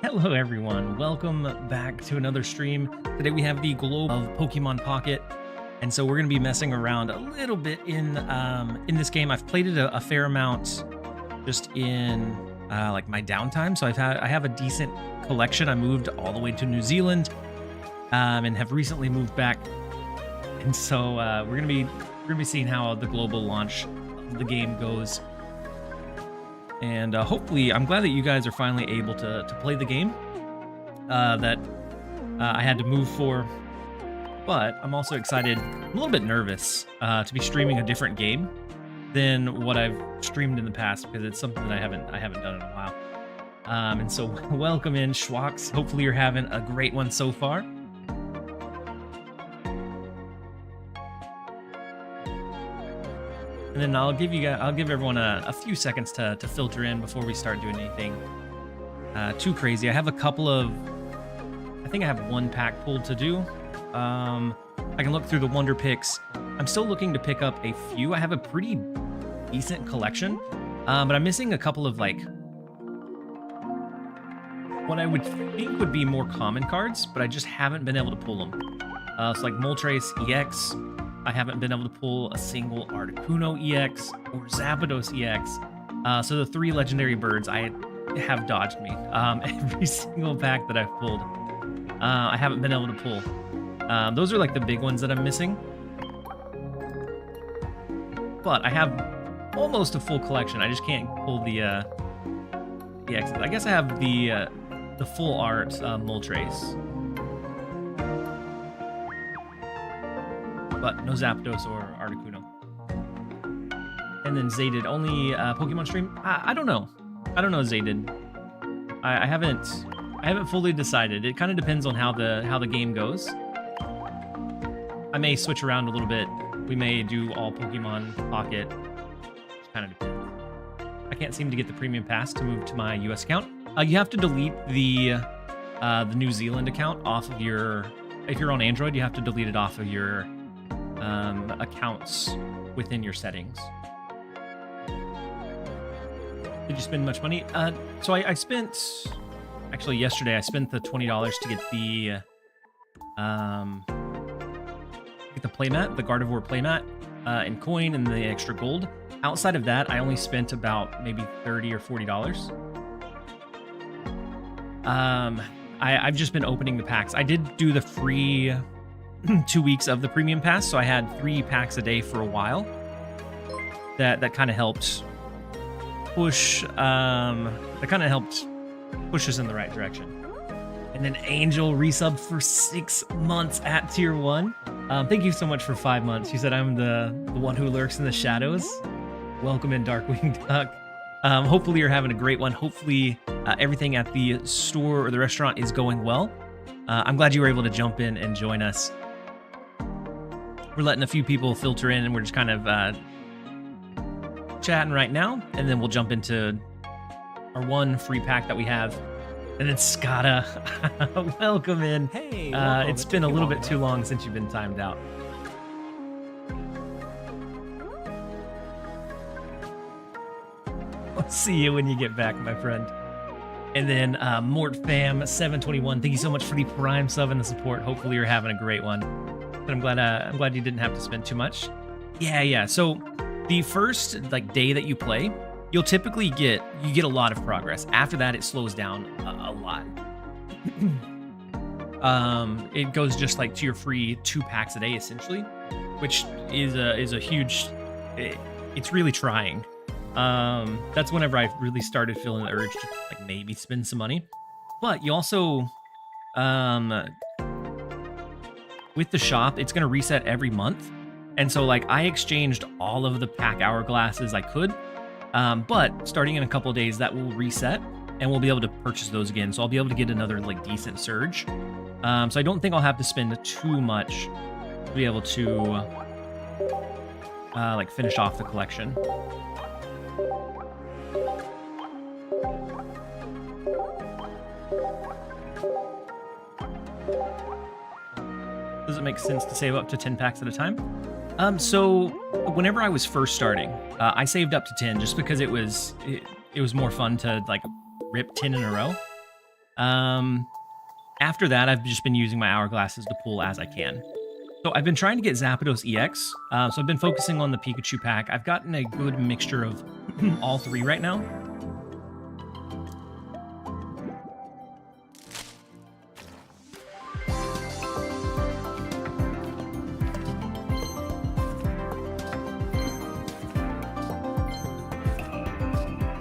Hello everyone, welcome back to another stream. Today we have the globe of Pokemon Pocket, and so we're going to be messing around a little bit in this game. I've played it a fair amount just in like my downtime, so I have a decent collection. I moved all the way to New Zealand and have recently moved back, and so we're gonna be seeing how the global launch of the game goes. And hopefully, I'm glad that you guys are finally able to play the game that I had to move for. But I'm also excited, I'm a little bit nervous to be streaming a different game than what I've streamed in the past, because it's something that I haven't done in a while. And so welcome in, Schwaks. Hopefully you're having a great one so far. And then I'll give everyone a few seconds to filter in before we start doing anything too crazy. I have a couple of, I think I have one pack pulled to do. I can look through the wonder picks. I'm still looking to pick up a few. I have a pretty decent collection, but I'm missing a couple of like what I would think would be more common cards, but I just haven't been able to pull them. So like Moltres EX. I haven't been able to pull a single Articuno EX or Zapdos EX. So the three legendary birds have dodged me. Every single pack that I've pulled, I haven't been able to pull. Those are like the big ones that I'm missing. But I have almost a full collection. I just can't pull the EX. I guess I have the full art Moltres. But no Zapdos or Articuno. And then Zaydid, only Pokemon stream? I don't know. I don't know, Zaydid. I haven't fully decided. It kind of depends on how the game goes. I may switch around a little bit. We may do all Pokemon Pocket. Just kind of depends. I can't seem to get the premium pass to move to my US account. You have to delete the New Zealand account off of your. If you're on Android, you have to delete it off of your accounts within your settings. Did you spend much money? So I spent, actually yesterday I spent the $20 to get the playmat, the Gardevoir playmat, in coin and the extra gold. Outside of that, I only spent about maybe $30 or $40. I've just been opening the packs. I did do the free 2 weeks of the premium pass, so I had 3 packs a day for a while. That kind of helped push. That kind of helped push us in the right direction. And then Angel resub for 6 months at tier 1. Thank you so much for 5 months. You said I'm the one who lurks in the shadows. Welcome in, Darkwing Duck. Hopefully you're having a great one. Hopefully everything at the store or the restaurant is going well. I'm glad you were able to jump in and join us. We're letting a few people filter in, and we're just kind of chatting right now, and then we'll jump into our one free pack that we have. And then Skada, welcome in. Hey, it's been a little bit too long since you've been timed out. I'll see you when you get back, my friend. And then MortFam721, thank you so much for the Prime sub and the support. Hopefully you're having a great one. But I'm glad you didn't have to spend too much. Yeah. So the first like day that you play, you'll typically get a lot of progress. After that, it slows down a lot. It goes just like to your free 2 packs a day essentially, which is a huge. It's really trying. That's whenever I really started feeling the urge to like maybe spend some money. But you also with the shop, it's going to reset every month. And so like I exchanged all of the pack hourglasses I could. But starting in a couple of days, that will reset and we'll be able to purchase those again. So I'll be able to get another like decent surge. So I don't think I'll have to spend too much to be able to like finish off the collection. Does it make sense to save up to 10 packs at a time? So whenever I was first starting, I saved up to 10 just because it was more fun to like rip 10 in a row. After that, I've just been using my hourglasses to pull as I can. So I've been trying to get Zapdos EX. So I've been focusing on the Pikachu pack. I've gotten a good mixture of all three right now.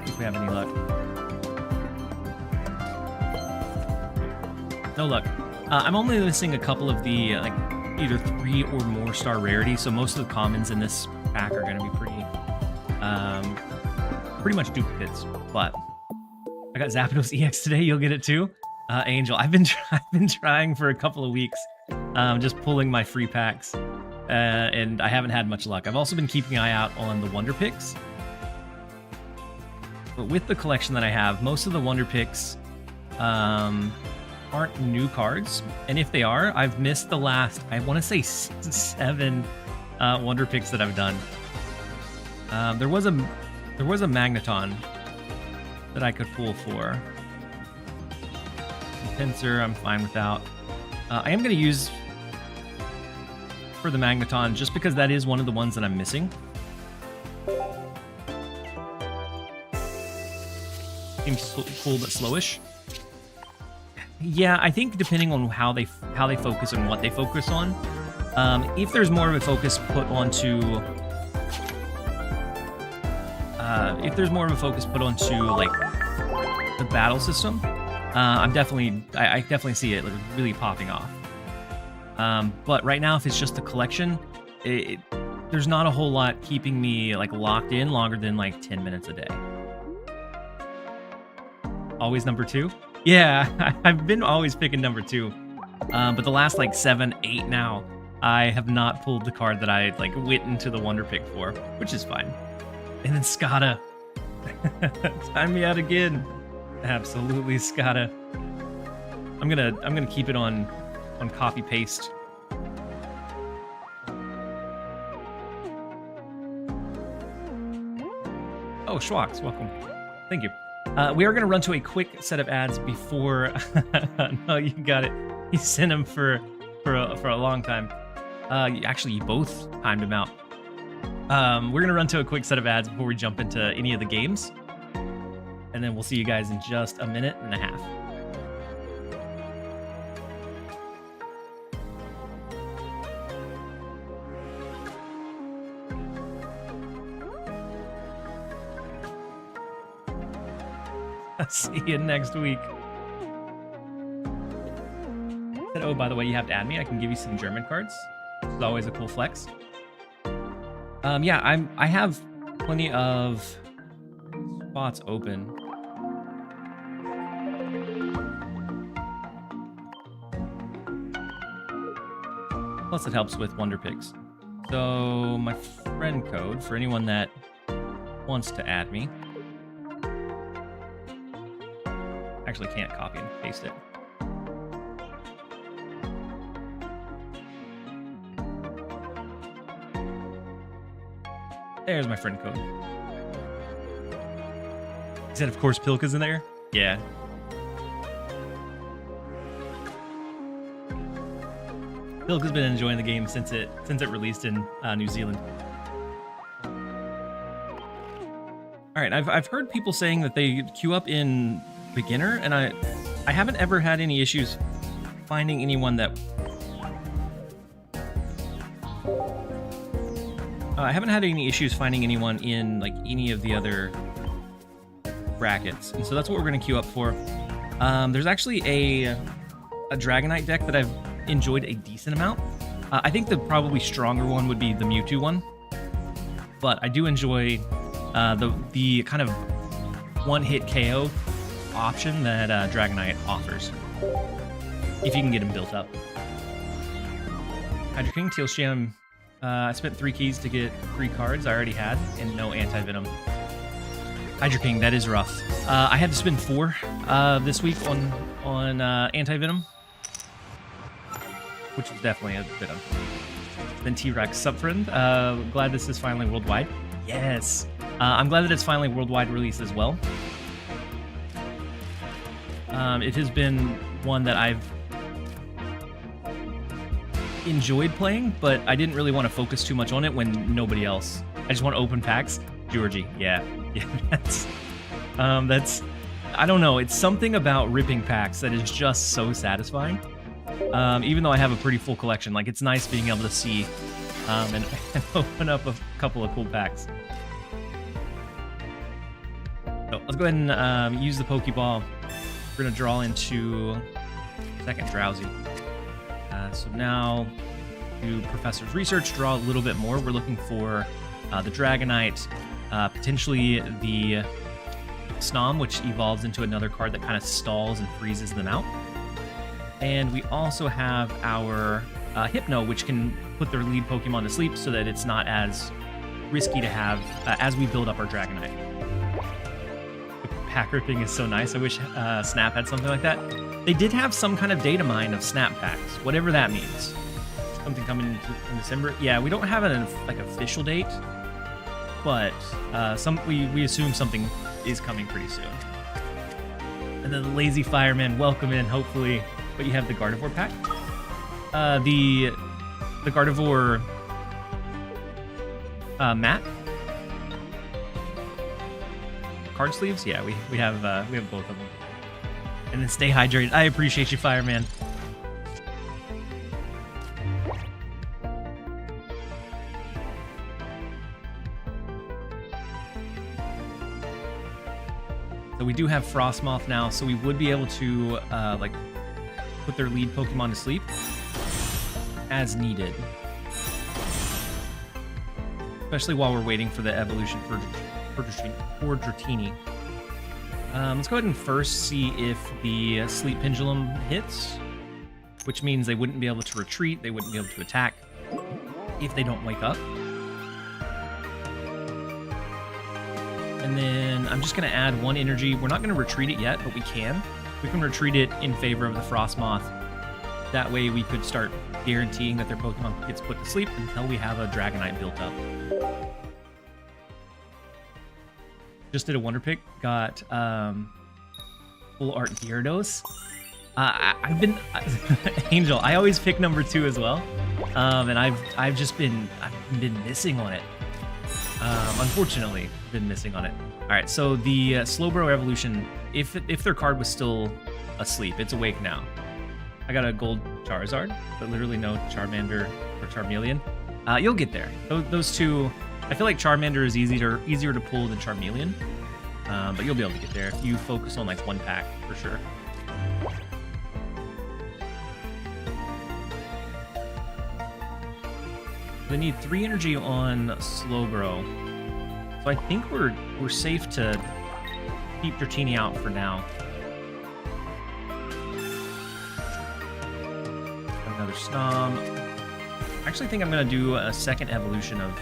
If we have any luck. No luck. I'm only missing a couple of the like either 3 or more star rarities, so most of the commons in this pack are going to be pretty much duplicates. But I got Zapdos EX today. You'll get it too, Angel. I've been trying for a couple of weeks, just pulling my free packs, and I haven't had much luck. I've also been keeping an eye out on the Wonder Picks, but with the collection that I have, most of the Wonder Picks aren't new cards, and if they are, I've missed the last, I want to say 7 Wonder Picks that I've done. There was a Magneton that I could pull for. Pinsir, I'm fine without. I am going to use for the Magneton just because that is one of the ones that I'm missing. Seems cool but slowish. Yeah, I think depending on how they focus and what they focus on. If there's more of a focus put onto like the battle system, I definitely see it like really popping off. But right now, if it's just the collection, there's not a whole lot keeping me like locked in longer than like 10 minutes a day. Always number 2. Yeah, I've been always picking number 2, but the last like 7, 8 now, I have not pulled the card that I like went into the Wonder Pick for, which is fine. And then Skada, time me out again. Absolutely, Skada. I'm gonna keep it on copy paste. Oh, Schwaks, welcome. Thank you. We are going to run to a quick set of ads before... No, you got it. You sent them for a long time. Actually, you both timed them out. We're going to run to a quick set of ads before we jump into any of the games. And then we'll see you guys in just a minute and a half. See you next week. Said, oh, by the way, you have to add me. I can give you some German cards. It's always a cool flex. Yeah, I have plenty of spots open. Plus, it helps with Wonder Picks. So, my friend code for anyone that wants to add me. Actually can't copy and paste it. There's my friend code. He said, of course, Pilka's in there? Yeah. Pilka's been enjoying the game since it released in New Zealand. All right, I've heard people saying that they queue up in beginner, and I haven't ever had any issues finding anyone that I haven't had any issues finding anyone in like any of the other brackets, and so that's what we're going to queue up for. There's actually a Dragonite deck that I've enjoyed a decent amount. I think the probably stronger one would be the Mewtwo one, but I do enjoy the kind of one-hit KO option that Dragonite offers, if you can get him built up. Hydro King, TLSG, I spent 3 keys to get 3 cards I already had, and no anti-venom. Hydro King, that is rough. I had to spend 4 this week on anti-venom, which was definitely a bit unfortunate. Then T-Rex, sup friend? Glad this is finally worldwide. Yes, I'm glad that it's finally worldwide release as well. It has been one that I've enjoyed playing, but I didn't really want to focus too much on it when nobody else. I just want to open packs. Georgie, yeah, that's I don't know. It's something about ripping packs that is just so satisfying. Even though I have a pretty full collection, like it's nice being able to see and open up a couple of cool packs. So let's go ahead and use the Pokeball. We're gonna draw into second Drowsy. So now do Professor's Research, draw a little bit more. We're looking for the Dragonite, potentially the Snom, which evolves into another card that kind of stalls and freezes them out. And we also have our Hypno, which can put their lead Pokemon to sleep so that it's not as risky to have as we build up our Dragonite. The pack ripping is so nice. I wish Snap had something like that. They did have some kind of data mine of Snap packs, whatever that means. Something coming in December. Yeah, we don't have an like official date, but we assume something is coming pretty soon. And then the Lazy Fireman, welcome in, hopefully. But you have the Gardevoir pack. The Gardevoir mat. Card sleeves? Yeah, we have both of them. And then stay hydrated. I appreciate you, Fireman. So we do have Frostmoth now, so we would be able to like put their lead Pokemon to sleep as needed. Especially while we're waiting for the evolution for Dratini. Let's go ahead and first see if the Sleep Pendulum hits, which means they wouldn't be able to retreat, they wouldn't be able to attack if they don't wake up. And then I'm just going to add one energy. We're not going to retreat it yet, but we can. We can retreat it in favor of the Frostmoth. That way we could start guaranteeing that their Pokemon gets put to sleep until we have a Dragonite built up. Just did a Wonder Pick. Got Full Art Gyarados. I've been Angel. I always pick number 2 as well, and I've been missing on it. Unfortunately, been missing on it. All right, so the Slowbro Evolution, if their card was still asleep, it's awake now. I got a gold Charizard, but literally no Charmander or Charmeleon. You'll get there. Those two, I feel like Charmander is easier to pull than Charmeleon, but you'll be able to get there if you focus on like one pack for sure. We need 3 energy on Slowbro, so I think we're safe to keep Dratini out for now. Another Snom. I actually think I'm going to do a second evolution of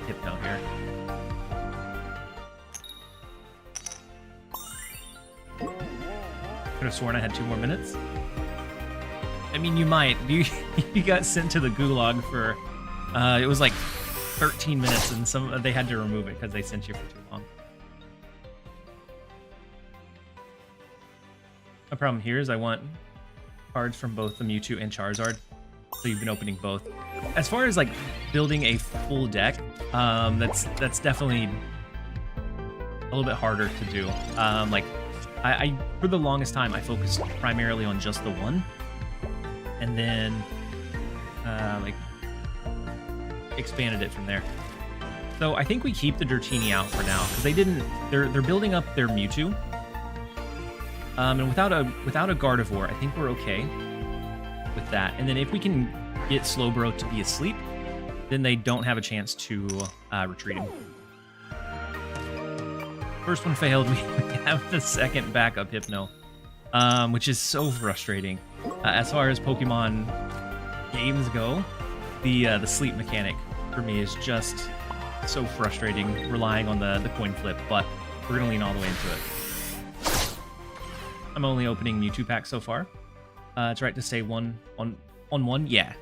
Hypno here. Could have sworn I had 2 more minutes. I mean, you might. You got sent to the gulag for, it was like 13 minutes, and they had to remove it because they sent you for too long. The problem here is I want cards from both the Mewtwo and Charizard, so you've been opening both. As far as like building a full deck, that's definitely a little bit harder to do. Like I for the longest time I focused primarily on just the one, and then like expanded it from there. So I think we keep the Dratini out for now because they're building up their Mewtwo. And without a Gardevoir, I think we're okay with that. And then if we can get Slowbro to be asleep, then they don't have a chance to retreat him. First one failed. We have the second backup Hypno, which is so frustrating. As far as Pokemon games go, the sleep mechanic for me is just so frustrating, relying on the coin flip, but we're going to lean all the way into it. I'm only opening Mewtwo packs so far. It's right to say one on one. Yeah.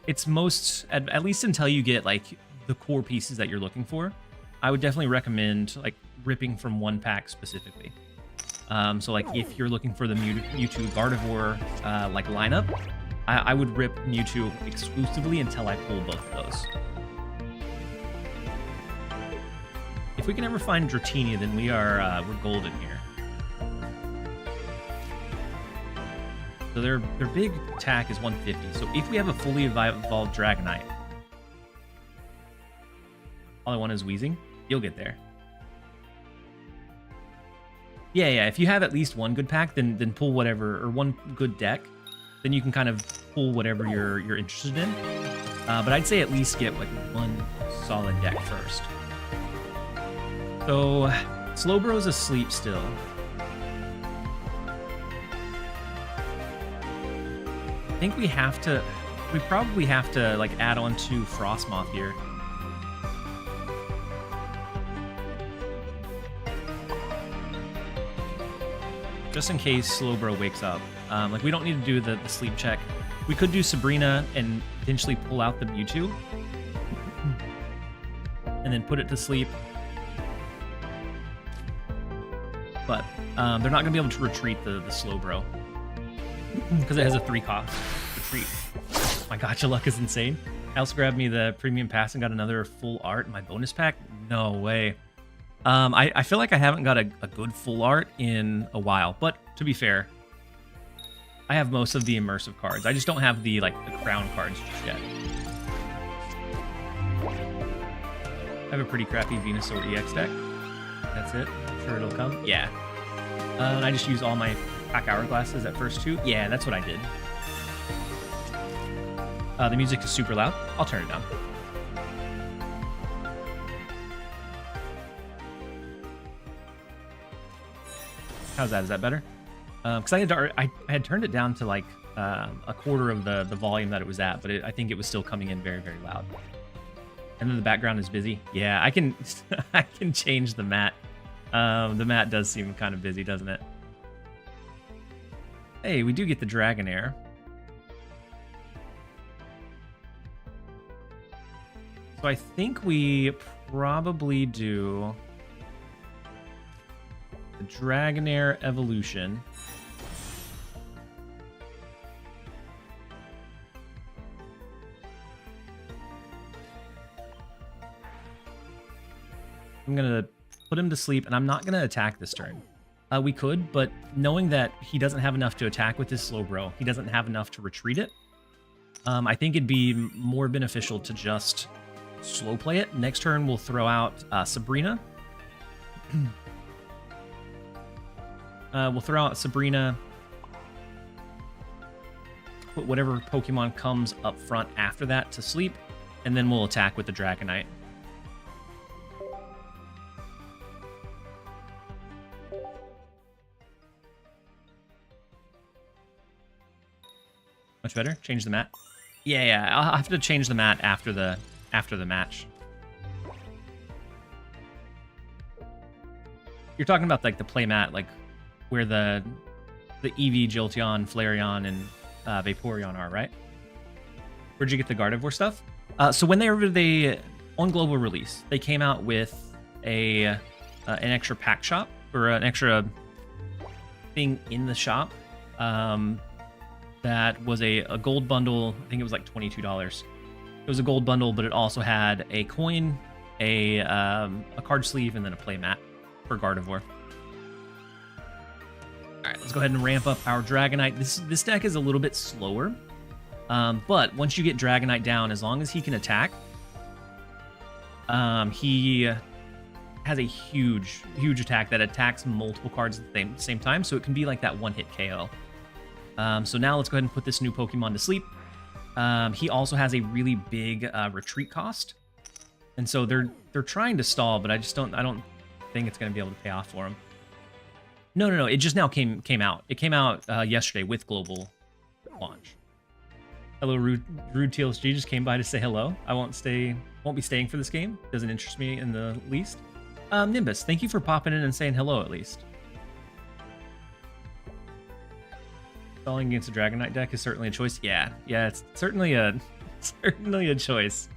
It's most, at least until you get like the core pieces that you're looking for, I would definitely recommend like ripping from one pack specifically. So like if you're looking for the Mewtwo Gardevoir like lineup, I would rip Mewtwo exclusively until I pull both of those. If we can ever find Dratini, then we're golden here. So their big attack is 150. So if we have a fully evolved Dragonite, all I want is Wheezing. You'll get there. Yeah. If you have at least one good pack, then pull whatever, or one good deck, then you can kind of pull whatever you're interested in. But I'd say at least get like one solid deck first. So Slowbro's asleep still. I think we probably have to like add on to Frostmoth here. Just in case Slowbro wakes up. Like, we don't need to do the sleep check. We could do Sabrina and potentially pull out the Mewtwo. And then put it to sleep. But they're not going to be able to retreat the Slowbro. Because it has a 3-cost retreat. My gacha luck is insane. I also grabbed me the premium pass and got another full art in my bonus pack. No way. I feel like I haven't got a good full art in a while, but to be fair, I have most of the immersive cards. I just don't have the crown cards just yet. I have a pretty crappy Venusaur EX deck. That's it. I'm sure it'll come. Yeah. And I just use all my pack hourglasses at first too. Yeah, that's what I did. The music is super loud. I'll turn it down. How's that? Is that better? Because I had turned it down to like a quarter of the volume that it was at, but I think it was still coming in very, very loud. And then the background is busy. Yeah, I can I can change the mat. The mat does seem kind of busy, doesn't it? Hey, we do get the Dragonair. So I think we probably do the Dragonair evolution. I'm going to put him to sleep, and I'm not going to attack this turn. We could, but knowing that he doesn't have enough to attack with his Slowbro, he doesn't have enough to retreat it, I think it'd be more beneficial to just slow play it. Next turn, we'll throw out Sabrina. We'll throw out Sabrina, put whatever Pokemon comes up front after that to sleep, and then we'll attack with the Dragonite. Much better? Change the mat? Yeah, I'll have to change the mat after the match. You're talking about like the play mat, like where the Eevee, Jolteon, Flareon, and Vaporeon are, right? Where'd you get the Gardevoir stuff? So whenever they on global release, they came out with an extra pack shop, or an extra thing in the shop. That was a gold bundle. I think it was like $22. It was a gold bundle, but it also had a coin, a card sleeve, and then a play mat for Gardevoir. All right, let's go ahead and ramp up our Dragonite. This deck is a little bit slower, but once you get Dragonite down, as long as he can attack, he has a huge attack that attacks multiple cards at the same time, so it can be like that one-hit KO. So now let's go ahead and put this new Pokemon to sleep. He also has a really big retreat cost, and so they're trying to stall, but I don't think it's going to be able to pay off for him. No, it just now came out. It came out yesterday with global launch. Hello, Rude TLSG just came by to say hello. I won't be staying for this game. Doesn't interest me in the least. Nimbus, thank you for popping in and saying hello at least. Stalling against a Dragonite deck is certainly a choice. Yeah, it's certainly a choice.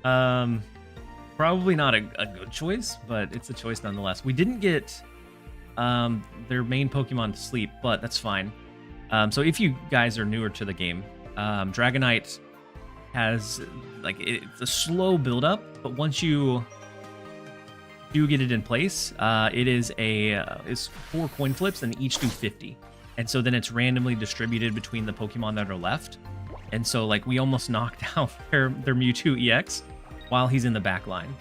Probably not a good choice, but it's a choice nonetheless. We didn't get their main Pokemon to sleep, but that's fine. So if you guys are newer to the game, Dragonite has like it's a slow build up, but once you do get it in place, it is is 4 coin flips and each do 50, and so then it's randomly distributed between the Pokemon that are left. And so like we almost knocked out their Mewtwo EX while he's in the back line.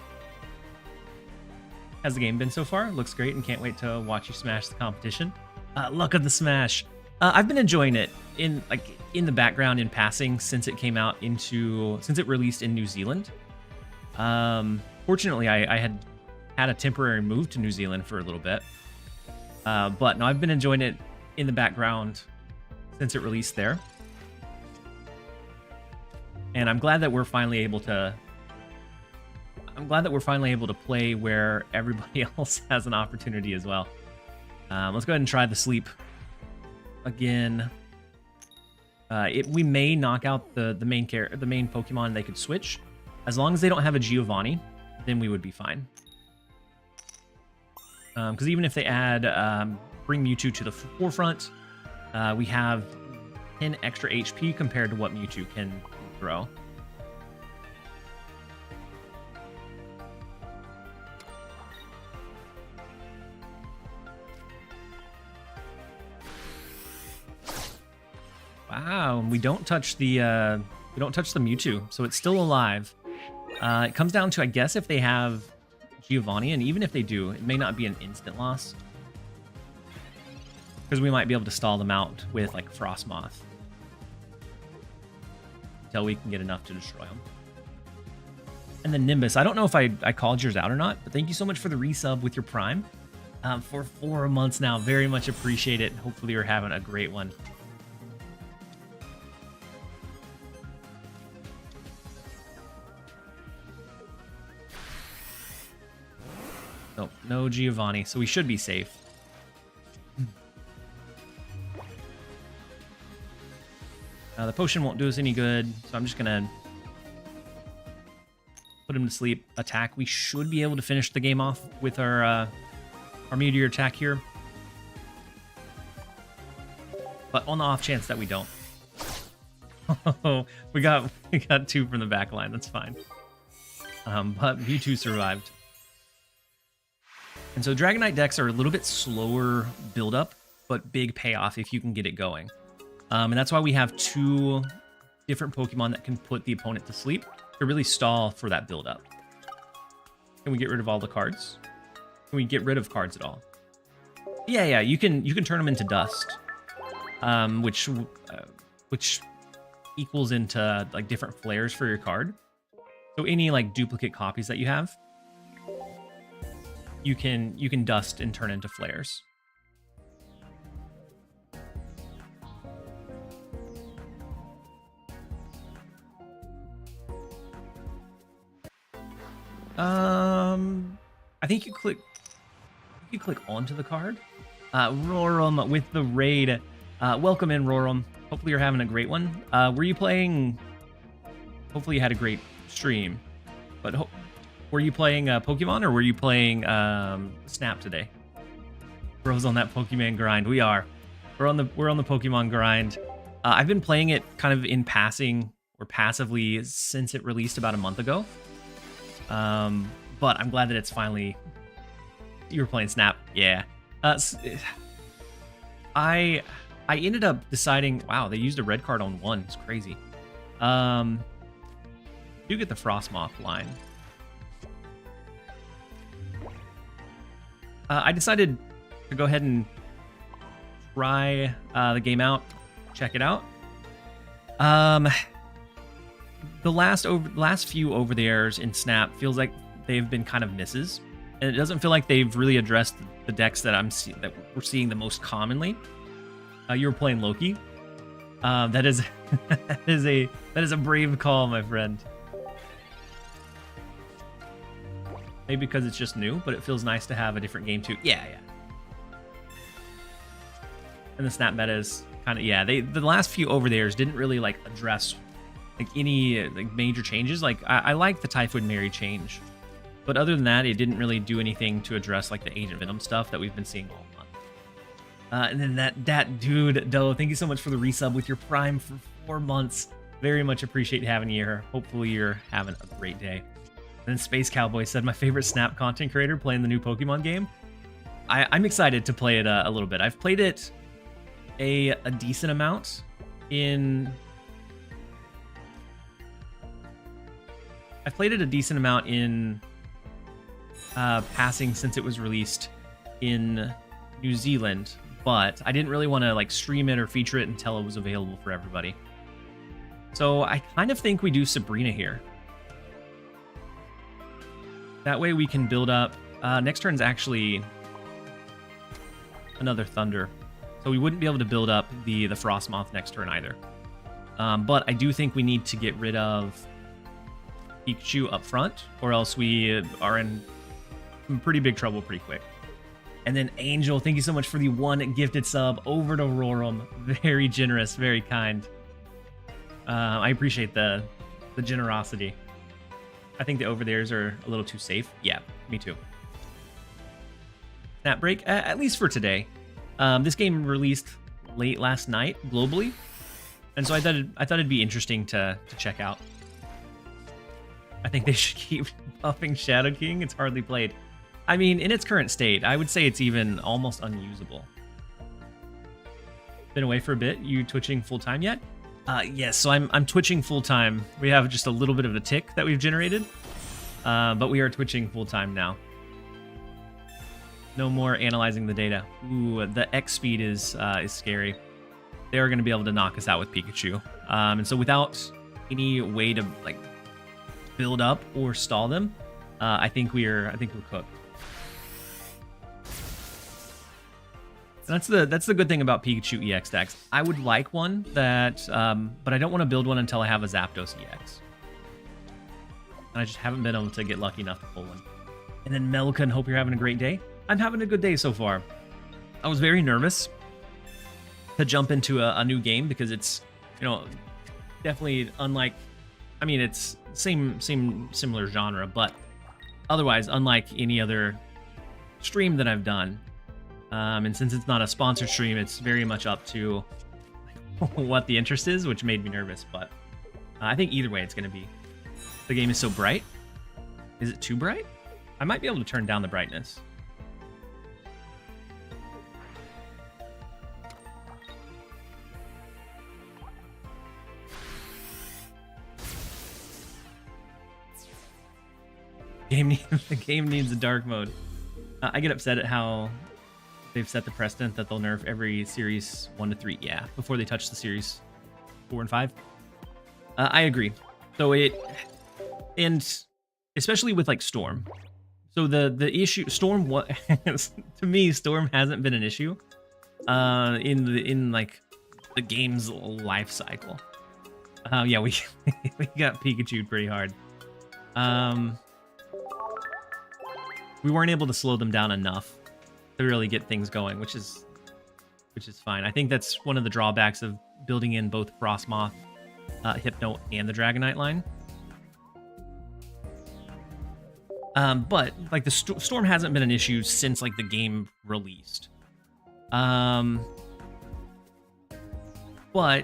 How's the game been so far? Looks great and can't wait to watch you smash the competition. Luck of the smash. I've been enjoying it in the background in passing since it came out since it released in New Zealand. Fortunately, I had a temporary move to New Zealand for a little bit. But no, I've been enjoying it in the background since it released there. And I'm glad that we're finally able to play where everybody else has an opportunity as well. Let's go ahead and try the sleep again. We may knock out the main Pokemon. They could switch as long as they don't have a Giovanni. Then we would be fine. Because even if they add bring Mewtwo to the forefront, we have 10 extra HP compared to what Mewtwo can throw. Wow, we don't touch the Mewtwo, so it's still alive. It comes down to, I guess, if they have Giovanni, and even if they do, it may not be an instant loss, because we might be able to stall them out with like Frostmoth until we can get enough to destroy them. And then Nimbus, I don't know if I called yours out or not, but thank you so much for the resub with your Prime for 4 months now. Very much appreciate it. Hopefully you're having a great one. Nope, no Giovanni, so we should be safe. The potion won't do us any good, so I'm just gonna put him to sleep. Attack. We should be able to finish the game off with our meteor attack here, but on the off chance that we don't. Oh, we got 2 from the back line. That's fine. But Mewtwo survived. And so Dragonite decks are a little bit slower build up, but big payoff if you can get it going. And that's why we have 2 different Pokemon that can put the opponent to sleep to really stall for that build up. Can we get rid of all the cards? Can we get rid of cards at all? Yeah, you can turn them into dust, which equals into like different flares for your card. So any like duplicate copies that you have, you can dust and turn into flares. I think you click onto the card. Roram with the raid. Welcome in, Roram. Hopefully you're having a great one. Were you playing? Hopefully you had a great stream. But were you playing Pokemon or were you playing Snap today? Bro's on that Pokemon grind. We are. We're on the Pokemon grind. I've been playing it kind of in passing or passively since it released about a month ago. But I'm glad that it's finally. You were playing Snap, yeah. I ended up deciding. Wow, they used a red card on 1. It's crazy. You get the Frostmoth line. I decided to go ahead and try the game out, check it out. The last few over the airs in Snap feels like they've been kind of misses, and it doesn't feel like they've really addressed the decks that we're seeing the most commonly. You were playing Loki. That is a brave call, my friend. Maybe because it's just new, but it feels nice to have a different game too. Yeah. And the Snap meta is kind of the last few over theirs didn't really like address like any like major changes. Like I like the Typhoid Mary change, but other than that, it didn't really do anything to address like the Agent Venom stuff that we've been seeing all month. And then that dude, Doe, thank you so much for the resub with your Prime for 4 months. Very much appreciate having you here. Hopefully you're having a great day. And then Space Cowboy said, my favorite Snap content creator playing the new Pokemon game. I'm excited to play it a little bit. I've played it a decent amount in... I've played it a decent amount in passing since it was released in New Zealand, but I didn't really want to like stream it or feature it until it was available for everybody. So I kind of think we do Sabrina here. That way we can build up. Next turn's actually another Thunder, so we wouldn't be able to build up the Frostmoth next turn either. But I do think we need to get rid of Pikachu up front, or else we are in some pretty big trouble pretty quick. And then Angel, thank you so much for the 1 gifted sub over to Roram. Very generous, very kind. I appreciate the generosity. I think the over theirs are a little too safe. Yeah, me too. Snap break, at least for today. This game released late last night globally, and so I thought it'd be interesting to check out. I think they should keep buffing Shadow King. It's hardly played. I mean, in its current state, I would say it's even almost unusable. Been away for a bit. You twitching full time yet? Yes, so I'm twitching full time. We have just a little bit of a tick that we've generated, but we are twitching full time now. No more analyzing the data. Ooh, the X speed is scary. They are going to be able to knock us out with Pikachu, and so without any way to like build up or stall them, I think we're cooked. That's the good thing about Pikachu EX decks. I would like one that, but I don't want to build one until I have a Zapdos EX. And I just haven't been able to get lucky enough to pull one. And then Melkan, hope you're having a great day. I'm having a good day so far. I was very nervous to jump into a new game because it's, you know, definitely unlike. I mean, it's similar genre, but otherwise unlike any other stream that I've done. And since it's not a sponsored stream, it's very much up to what the interest is, which made me nervous. But I think either way, it's going to be. The game is so bright. Is it too bright? I might be able to turn down the brightness. The game needs a dark mode. I get upset at how they've set the precedent that they'll nerf every series 1 to 3. Yeah, before they touch the series 4 and 5. I agree. So and especially with like Storm. So the issue Storm, what to me Storm hasn't been an issue in like the game's life cycle. Yeah, we got Pikachu pretty hard. We weren't able to slow them down enough to really get things going, which is fine. I think that's one of the drawbacks of building in both Frostmoth, Hypno, and the Dragonite line. But like the Storm hasn't been an issue since like the game released. But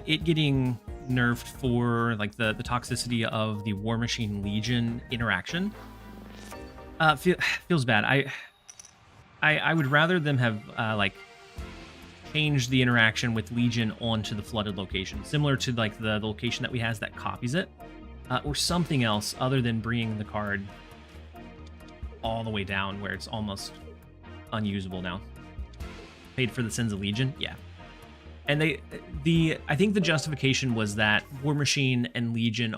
it getting nerfed for like the toxicity of the War Machine Legion interaction feels bad. I would rather them have like changed the interaction with Legion onto the flooded location, similar to like the location that we has that copies it, or something else other than bringing the card all the way down where it's almost unusable now. Paid for the sins of Legion, yeah. And I think the justification was that War Machine and Legion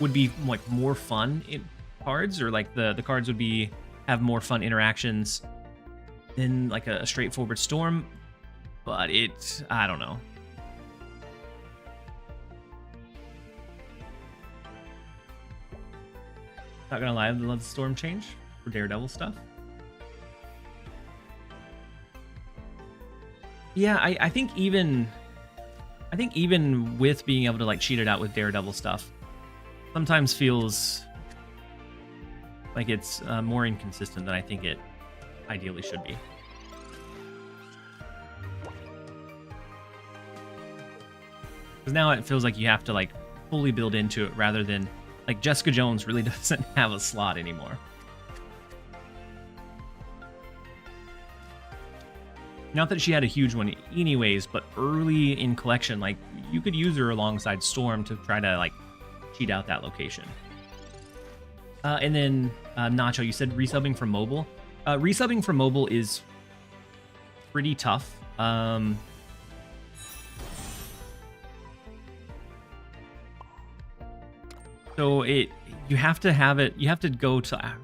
would be like more fun in cards, or like the cards would have more fun interactions than like a straightforward Storm, but I don't know. Not gonna lie, I love the Storm change for Daredevil stuff. Yeah, I think even with being able to like cheat it out with Daredevil stuff, sometimes feels like it's more inconsistent than I think it ideally should be. Because now it feels like you have to like fully build into it rather than like Jessica Jones really doesn't have a slot anymore. Not that she had a huge one anyways, but early in collection, like you could use her alongside Storm to try to like cheat out that location. And then Nacho, you said resubbing from mobile. Resubbing from mobile is pretty tough. So you have to have it. You have to go to,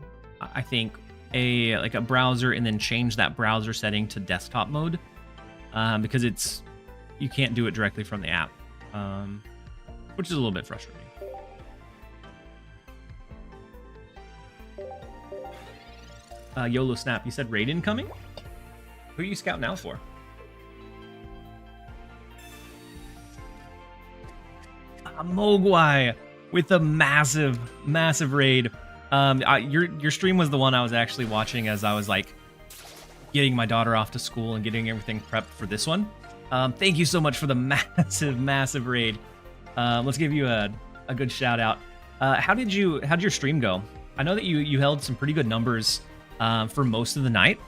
I think, a browser and then change that browser setting to desktop mode, because you can't do it directly from the app, which is a little bit frustrating. YOLO Snap, you said raid incoming? Who are you scouting out for? Mogwai with a massive raid. Your stream was the one I was actually watching as I was like getting my daughter off to school and getting everything prepped for this one. Thank you so much for the massive raid. Let's give you a good shout out. How'd your stream go? I know that you held some pretty good numbers for most of the night,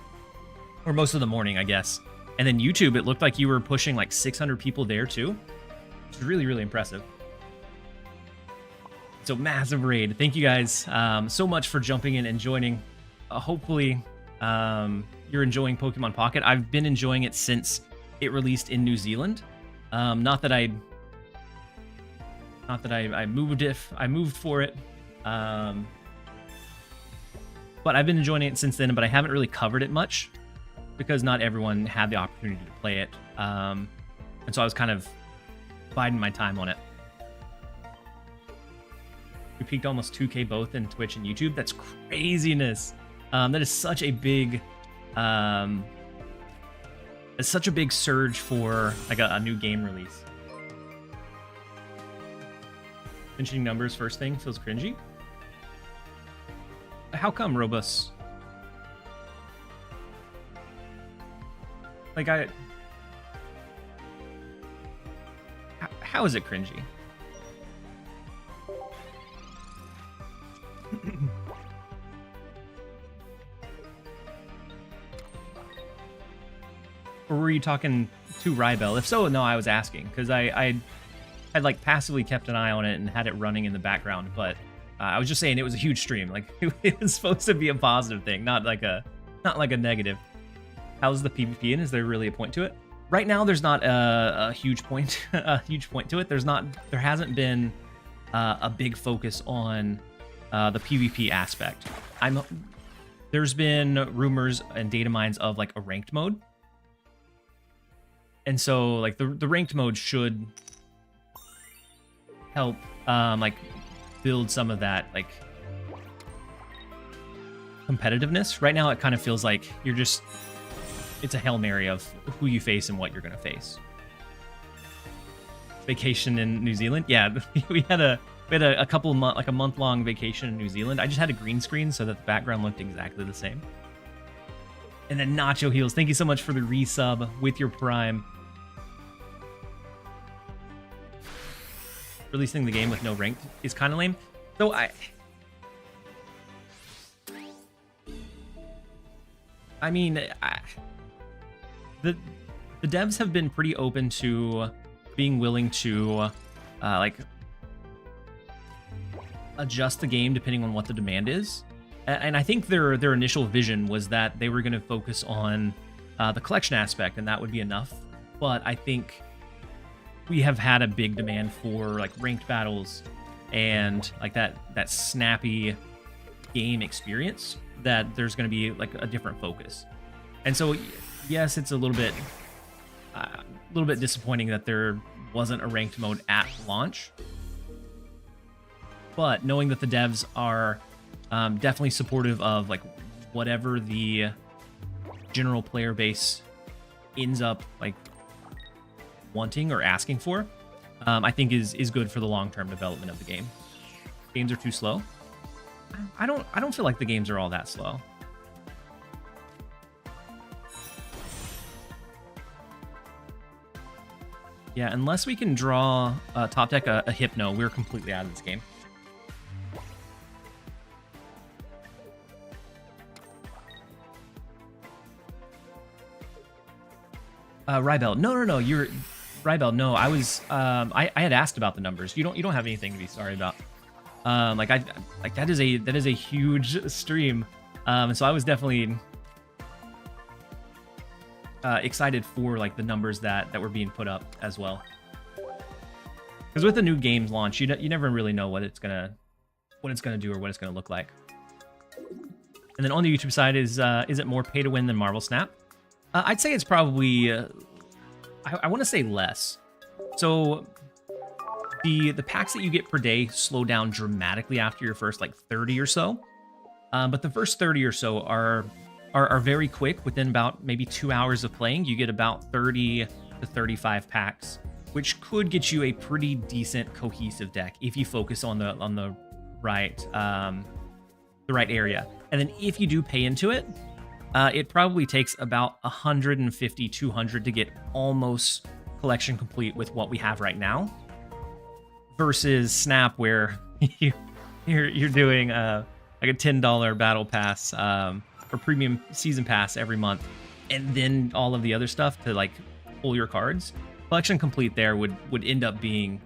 or most of the morning, I guess. And then YouTube, it looked like you were pushing like 600 people there too, which is really impressive. So massive raid. Thank you guys so much for jumping in and joining. Hopefully you're enjoying Pokemon Pocket. I've been enjoying it since it released in New Zealand. Not that I moved for it. But I've been enjoying it since then, but I haven't really covered it much because not everyone had the opportunity to play it. And so I was kind of biding my time on it. We peaked almost 2K both in Twitch and YouTube. That's craziness. That is such a big, it's such a big surge for like a new game release. Mentioning numbers first thing feels cringy. How come, Robus? Like how is it cringy? Or were you talking to Rybell? If so, no, I was asking because I had like passively kept an eye on it and had it running in the background, but I was just saying it was a huge stream. Like it was supposed to be a positive thing, not like a negative. How's the PvP and is there really a point to it? Right now, there's not a huge point to it. There hasn't been a big focus on the PvP aspect. There's been rumors and data mines of like a ranked mode. And so like the ranked mode should help like build some of that like competitiveness. Right now it kind of feels like it's a Hail Mary of who you face and what you're gonna face. Vacation in New Zealand? Yeah, we had a couple of like a month-long vacation in New Zealand. I just had a green screen so that the background looked exactly the same. And then Nacho Heals, thank you so much for the resub with your Prime. Releasing the game with no ranked is kind of lame. So I mean, the devs have been pretty open to being willing to like adjust the game depending on what the demand is. And I think their initial vision was that they were going to focus on the collection aspect, and that would be enough. But I think we have had a big demand for like ranked battles and like that snappy game experience, that there's going to be like a different focus. And so yes, it's a little bit disappointing that there wasn't a ranked mode at launch. But knowing that the devs are definitely supportive of like whatever the general player base ends up like wanting or asking for, I think is good for the long-term development of the game. Games are too slow. I don't feel like the games are all that slow. Yeah, unless we can draw top deck a Hypno, we're completely out of this game. Rybel, no, you're Rybel. No, I was I had asked about the numbers. You don't have anything to be sorry about. That is a huge stream. So I was definitely excited for like the numbers that were being put up as well. Because with the new games launch, you never really know what it's gonna do or what it's gonna look like. And then on the YouTube side is it more pay to win than Marvel Snap? I'd say it's probably I want to say less. So the packs that you get per day slow down dramatically after your first like 30 or so. But the first 30 or so are very quick. Within about maybe 2 hours of playing, you get about 30 to 35 packs, which could get you a pretty decent cohesive deck if you focus on the right area. And then if you do pay into it, it probably takes about 150, 200 to get almost collection complete with what we have right now, versus Snap, where you're doing like a $10 battle pass or premium season pass every month, and then all of the other stuff to like pull your cards. Collection complete there would end up being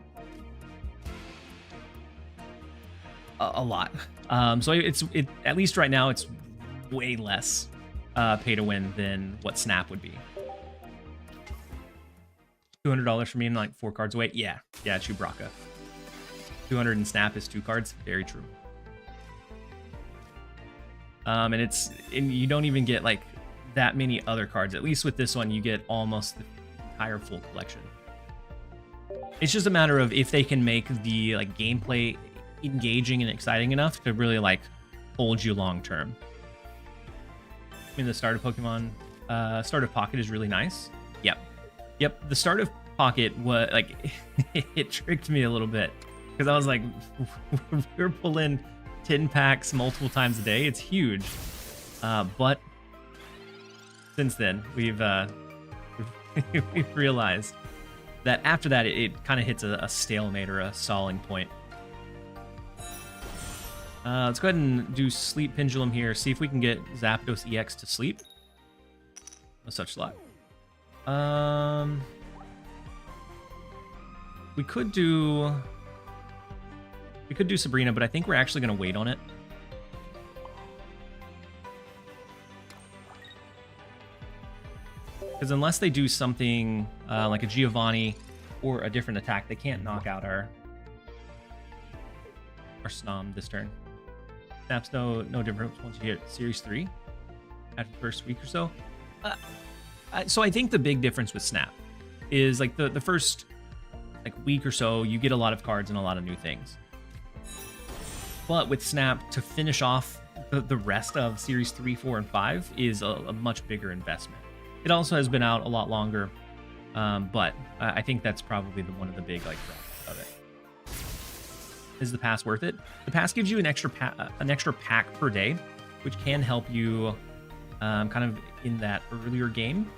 a lot. So it at least right now it's way less pay to win than what Snap would be. $200 for me and like 4 cards away. Yeah, Chewbacca. 200 in Snap is 2 cards. Very true. And you don't even get like that many other cards. At least with this one, you get almost the entire full collection. It's just a matter of if they can make the like gameplay engaging and exciting enough to really like hold you long term. I mean, the starter Pokemon, starter Pocket is really nice. Yep. The starter Pocket was like it tricked me a little bit because I was like, we're pulling 10 packs multiple times a day. It's huge. But since then, we've realized that after that, it kind of hits a stalemate or a stalling point. Let's go ahead and do Sleep Pendulum here. See if we can get Zapdos EX to sleep. No such luck. We could do Sabrina, but I think we're actually going to wait on it. Because unless they do something like a Giovanni or a different attack, they can't knock out our Snom this turn. Snap's no different once you hit Series 3 after the first week or so. So I think the big difference with Snap is like the first like week or so, you get a lot of cards and a lot of new things. But with Snap, to finish off the rest of Series 3, 4, and 5 is a much bigger investment. It also has been out a lot longer, but I think that's probably one of the big like draws of it. Is the pass worth it? The pass gives you an extra pack per day, which can help you kind of in that earlier game.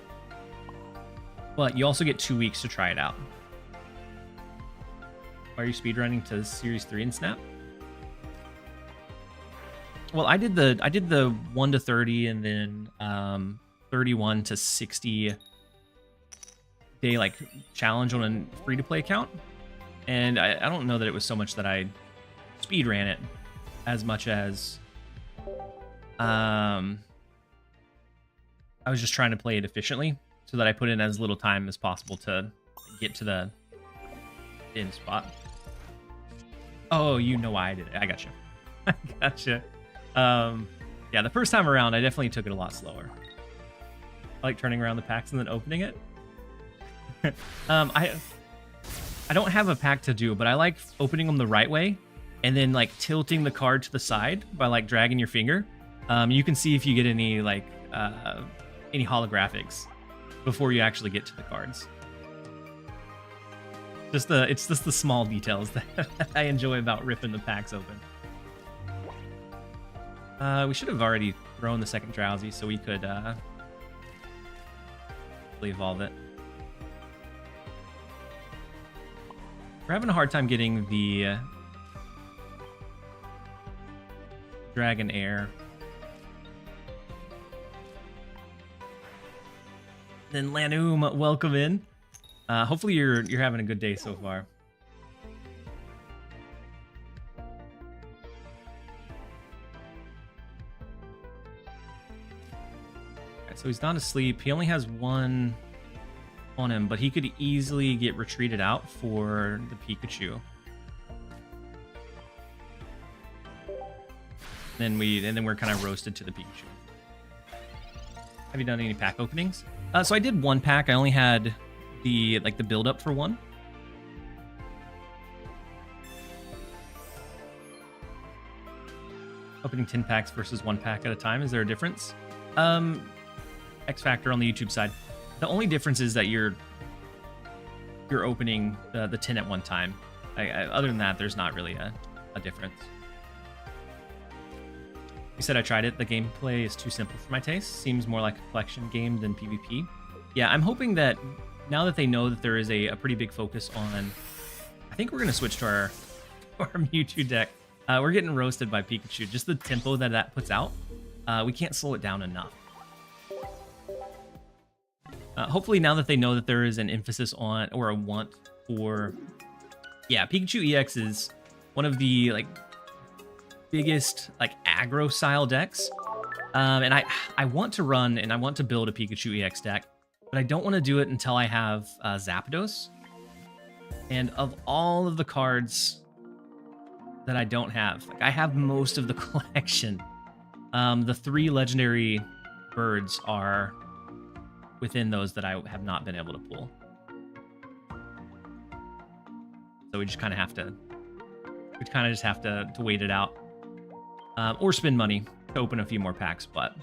But you also get 2 weeks to try it out. Are you speedrunning to Series 3 in Snap? Well, I did the 1 to 30 and then 31 to 60 day like challenge on a free-to-play account. And I don't know that it was so much that I speed ran it as much as I was just trying to play it efficiently so that I put in as little time as possible to get to the end spot. Oh, you know why I did it. I gotcha. I gotcha. Yeah, the first time around, I definitely took it a lot slower. I like turning around the packs and then opening it. I don't have a pack to do, but I like opening them the right way and then like tilting the card to the side by like dragging your finger. You can see if you get any like any holographics before you actually get to the cards. It's just the small details that I enjoy about ripping the packs open. We should have already thrown the second Drowsy so we could evolve it. We're having a hard time getting the Dragon Air. Then Lanum, welcome in. Hopefully you're having a good day so far. Alright, so he's not asleep. He only has one on him, but he could easily get retreated out for the Pikachu. And then we're kind of roasted to the Pikachu. Have you done any pack openings? So I did one pack. I only had the build up for one. Opening 10 packs versus one pack at a time. Is there a difference? X Factor on the YouTube side. The only difference is that you're opening the 10 at one time. Other than that, there's not really a difference. You said I tried it. The gameplay is too simple for my taste. Seems more like a collection game than PvP. Yeah, I'm hoping that now that they know that there is a pretty big focus on... I think we're going to switch to our Mewtwo deck. We're getting roasted by Pikachu. Just the tempo that puts out. We can't slow it down enough. Hopefully now that they know that there is an emphasis on, or a want for... Yeah, Pikachu EX is one of the biggest aggro style decks. And I want to run and I want to build a Pikachu EX deck, but I don't want to do it until I have Zapdos. And of all of the cards that I don't have, I have most of the collection. The 3 legendary birds are within those that I have not been able to pull. So we just kind of have to, wait it out. Or spend money to open a few more packs, but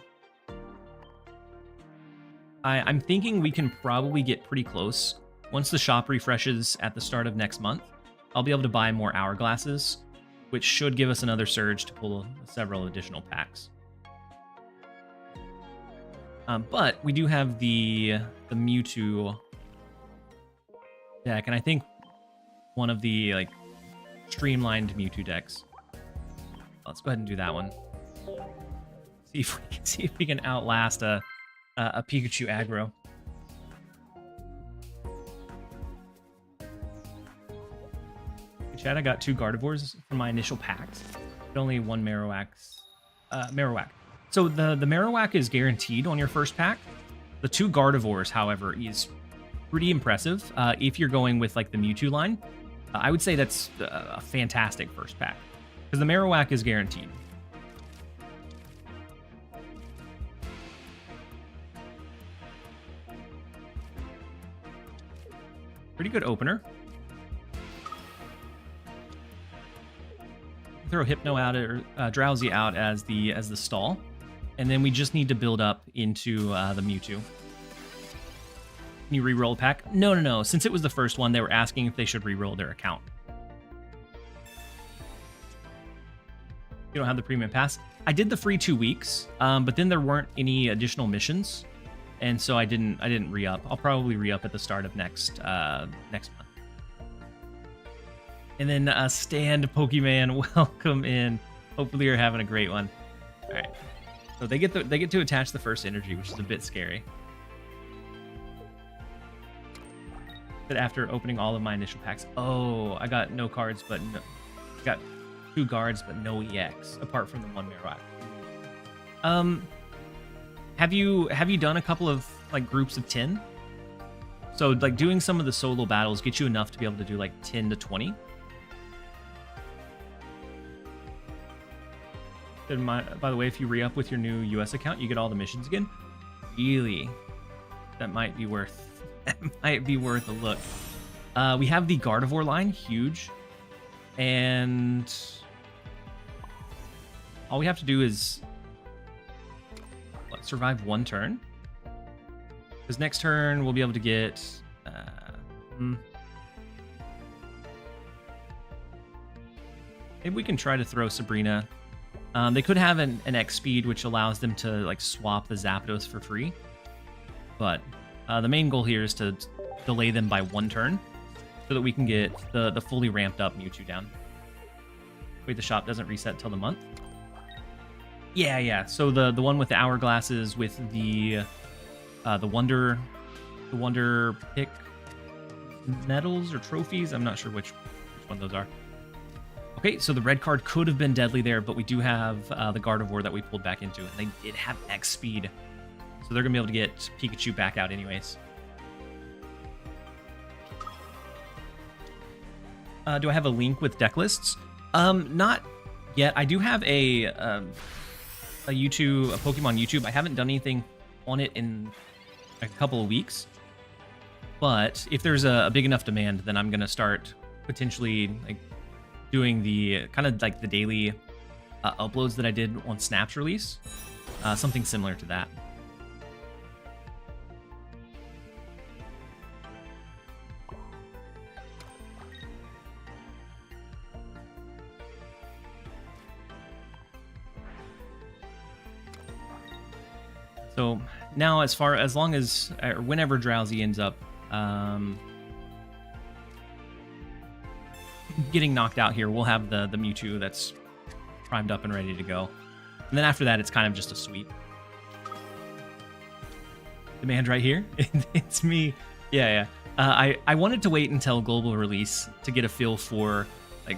I'm thinking we can probably get pretty close. Once the shop refreshes at the start of next month, I'll be able to buy more hourglasses, which should give us another surge to pull several additional packs. But we do have the Mewtwo deck, and I think one of the streamlined Mewtwo decks. Let's go ahead and do that one. See if we can outlast a Pikachu aggro. Chad, I got 2 Gardevoirs from my initial packs, but only 1 Marowak. So the Marowak is guaranteed on your first pack. The 2 Gardevoirs, however, is pretty impressive. If you're going with the Mewtwo line, I would say that's a fantastic first pack. Because the Marowak is guaranteed. Pretty good opener. Throw Hypno out or Drowsy out as the stall, and then we just need to build up into the Mewtwo. Can you re-roll a pack? No. Since it was the first one, they were asking if they should re-roll their account. You don't have the premium pass. I did the free 2 weeks, but then there weren't any additional missions, and so I didn't re-up. I'll probably re-up at the start of next month. And then Stand Pokemon, welcome in. Hopefully you're having a great one. All right, so they get to attach the first energy, which is a bit scary. But after opening all of my initial packs, oh, I got no cards, but no, got 2 guards, but no EX, apart from the 1 Marowak. Have you done a couple of groups of 10? So doing some of the solo battles get you enough to be able to do 10 to 20. By the way, if you re-up with your new US account, you get all the missions again. Really, that might be worth a look. We have the Gardevoir line, huge, and all we have to do is survive 1 turn. Because next turn we'll be able to get. Maybe we can try to throw Sabrina. They could have an X speed, which allows them to swap the Zapdos for free. But the main goal here is to delay them by 1 turn. so that we can get the fully ramped up Mewtwo down. Wait, the shop doesn't reset till the month? Yeah. So the one with the hourglasses with the wonder pick medals or trophies. I'm not sure which one those are. Okay, so the red card could have been deadly there, but we do have the Gardevoir that we pulled back into, and they did have X speed. So they're going to be able to get Pikachu back out anyways. Do I have a link with deck lists? Not yet. I do have a Pokemon YouTube. I haven't done anything on it in a couple of weeks. But if there's a big enough demand, then I'm going to start potentially like doing the kind of like the daily uploads that I did on Snap's release. Something similar to that. So now, as long as or whenever Drowsy ends up getting knocked out here, we'll have the Mewtwo that's primed up and ready to go. And then after that, it's kind of just a sweep. Demand right here. It's me. Yeah. I wanted to wait until global release to get a feel for like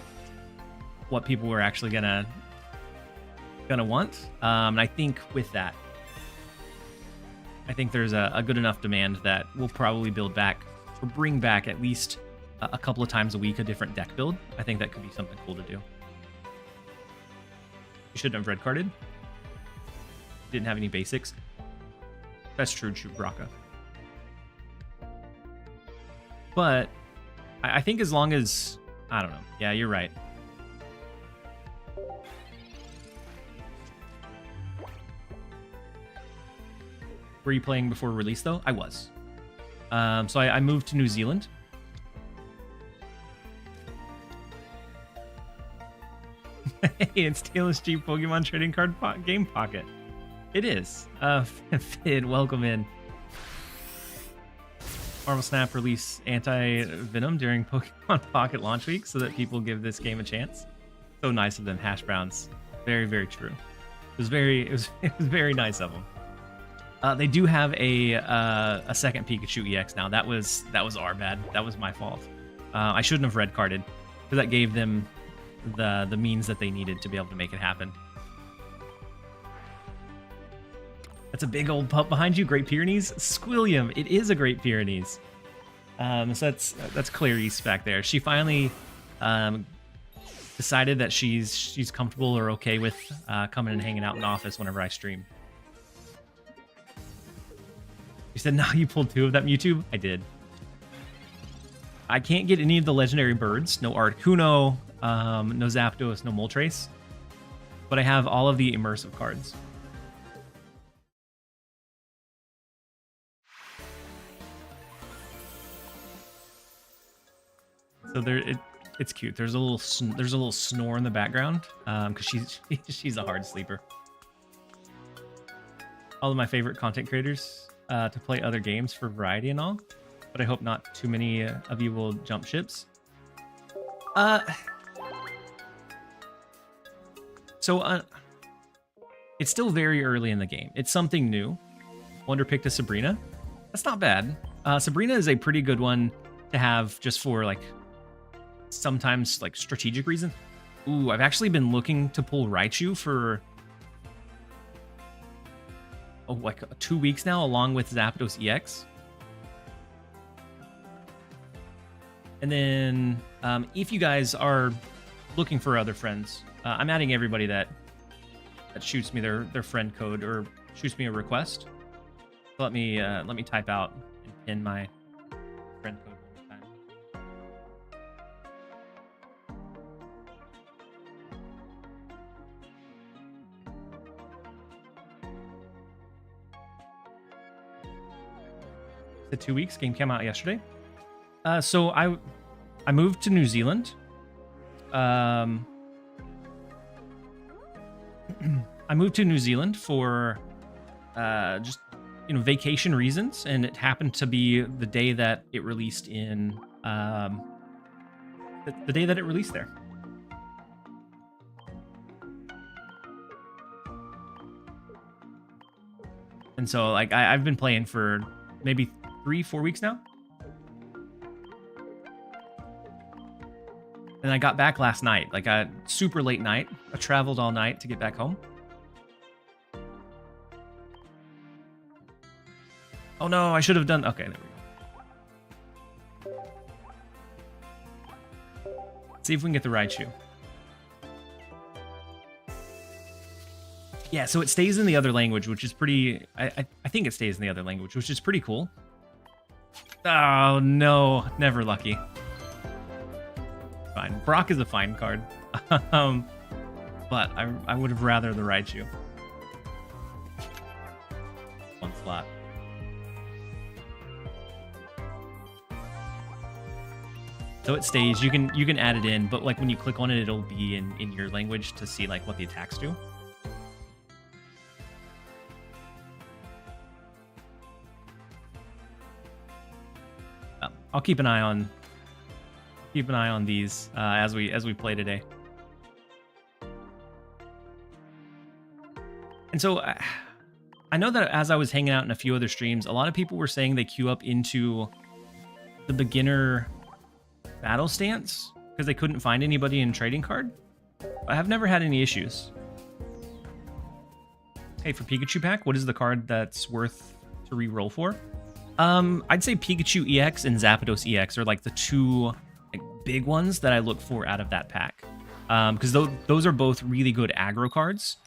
what people were actually gonna want. And I think with that, I think there's a good enough demand that we'll probably build back or bring back at least a couple of times a week a different deck build. I think that could be something cool to do. You shouldn't have red carded. Didn't have any basics. That's true, Braka. But I think as long as, I don't know. Yeah, you're right. Were you playing before release, though? I was. So I moved to New Zealand. Hey, it's TLSG Pokemon Trading Card Game Pocket. It is. Fid, welcome in. Marvel Snap release anti-venom during Pokemon Pocket launch week so that people give this game a chance. So nice of them, Hash Browns. Very, very true. It was very nice of them. They do have a second Pikachu EX now. That was our bad. That was my fault. I shouldn't have red carded because that gave them the means that they needed to be able to make it happen. That's a big old pup behind you. Great Pyrenees. Squilliam. It is a Great Pyrenees. So that's Clarice back there. She finally decided that she's comfortable or okay with coming and hanging out in the office whenever I stream. You said, now you pulled 2 of that Mewtwo? I did. I can't get any of the legendary birds. No Articuno, no Zapdos, no Moltres. But I have all of the immersive cards. So it's cute. There's a little snore in the background because she's a hard sleeper. All of my favorite content creators to play other games for variety and all, but I hope not too many of you will jump ships. It's still very early in the game. It's something new. Wonder picked a Sabrina. That's not bad. Sabrina is a pretty good one to have just for like sometimes like strategic reasons. Ooh, I've actually been looking to pull Raichu for like 2 weeks now, along with Zapdos EX. And then if you guys are looking for other friends, I'm adding everybody that shoots me their friend code or shoots me a request. So let me type out and pin my friend code one more time. The 2 weeks game came out yesterday. So I moved to New Zealand. I moved to New Zealand for just vacation reasons, and it happened to be the day that it released in the day that it released there. And so, like, I've been playing for maybe 3-4 weeks now. And I got back last night, like a super late night. I traveled all night to get back home. Oh no, I should have done... Okay, there we go. Let's see if we can get the Raichu. Yeah, so it stays in the other language, which is pretty... I think it stays in the other language, which is pretty cool. Oh no, never lucky. Fine. Brock is a fine card. But I would have rather the Raichu. One slot. So it stays. You can add it in, but like when you click on it, it'll be in your language to see like what the attacks do. I'll keep an eye on these as we play today. And so I know that as I was hanging out in a few other streams, a lot of people were saying they queue up into the beginner battle stance because they couldn't find anybody in trading card. I have never had any issues. Hey, for Pikachu pack, what is the card that's worth to re-roll for? I'd say Pikachu EX and Zapdos EX are like the two like big ones that I look for out of that pack. Because those are both really good aggro cards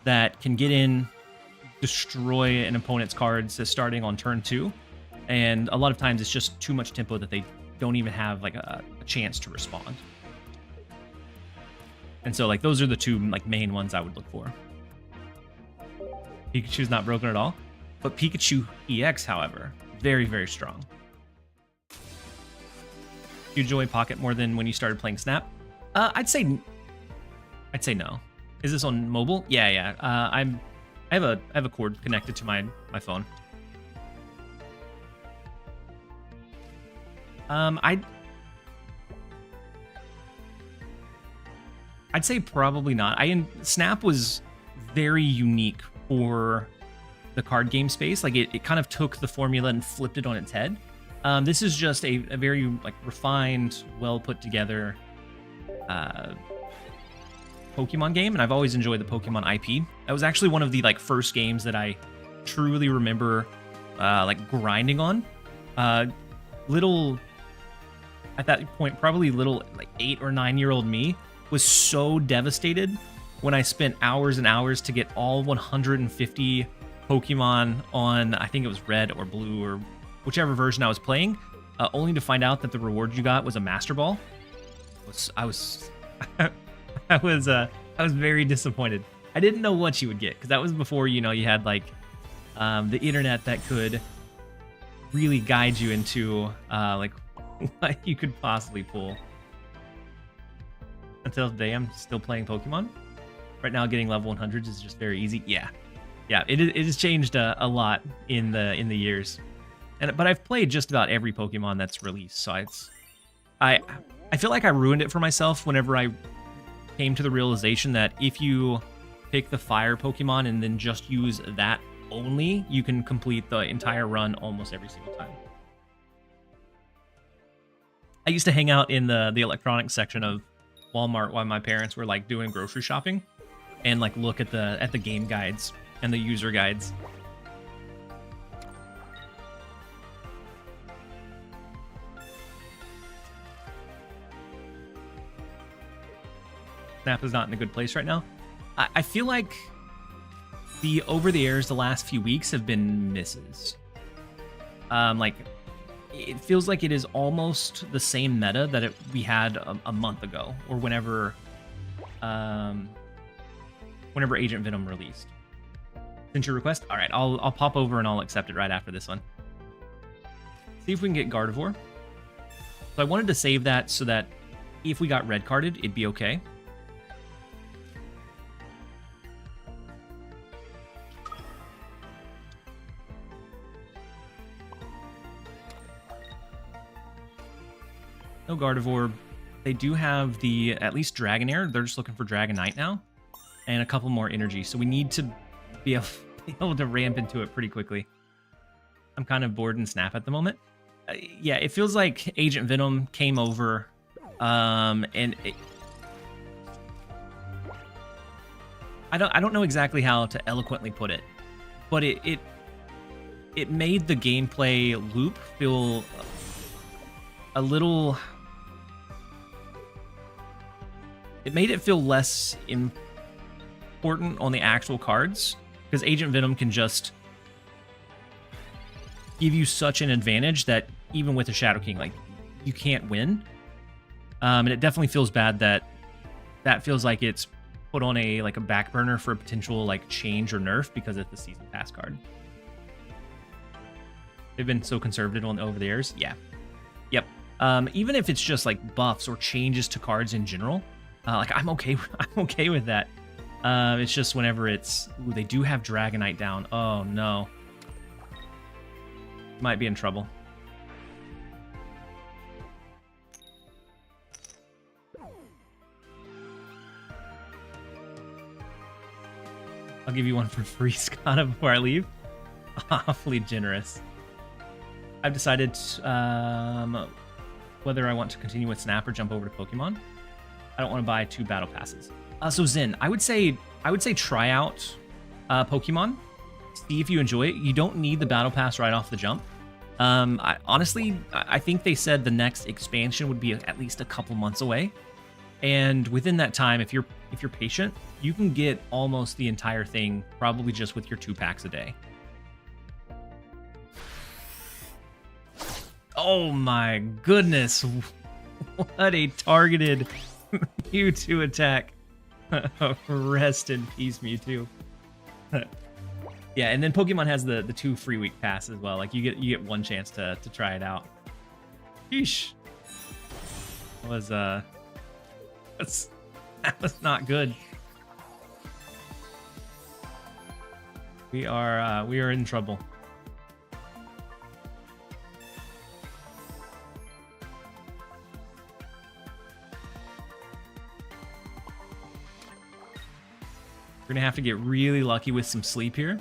that can get in, destroy an opponent's cards starting on turn 2. And a lot of times it's just too much tempo that they don't even have like a chance to respond. And so like those are the two like main ones I would look for. Pikachu's not broken at all, but Pikachu EX, however, very, very strong. Do you enjoy Pocket more than when you started playing Snap? I'd say no. Is this on mobile? Yeah. I have a cord connected to my phone. I'd say probably not. Snap was very unique for the card game space. Like it kind of took the formula and flipped it on its head. This is just a very like refined, well put together Pokemon game, and I've always enjoyed the Pokemon IP. That was actually one of the like first games that I truly remember like grinding on. Little at that point, probably little like 8 or 9-year-old me was so devastated when I spent hours and hours to get all 150 Pokemon on, I think it was red or blue or whichever version I was playing, only to find out that the reward you got was a Master Ball. I was very disappointed. I didn't know what you would get because that was before, you had like the internet that could really guide you into like what you could possibly pull. Until today, I'm still playing Pokemon. Right now, getting level 100s is just very easy. Yeah, it has changed a lot in the years, but I've played just about every Pokemon that's released. So I feel like I ruined it for myself whenever I came to the realization that if you pick the fire Pokemon and then just use that only, you can complete the entire run almost every single time. I used to hang out in the electronics section of Walmart while my parents were like doing grocery shopping and like look at the game guides and the user guides. Snap is not in a good place right now. I feel like the over-the-airs the last few weeks have been misses. Like, it feels like it is almost the same meta that we had a month ago, or whenever Agent Venom released. Sent your request? All right, I'll pop over and I'll accept it right after this one. See if we can get Gardevoir. So I wanted to save that so that if we got red carded, it'd be okay. No Gardevoir. they do have the, at least Dragonair. They're just looking for Dragonite now. And a couple more energy. So we need to be able to ramp into it pretty quickly. I'm kind of bored and Snap at the moment. Yeah, it feels like Agent Venom came over. I don't know exactly how to eloquently put it. But it made the gameplay loop feel a little... It made it feel less important on the actual cards, because Agent Venom can just give you such an advantage that even with a Shadow King, like, you can't win. And it definitely feels bad that feels like it's put on a back burner for a potential like change or nerf because it's the season pass card. They've been so conservative over the years. Yeah. Yep. Even if it's just like buffs or changes to cards in general, like I'm okay with that. It's just whenever it's, ooh, they do have Dragonite down. Oh no. Might be in trouble. I'll give you one for free, Scott, before I leave. Awfully generous. I've decided whether I want to continue with Snap or jump over to Pokemon. I don't want to buy 2 battle passes. So Zen, I would say try out Pokemon. See if you enjoy it. You don't need the battle pass right off the jump. Honestly, I think they said the next expansion would be at least a couple months away. And within that time, if you're patient, you can get almost the entire thing probably just with your 2 packs a day. Oh my goodness. What a targeted Mewtwo attack. Rest in peace, Mewtwo. Yeah, and then Pokemon has the 2 free week pass as well. Like you get one chance to try it out. Sheesh. That was not good. We are in trouble. We're gonna have to get really lucky with some sleep here,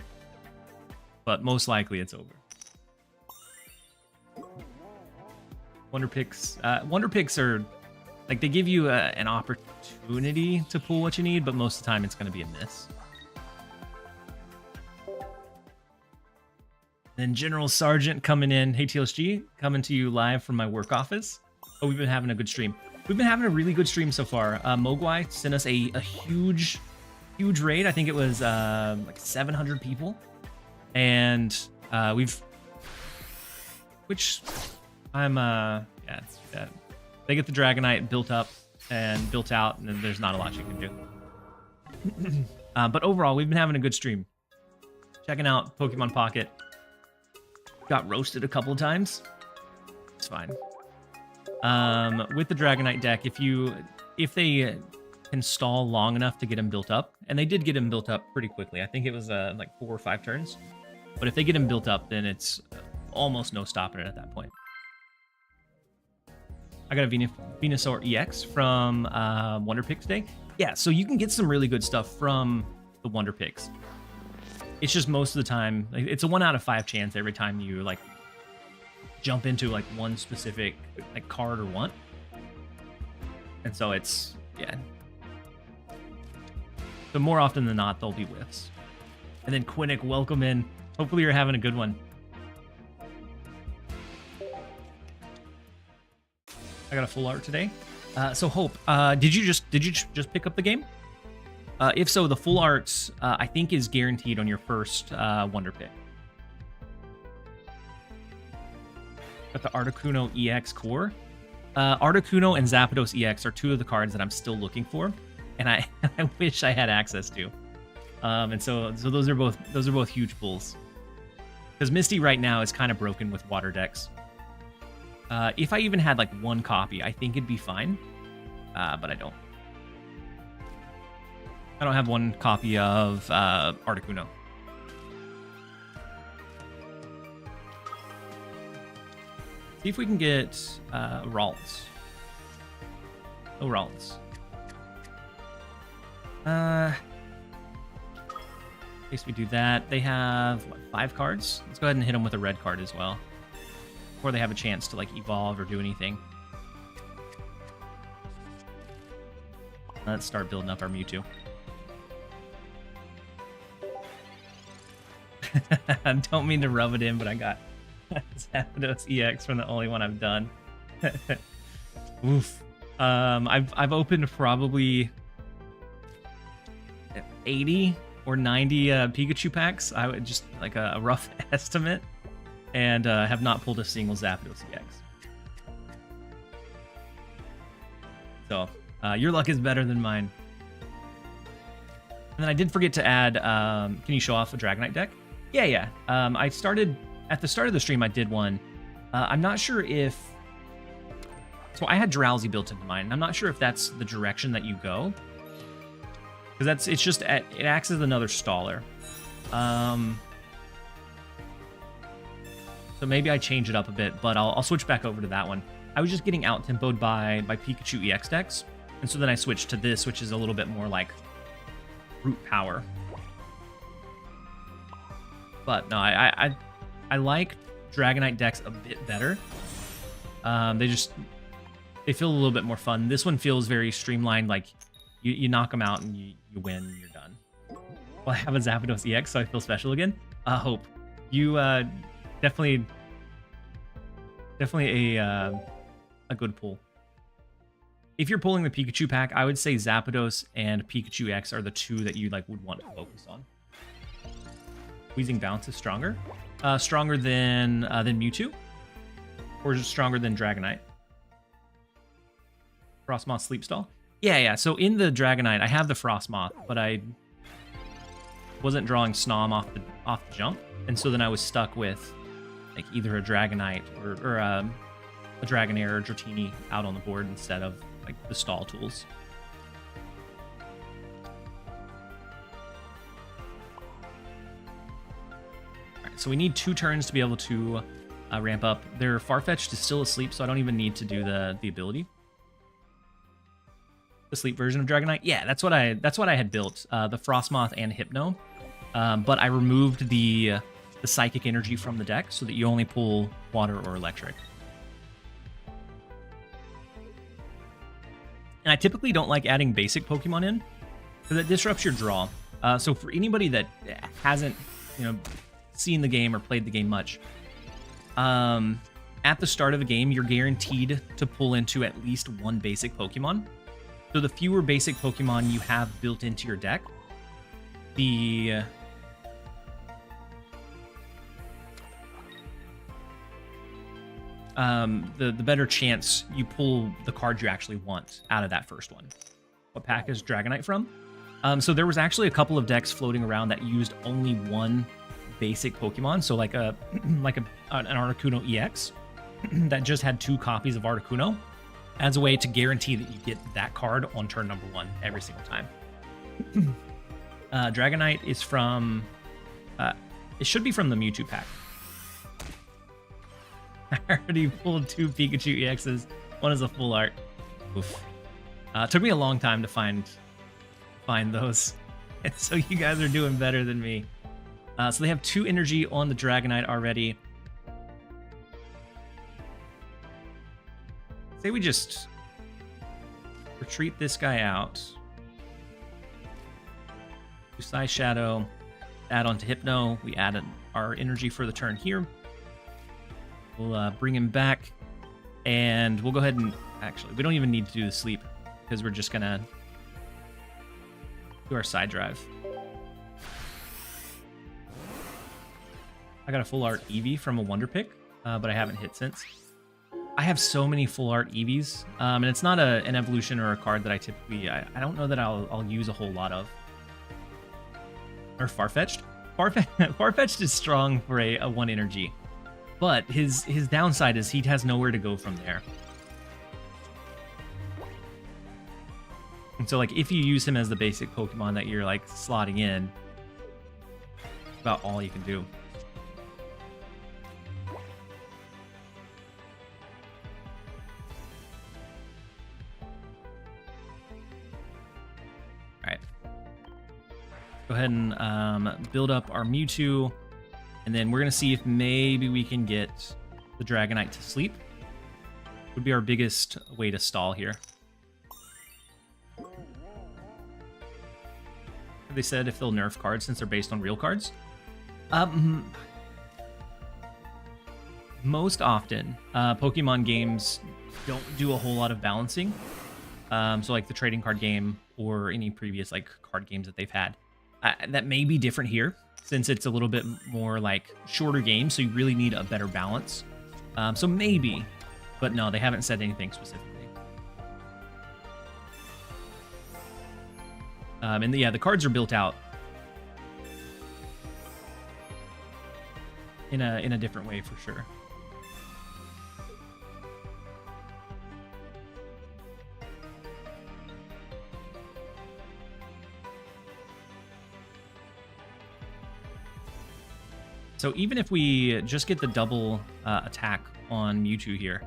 but most likely it's over. Wonder Picks are like, they give you an opportunity to pull what you need, but most of the time it's going to be a miss. Then General Sergeant coming in. Hey, TLSG, coming to you live from my work office. Oh, we've been having a good stream. We've been having a really good stream so far. Mogwai sent us a huge raid. I think it was like 700 people. And they get the Dragonite built up and built out, and then there's not a lot you can do. But overall, we've been having a good stream. Checking out Pokemon Pocket. Got roasted a couple of times. It's fine. With the Dragonite deck, if they can stall long enough to get him built up, and they did get him built up pretty quickly. I think it was like 4 or 5 turns. But if they get him built up, then it's almost no stopping it at that point. I got a Venusaur EX from Wonder Picks Day. Yeah, so you can get some really good stuff from the Wonder Picks. It's just most of the time, like, it's a 1 out of 5 chance every time you like jump into like one specific like card or want. And so it's, yeah. So more often than not, they'll be whiffs. And then Quinnick, welcome in. Hopefully you're having a good one. I got a full art today. So Hope, did you just pick up the game? If so, the full art I think is guaranteed on your first Wonder Pick. Got the Articuno EX core. Articuno and Zapdos EX are 2 of the cards that I'm still looking for, and I wish I had access to. And so those are both huge pulls. Because Misty right now is kind of broken with water decks. If I even had like 1 copy, I think it'd be fine. But I don't. I don't have 1 copy of Articuno. See if we can get Ralts. Ralts. In case we do that, they have, what, 5 cards? Let's go ahead and hit them with a red card as well. Before they have a chance to, like, evolve or do anything. Let's start building up our Mewtwo. I don't mean to rub it in, but I got Zapdos EX from the only one I've done. Oof. I've opened probably 80 or 90 Pikachu packs. I would just like a rough estimate, and have not pulled a single Zapdos EX. So your luck is better than mine. And then I did forget to add. Can you show off a Dragonite deck? Yeah. I started at the start of the stream. I did one. I'm not sure if. So I had Drowsy built into mine. I'm not sure if that's the direction that you go, because it acts as another staller. So maybe I change it up a bit, but I'll switch back over to that one. I was just getting out tempoed by Pikachu EX decks, and so then I switched to this, which is a little bit more like brute power. But no, I like Dragonite decks a bit better. They feel a little bit more fun. This one feels very streamlined, like you knock them out and you win and you're done. Well, I have a Zapdos EX, so I feel special again. Hope. You definitely a good pull. If you're pulling the Pikachu pack, I would say Zapdos and Pikachu X are the two that you would want to focus on. Wheezing Bounce is stronger. Stronger than Mewtwo? Or just stronger than Dragonite? Frostmoth Sleep Stall? Yeah. So in the Dragonite, I have the Frostmoth, but I wasn't drawing Snom off the jump, and so then I was stuck with like either a Dragonite or a Dragonair or Dratini out on the board instead of like the stall tools. Alright, so we need 2 turns to be able to ramp up. Their Farfetch'd is still asleep, so I don't even need to do the ability. The sleep version of Dragonite? Yeah, that's what I had built. The Frostmoth and Hypno. But I removed the psychic energy from the deck so that you only pull water or electric. And I typically don't like adding basic Pokemon in, because it disrupts your draw. So for anybody that hasn't, seen the game or played the game much, at the start of a game, you're guaranteed to pull into at least 1 basic Pokemon. So the fewer basic Pokemon you have built into your deck, the better chance you pull the card you actually want out of that first one. What pack is Dragonite from? So there was actually a couple of decks floating around that used only 1 basic Pokemon, so like an Articuno EX that just had 2 copies of Articuno, as a way to guarantee that you get that card on turn number 1 every single time. Dragonite is from... it should be from the Mewtwo pack. I already pulled 2 Pikachu EXs. One is a full art. Oof. Took me a long time to find those. And so you guys are doing better than me. So they have 2 energy on the Dragonite already. Say we just retreat this guy out. Do Psy Shadow, add on to Hypno. We add our energy for the turn here. We'll bring him back, and we'll go ahead and... Actually, we don't even need to do the sleep, because we're just going to do our side drive. I got a full art Eevee from a Wonder Pick, but I haven't hit since. I have so many full art Eevees, and it's not an evolution or a card that I typically... I don't know that I'll use a whole lot of. Or Farfetch'd. Farfetch'd is strong for a 1 energy, but his downside is he has nowhere to go from there. And so, like, if you use him as the basic Pokemon that you're, like, slotting in, that's about all you can do. go ahead and build up our Mewtwo, and then we're gonna see if maybe we can get the Dragonite to sleep. Would be our biggest way to stall here. They said if they'll nerf cards since they're based on real cards. Most often, Pokemon games don't do a whole lot of balancing. So like the trading card game or any previous like card games that they've had. That may be different here since it's a little bit more like shorter games, so you really need a better balance. So maybe, but no, they haven't said anything specifically. And yeah, the cards are built out in a different way for sure. So even if we just get the double attack on Mewtwo here,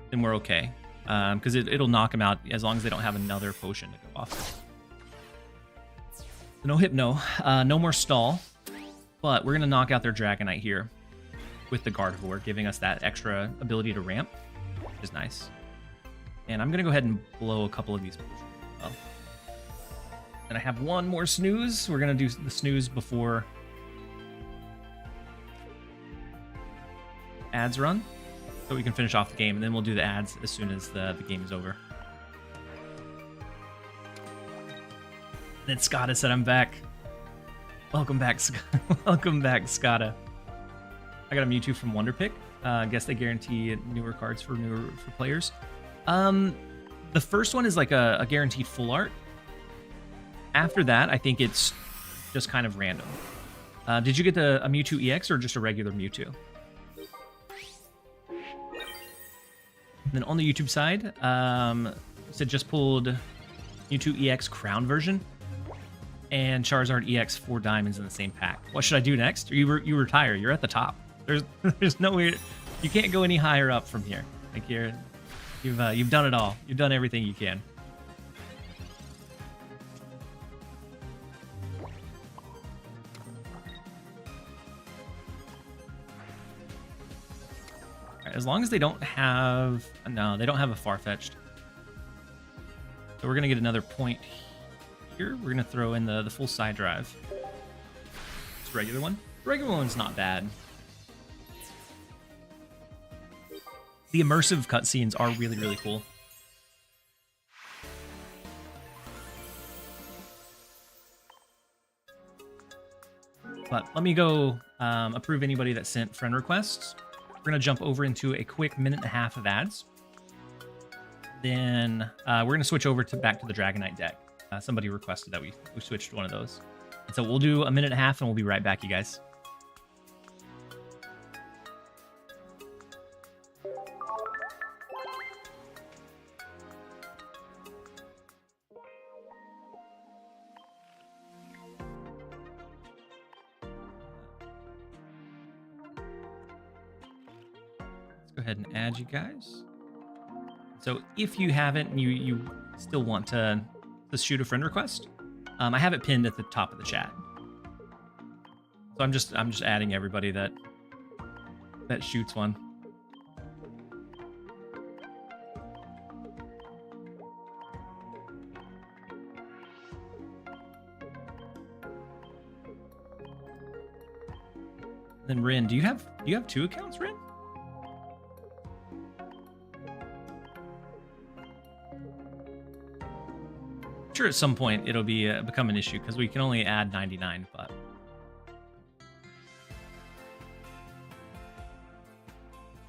then we're okay. Because it'll knock him out as long as they don't have another potion to go off. No Hypno, no more stall, but we're going to knock out their Dragonite here with the Gardevoir, giving us that extra ability to ramp, which is nice. And I'm going to go ahead and blow a couple of these potions as well. And I have one more snooze. We're going to do the snooze before ads run, so we can finish off the game, and then we'll do the ads as soon as the game is over. And then Skada said I'm back. Welcome back, welcome back, Skada. I got a Mewtwo from Wonder Pick. I guess they guarantee newer cards for players. The first one is like a guaranteed full art. After that, I think it's just kind of random. Did you get a Mewtwo EX or just a regular Mewtwo? And then on the YouTube side, said just pulled Mewtwo EX Crown version and Charizard EX 4 diamonds in the same pack. What should I do next? You retire. You're at the top. There's no way you can't go any higher up from here. Like you've done it all. You've done everything you can. As long as they don't have... No, they don't have a Farfetch'd. So we're going to get another point here. We're going to throw in the full side drive. It's a regular one. The regular one's not bad. The immersive cutscenes are really, really cool. But let me go approve anybody that sent friend requests. We're going to jump over into a quick 1.5 minutes of ads. Then we're going to switch over back to the Dragonite deck. Somebody requested that we switched one of those. And so we'll do 1.5 minutes and we'll be right back, you guys. Go ahead and add you guys. So if you haven't and you still want to shoot a friend request, I have it pinned at the top of the chat. So I'm just adding everybody that shoots one. Then Rin, do you have 2 accounts, Rin? Sure, at some point it'll be become an issue because we can only add 99, but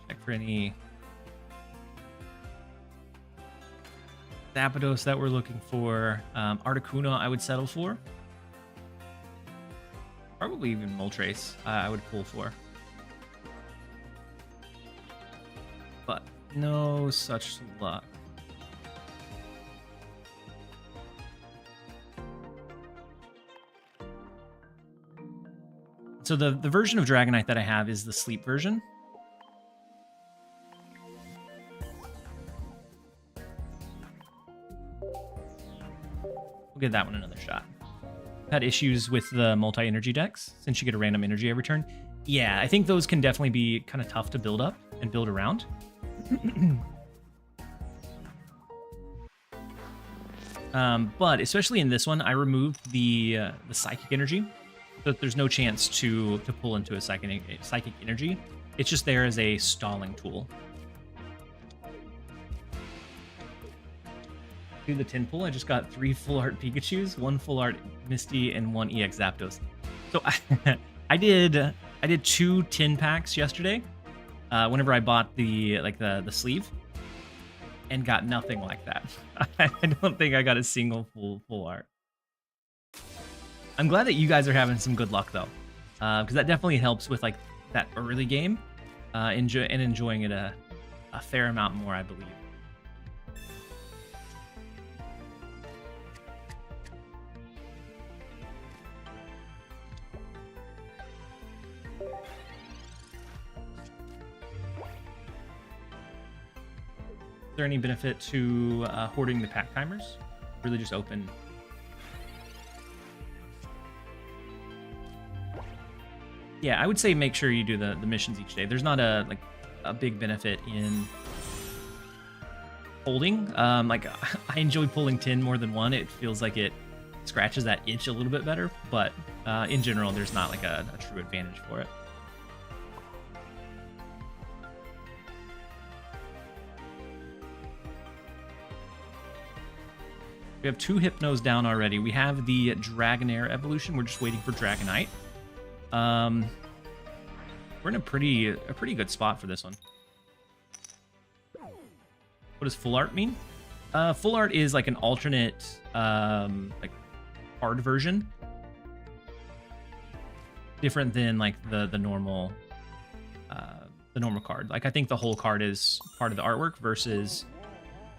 check for any Zapdos that we're looking for. Articuno I would settle for. Probably even Moltres I would pull for. But no such luck. So the version of Dragonite that I have is the sleep version. We'll give that one another shot. had issues with the multi-energy decks since you get a random energy every turn. Yeah, I think those can definitely be kind of tough to build up and build around. But especially in this one, I removed the psychic energy, so that there's no chance to pull into a psychic energy. It's just there as a stalling tool. Do the tin pull. I just got 3 full art Pikachus, 1 full art Misty, and 1 EX Zapdos. So I did 2 tin packs yesterday. Whenever I bought the sleeve, and got nothing like that. I don't think I got a single full art. I'm glad that you guys are having some good luck though, because that definitely helps with like that early game, enjoying it a fair amount more, I believe. Is there any benefit to hoarding the pack timers? Really just open. Yeah, I would say make sure you do the missions each day. There's not a big benefit in holding. Like I enjoy pulling tin more than one. It feels like it scratches that itch a little bit better, but in general, there's not like a true advantage for it. We have 2 Hypnos down already. We have the Dragonair evolution. We're just waiting for Dragonite. We're in a pretty good spot for this one. What does full art mean? Full art is like an alternate like card version, different than like the normal card. Like I think the whole card is part of the artwork versus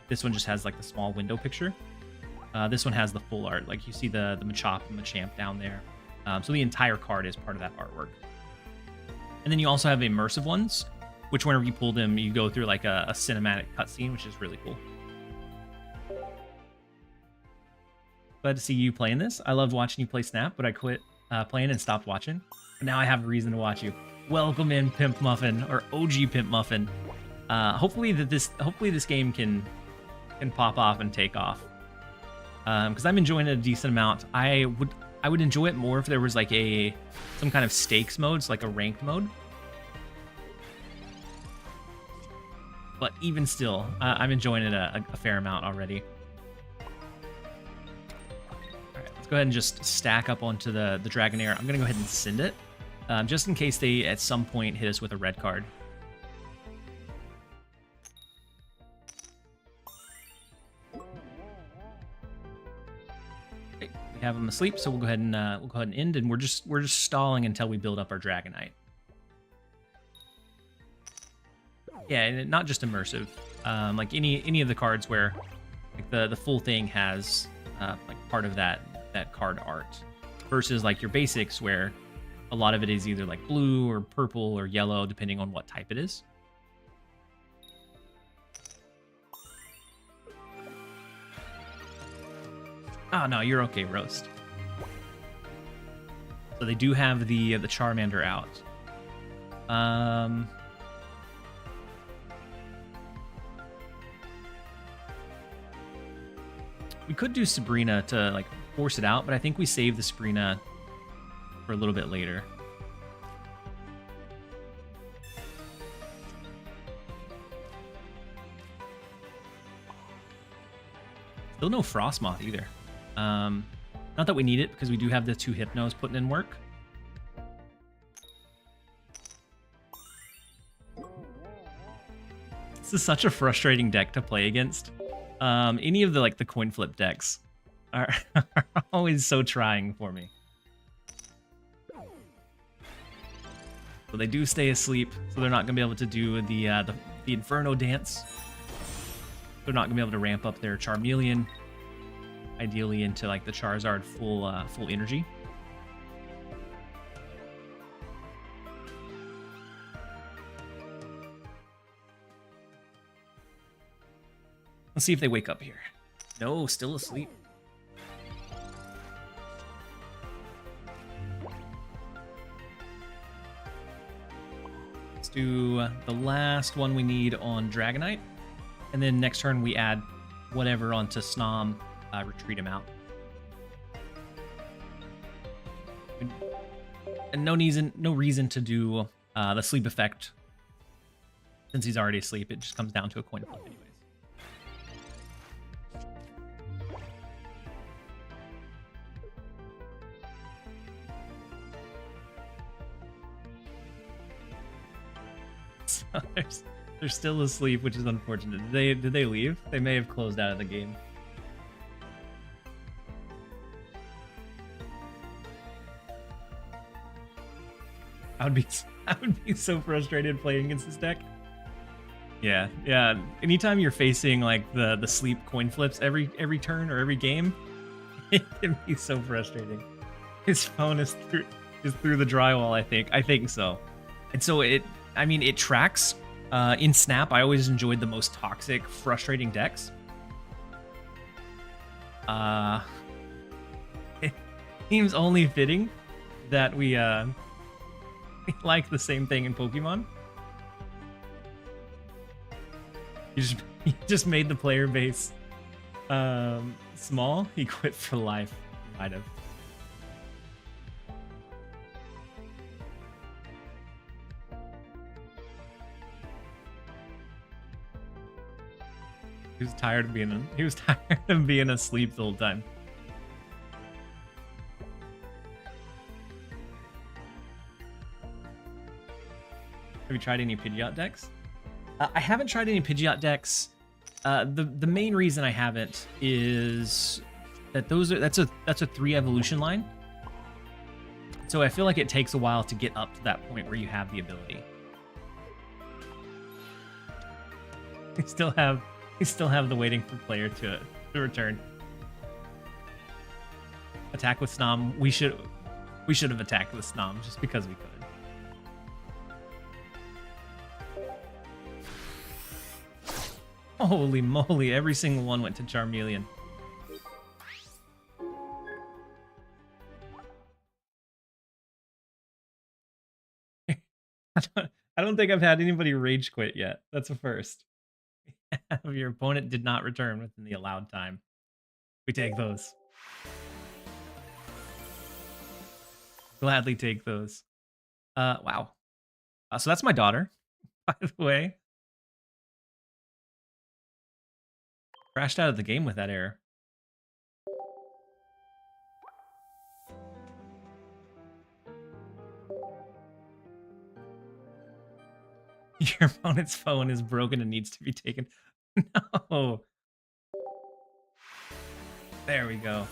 this one just has like the small window picture. This one has the full art. Like you see the Machop and Machamp down there. So the entire card is part of that artwork. And then you also have immersive ones, which whenever you pull them, you go through like a cinematic cutscene, which is really cool. Glad to see you playing this. I loved watching you play Snap, but I quit playing and stopped watching. But now I have a reason to watch you. Welcome in, Pimp Muffin, or OG Pimp Muffin. Hopefully this game can pop off and take off. Because I'm enjoying it a decent amount. I would enjoy it more if there was like some kind of stakes modes, like a ranked mode. But even still, I'm enjoying it a fair amount already. All right, let's go ahead and just stack up onto the Dragonair. I'm gonna go ahead and send it, just in case they at some point hit us with a red card. Have him asleep, so we'll go ahead and end, and we're just stalling until we build up our Dragonite. Yeah, and not just immersive, like any of the cards where like the full thing has like part of that card art, versus like your basics where a lot of it is either like blue or purple or yellow depending on what type it is. Oh, no, you're okay, Roast. So they do have the Charmander out. We could do Sabrina to like force it out, but I think we save the Sabrina for a little bit later. Still no Frostmoth either. Not that we need it, because we do have the 2 Hypnos putting in work. This is such a frustrating deck to play against. Any of the coin flip decks are always so trying for me. So they do stay asleep, so they're not gonna be able to do the Inferno dance. They're not gonna be able to ramp up their Charmeleon, ideally into like the Charizard full energy. Let's see if they wake up here. No, still asleep. do the last one we need on Dragonite. And then next turn we add whatever onto Snom, retreat him out. And no reason to do the sleep effect. Since he's already asleep, it just comes down to a coin flip anyways. So they're still asleep, which is unfortunate. Did they leave? They may have closed out of the game. I would be so frustrated playing against this deck. Yeah. Anytime you're facing like the sleep coin flips every turn or every game, it can be so frustrating. His phone is through the drywall. I think so. And so it tracks. In Snap, I always enjoyed the most toxic, frustrating decks. It seems only fitting that we like the same thing in Pokemon. You just made the player base small. He quit for life. He might have. He was tired of being asleep the whole time. Have you tried any Pidgeot decks? I haven't tried any Pidgeot decks. The main reason I haven't is that that's a 3 evolution line. So I feel like it takes a while to get up to that point where you have the ability. We still have the waiting for player to return. Attack with Snom. We should have attacked with Snom just because we could. Holy moly, every single one went to Charmeleon. I don't think I've had anybody rage quit yet. That's a first. Your opponent did not return within the allowed time. We take those. Gladly take those. Wow. So that's my daughter, by the way. Crashed out of the game with that error. Your opponent's phone is broken and needs to be taken. No. There we go.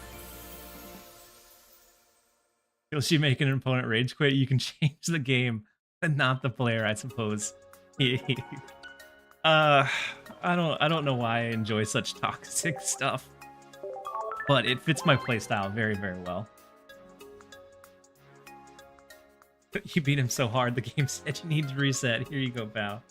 Will she make an opponent rage quit? You can change the game, but not the player, I suppose. I don't know why I enjoy such toxic stuff, but it fits my playstyle very, very well. You beat him so hard, the game said you need to reset. Here you go, pal.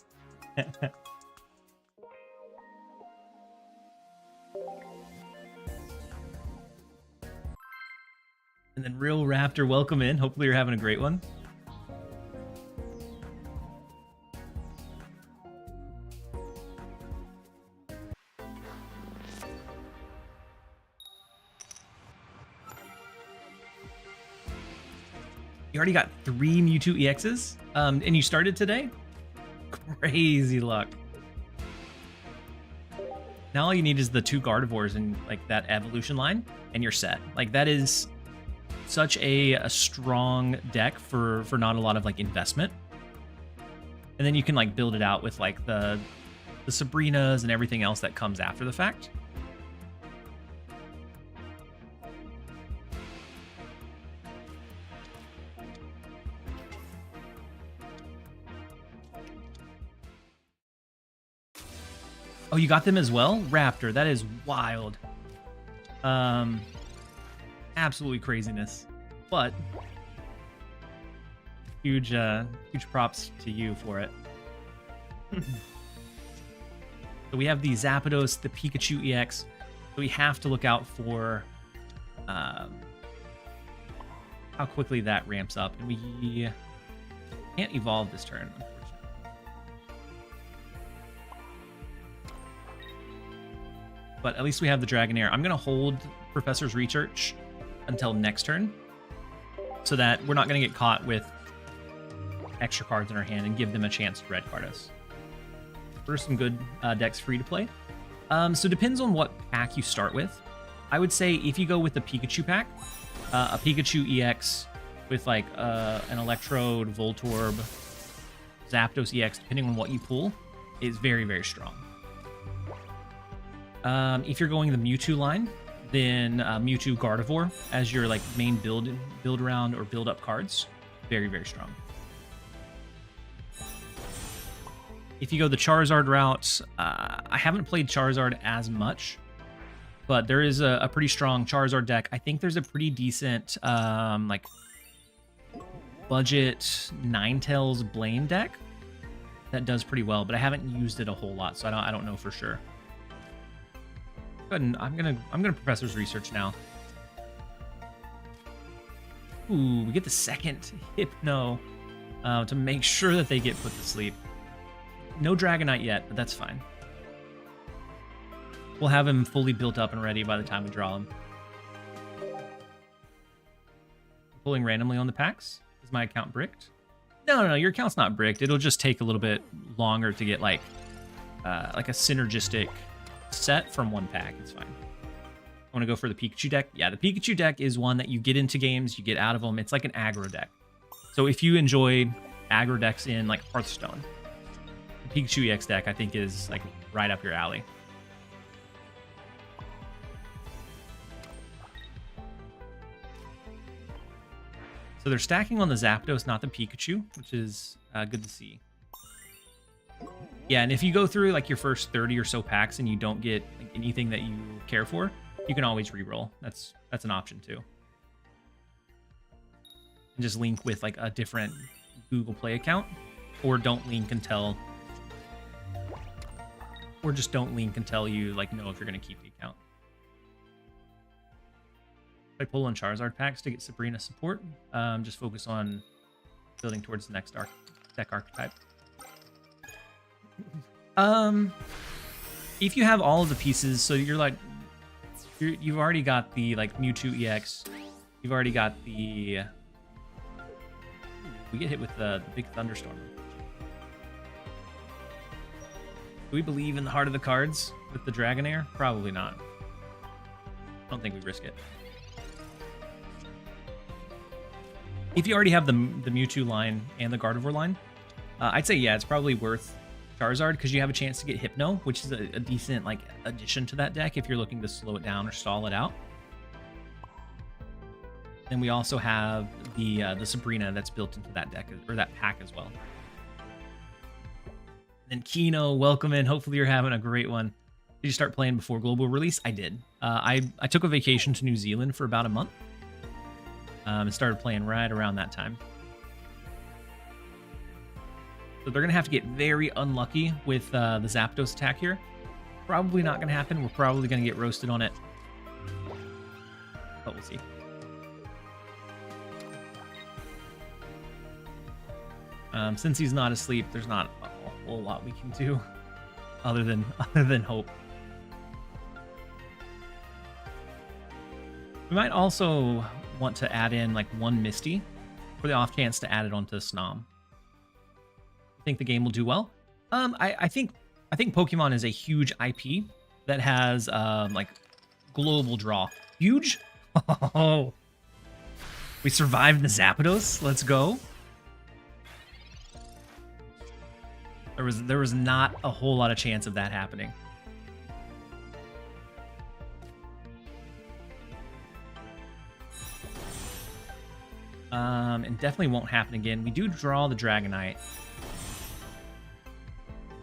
And then Real Raptor, welcome in. Hopefully you're having a great one. You already got 3 Mewtwo EXs, and you started today? Crazy luck. Now all you need is the 2 Gardevoirs and like that evolution line, and you're set. Like that is such a strong deck for not a lot of like investment. And then you can like build it out with like the Sabrinas and everything else that comes after the fact. Oh, you got them as well? Raptor, that is wild. Absolutely craziness. But huge props to you for it. So we have the Zapdos, the Pikachu EX. So we have to look out for how quickly that ramps up. And we can't evolve this turn, unfortunately. but at least we have the Dragonair. I'm going to hold Professor's Research until next turn so that we're not going to get caught with extra cards in our hand and give them a chance to red card us. First, some good decks free to play. So it depends on what pack you start with. I would say if you go with the Pikachu pack, a Pikachu EX with like an Electrode, Voltorb, Zapdos EX, depending on what you pull, is very, very strong. If you're going the Mewtwo line, then Mewtwo Gardevoir as your like main build around or build up cards, very, very strong. If you go the Charizard route, I haven't played Charizard as much, but there is a pretty strong Charizard deck. I think there's a pretty decent like budget Ninetales Blaine deck that does pretty well, but I haven't used it a whole lot, so I don't know for sure. Go ahead and I'm gonna Professor's Research now. Ooh, we get the second Hypno to make sure that they get put to sleep. No Dragonite yet, but that's fine. We'll have him fully built up and ready by the time we draw him. Pulling randomly on the packs. Is my account bricked? No, your account's not bricked. It'll just take a little bit longer to get like a synergistic set from one pack. It's fine. I want to go for the Pikachu deck. Yeah, the Pikachu deck is one that you get into games, you get out of them. It's like an aggro deck. So if you enjoy aggro decks in like Hearthstone, the Pikachu EX deck I think is like right up your alley. So they're stacking on the Zapdos, not the Pikachu, which is good to see. Yeah, and if you go through like your first 30 or so packs and you don't get like, anything that you care for, you can always re-roll. That's an option too. And just link with like a different Google Play account, or don't link until, or just don't link until you like know if you're gonna keep the account. I pull on Charizard packs to get Sabrina support. Just focus on building towards the next deck archetype. If you have all of the pieces, so you're like, you've already got the like Mewtwo EX, you've already got the. We get hit with the big thunderstorm. Do we believe in the heart of the cards with the Dragonair? Probably not. I don't think we risk it. If you already have the Mewtwo line and the Gardevoir line, I'd say, yeah, it's probably worth Charizard because you have a chance to get Hypno, which is a decent like addition to that deck if you're looking to slow it down or stall it out. And we also have the Sabrina that's built into that deck or that pack as well. And then Kino, welcome in. Hopefully you're having a great one. Did you start playing before global release? I did. I took a vacation to New Zealand for about a month. And started playing right around that time. So they're going to have to get very unlucky with the Zapdos attack here. Probably not going to happen. We're probably going to get roasted on it. But we'll see. Since he's not asleep, there's not a whole lot we can do other than hope. We might also want to add in like one Misty for the off chance to add it onto Snom. I think the game will do well. I think Pokemon is a huge IP that has like global draw. Huge. Oh, we survived the Zapdos. Let's go. There was not a whole lot of chance of that happening. And definitely won't happen again. We do draw the Dragonite.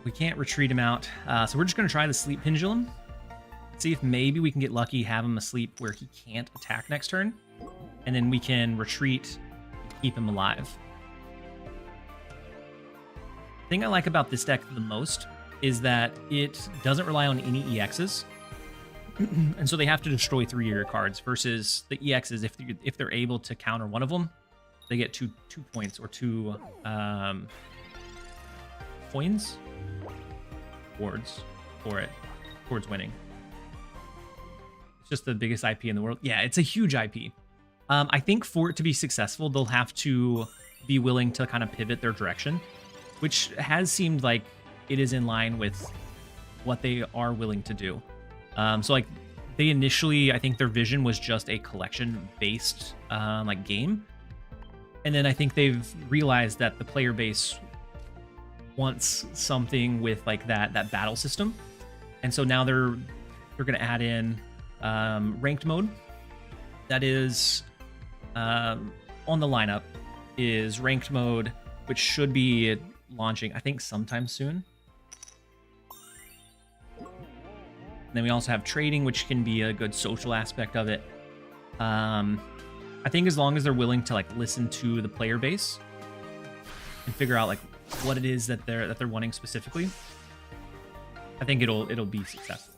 We can't retreat him out. So we're just going to try the Sleep Pendulum. See if maybe we can get lucky, have him asleep where he can't attack next turn. And then we can retreat and keep him alive. The thing I like about this deck the most is that it doesn't rely on any EXs. And so they have to destroy 3 of your cards versus the EXs. If they're able to counter one of them, they get two points or 2 coins, wards for it, towards winning. Just the biggest IP in the world. Yeah, it's a huge IP. I think for it to be successful, they'll have to be willing to kind of pivot their direction, which has seemed like it is in line with what they are willing to do. So like they initially, I think their vision was just a collection-based like game, and then I think they've realized that the player base wants something with like that battle system, and so now they're going to add in ranked mode. That is on the lineup is ranked mode, which should be launching I think sometime soon. And then we also have trading, which can be a good social aspect of it. I think as long as they're willing to like listen to the player base and figure out like what it is that they're wanting specifically, I think it'll be successful.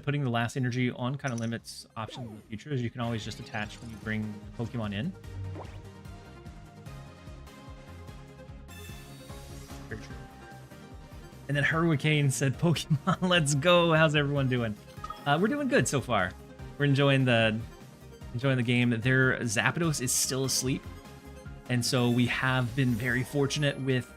Putting the last energy on kind of limits options in the future, as you can always just attach when you bring Pokemon in. Very true. And then Hurricane said, "Pokemon, let's go. How's everyone doing?" We're doing good so far. We're enjoying the game. Their Zapdos is still asleep, and so we have been very fortunate with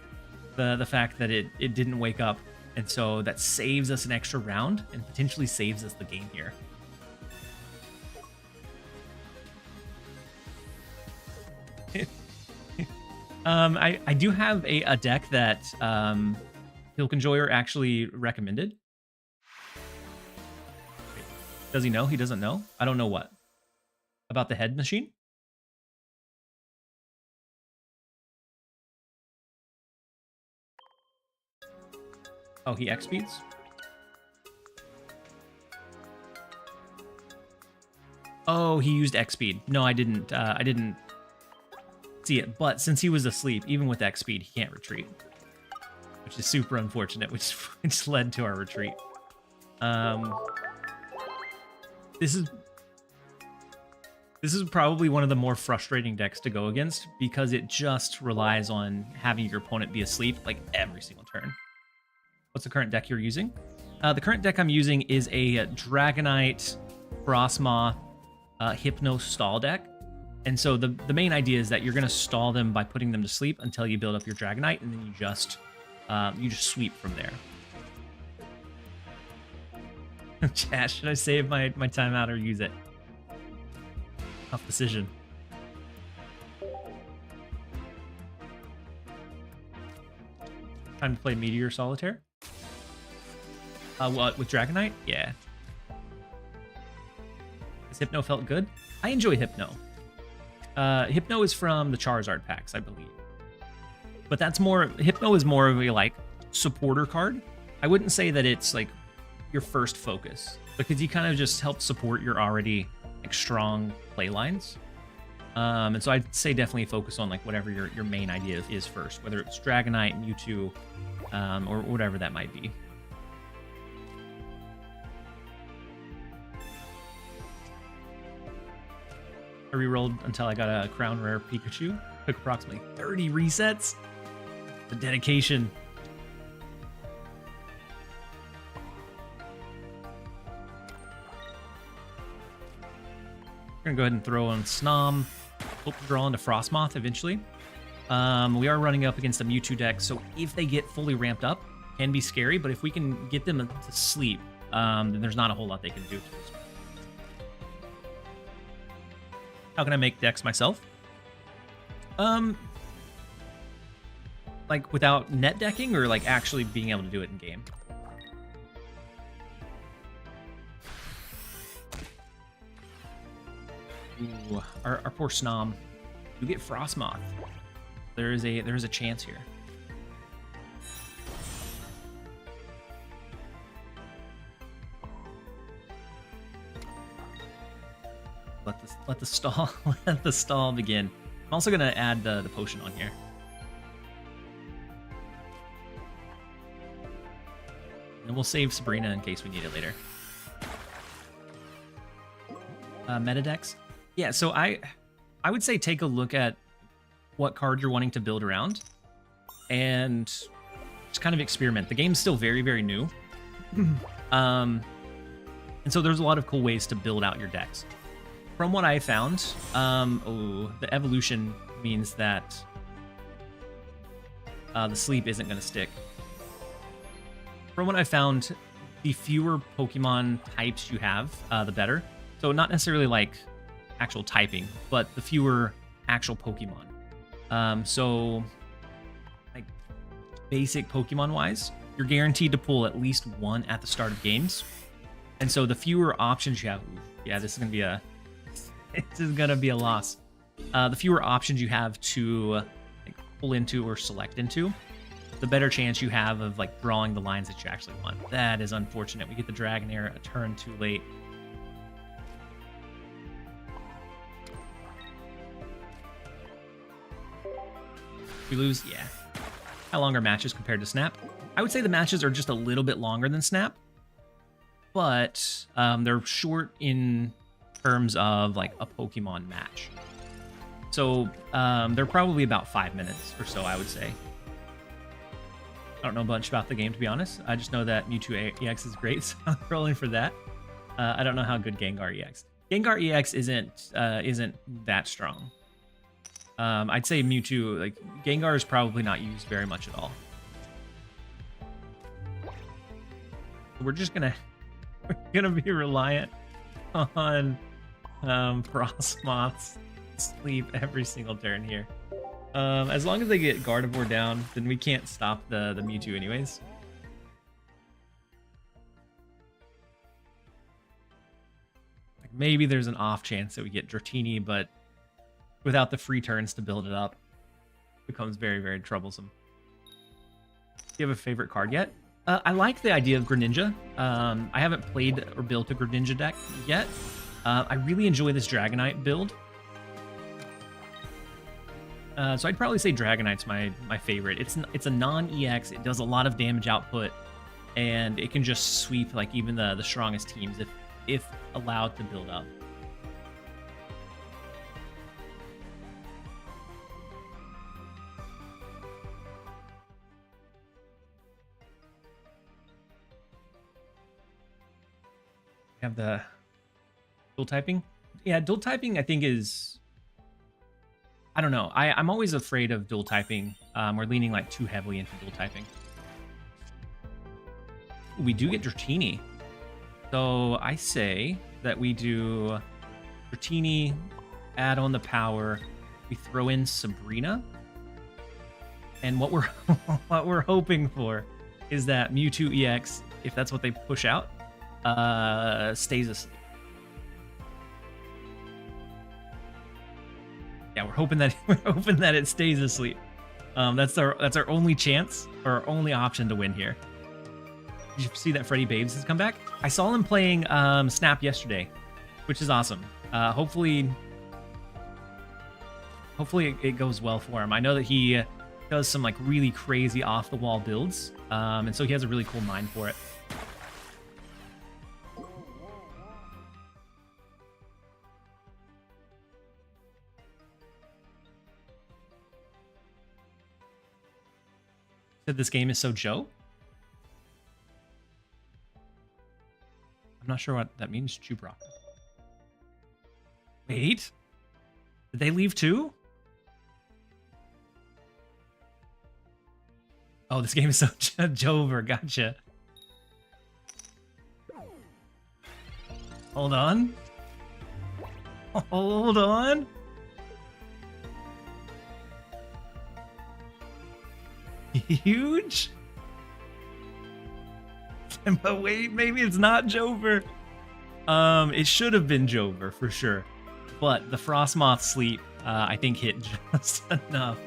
the fact that it didn't wake up. And so that saves us an extra round and potentially saves us the game here. I do have a deck that Hilk Enjoyer actually recommended. Does he know? He doesn't know? I don't know what. About the head machine? Oh, he X speeds? Oh, he used X speed. No, I didn't see it. But since he was asleep, even with X speed, he can't retreat, which is super unfortunate, which led to our retreat. This is probably one of the more frustrating decks to go against because it just relies on having your opponent be asleep like every single turn. What's the current deck you're using? The current deck I'm using is a Dragonite, Frostmoth, Hypno stall deck. And so the main idea is that you're going to stall them by putting them to sleep until you build up your Dragonite, and then you just sweep from there. Chat, should I save my timeout or use it? Tough decision. Time to play Meteor Solitaire? What, with Dragonite? Yeah. Has Hypno felt good? I enjoy Hypno. Hypno is from the Charizard packs, I believe. But that's more... Hypno is more of a, like, supporter card. I wouldn't say that it's, like, your first focus. Because he kind of just helps support your already, like, strong play lines. And so I'd say definitely focus on, like, whatever your main idea is first. Whether it's Dragonite, Mewtwo, or whatever that might be. I rerolled until I got a Crown Rare Pikachu. Took approximately 30 resets. The dedication. We're gonna go ahead and throw on Snom. Hope to draw into Frostmoth eventually. We are running up against a Mewtwo deck, so if they get fully ramped up, it can be scary, but if we can get them to sleep, then there's not a whole lot they can do to us. How can I make decks myself? Like without net decking, or like actually being able to do it in game? Ooh, our poor Snom. You get Frostmoth. There is a chance here. Let the stall begin. I'm also gonna add the potion on here. And we'll save Sabrina in case we need it later. Meta decks. Yeah, so I would say take a look at what card you're wanting to build around, and just kind of experiment. The game's still very, very new. And so there's a lot of cool ways to build out your decks. From what I found, the evolution means that the sleep isn't going to stick. From what I found, the fewer Pokemon types you have, the better. So not necessarily like actual typing, but the fewer actual Pokemon. So like basic Pokemon wise, you're guaranteed to pull at least one at the start of games. And so the fewer options you have, yeah, this is going to be a loss. The fewer options you have to like pull into or select into, the better chance you have of like drawing the lines that you actually want. That is unfortunate. We get the Dragonair a turn too late. We lose, yeah. How long are matches compared to Snap? I would say the matches are just a little bit longer than Snap, but they're short in terms of like a Pokemon match. So they're probably about 5 minutes or so, I would say. I don't know much about the game, to be honest. I just know that Mewtwo EX is great, so I'm rolling for that. I don't know how good Gengar EX. Gengar EX isn't that strong. I'd say Mewtwo, like Gengar is probably not used very much at all. We're gonna be reliant on Frostmoth's sleep every single turn here. As long as they get Gardevoir down, then we can't stop the Mewtwo anyways. Like maybe there's an off chance that we get Dratini, but without the free turns to build it up, it becomes very, very troublesome. Do you have a favorite card yet? I like the idea of Greninja. I haven't played or built a Greninja deck yet. I really enjoy this Dragonite build. So I'd probably say Dragonite's my favorite. It's a non-EX. It does a lot of damage output, and it can just sweep like even the strongest teams if allowed to build up. Have the dual typing. Yeah, dual typing I think is, I don't know. I'm always afraid of dual typing. We're leaning like too heavily into dual typing. We do get Dratini. So I say that we do Dratini, add on the power, we throw in Sabrina. And what we're hoping for is that Mewtwo EX, if that's what they push out, stays asleep. Yeah, we're hoping that it stays asleep. That's our only chance, or our only option to win here. Did you see that Freddy Babes has come back? I saw him playing Snap yesterday, which is awesome. Hopefully it goes well for him. I know that he does some like really crazy off the wall builds, and so he has a really cool mind for it. Said this game is so Joe. I'm not sure what that means, Chubrock. Wait, did they leave too? Oh, this game is so Jover. Gotcha. Hold on. Hold on. Huge? But wait, maybe it's not Jover. It should have been Jover for sure. But the Frostmoth sleep, I think hit just enough.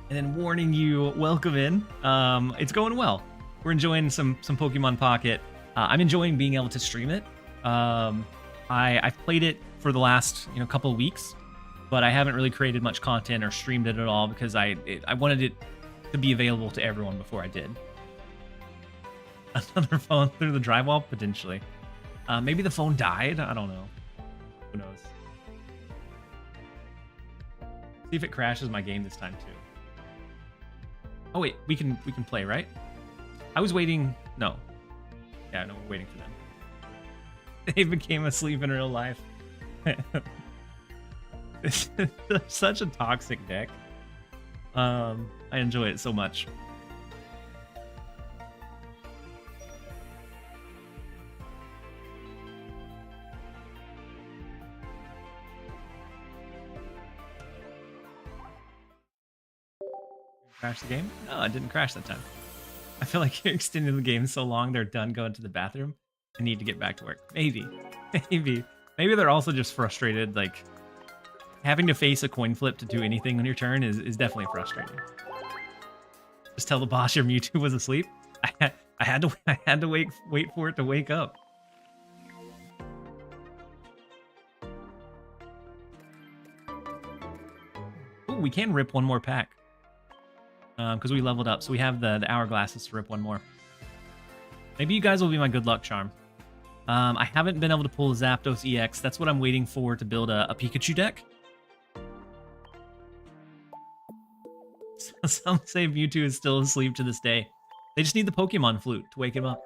And then warning you, welcome in. It's going well. We're enjoying some Pokemon Pocket. I'm enjoying being able to stream it. I've played it for the last couple of weeks, but I haven't really created much content or streamed it at all because I wanted it to be available to everyone before I did. Another phone through the drywall, potentially. Maybe the phone died. I don't know. Who knows? See if it crashes my game this time too. Oh wait, we can play, right? I was waiting. No. Yeah, no, we're waiting for them. They became asleep in real life. It's such a toxic deck. I enjoy it so much. Crash the game? No, it didn't crash that time. I feel like you're extending the game so long they're done going to the bathroom and need to get back to work. Maybe. Maybe they're also just frustrated. Like, having to face a coin flip to do anything on your turn is definitely frustrating. Just tell the boss your Mewtwo was asleep. I had to wait for it to wake up. Ooh, we can rip one more pack. Because we leveled up, so we have the hourglasses to rip one more. Maybe you guys will be my good luck charm. I haven't been able to pull Zapdos EX. That's what I'm waiting for to build a Pikachu deck. Some say Mewtwo is still asleep to this day. They just need the Pokemon flute to wake him up.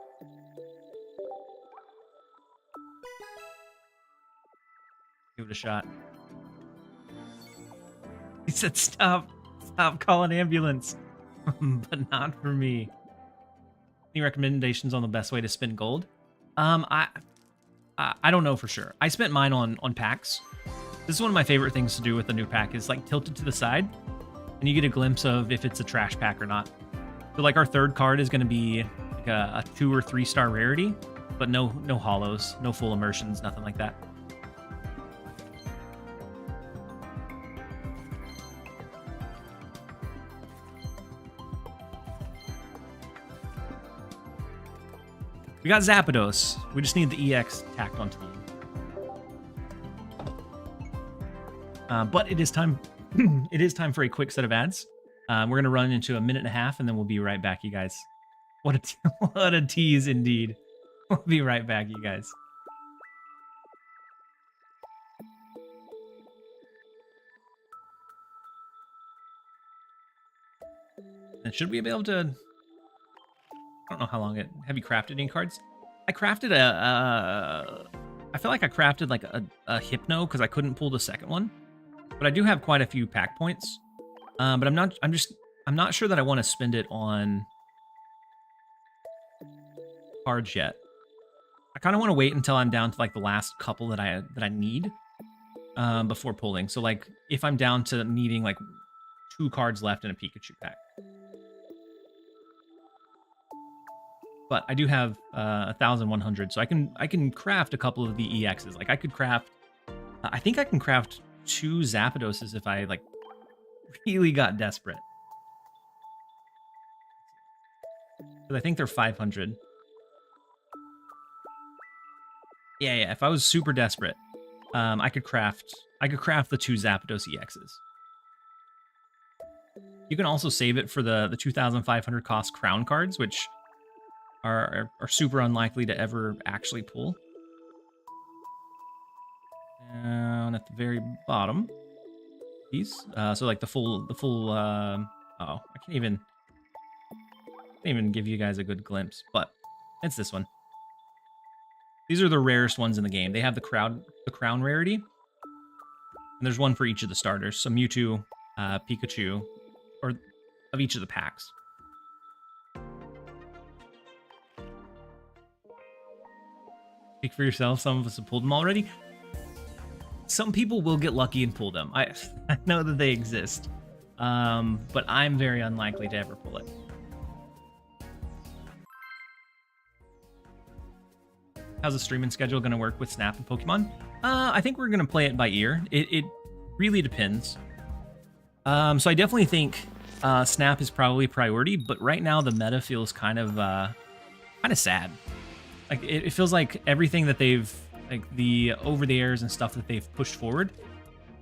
Give it a shot. He said, "Stop calling ambulance." But not for me. Any recommendations on the best way to spend gold? I don't know for sure. I spent mine on packs. This is one of my favorite things to do with the new pack is like tilt it to the side and you get a glimpse of if it's a trash pack or not. So like our third card is going to be like a 2 or 3 star rarity, but no hollows, no full immersions, nothing like that. We got Zapdos. We just need the EX tacked onto the end. But it is time. It is time for a quick set of ads. We're gonna run into a minute and a half, and then we'll be right back, you guys. What a tease indeed. We'll be right back, you guys. And should we be able to? I don't know how long it... Have you crafted any cards? I crafted I feel like I crafted like a Hypno because I couldn't pull the second one. But I do have quite a few pack points. But I'm not sure that I want to spend it on cards yet. I kind of want to wait until I'm down to like the last couple that I need before pulling. So like if I'm down to needing like 2 cards left in a Pikachu pack. But I do have 1,100, so I can craft a couple of the EXs. Like I could craft, I think I can craft 2 Zapdoses if I like really got desperate. Because I think they're 500. Yeah. If I was super desperate, I could craft the 2 Zapdos EXs. You can also save it for the 2,500 cost crown cards, which are super unlikely to ever actually pull. And at the very bottom, these. So like the full. Oh, I can't even give you guys a good glimpse, but it's this one. These are the rarest ones in the game. They have the crown rarity, and there's one for each of the starters. So Mewtwo, Pikachu, or of each of the packs. Speak for yourself. Some of us have pulled them already. Some people will get lucky and pull them. I know that they exist, but I'm very unlikely to ever pull it. How's the streaming schedule going to work with Snap and Pokemon? I think we're going to play it by ear. It really depends. So I definitely think Snap is probably priority, but right now the meta feels kind of sad. Like it feels like everything that they've, like the over-the-airs and stuff that they've pushed forward,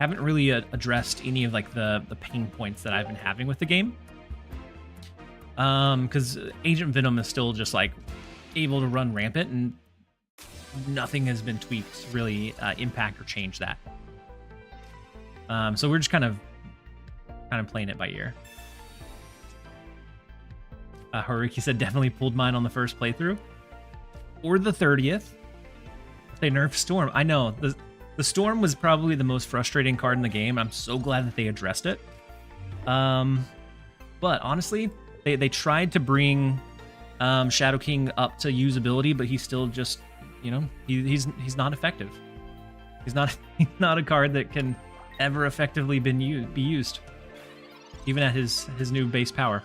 haven't really addressed any of like the pain points that I've been having with the game. Because Agent Venom is still just like able to run rampant, and nothing has been tweaked to really impact or change that. So we're just kind of kind of playing it by ear. Haruki said definitely pulled mine on the first playthrough. Or the 30th. They nerfed Storm. I know. The Storm was probably the most frustrating card in the game. I'm so glad that they addressed it. But honestly, they tried to bring Shadow King up to usability, but he's still just, you know, he's not effective. He's not a card that can ever effectively be used, even at his new base power.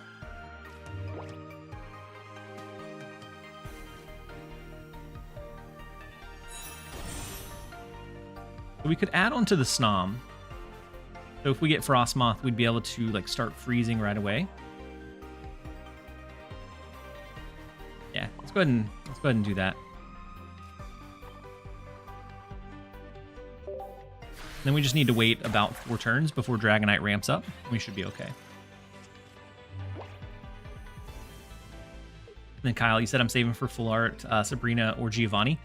We could add on to the Snom. So if we get Frostmoth, we'd be able to like start freezing right away. Yeah, let's go ahead and do that. Then we just need to wait about 4 turns before Dragonite ramps up. We should be okay. And then Kyle, you said I'm saving for full art Sabrina or Giovanni.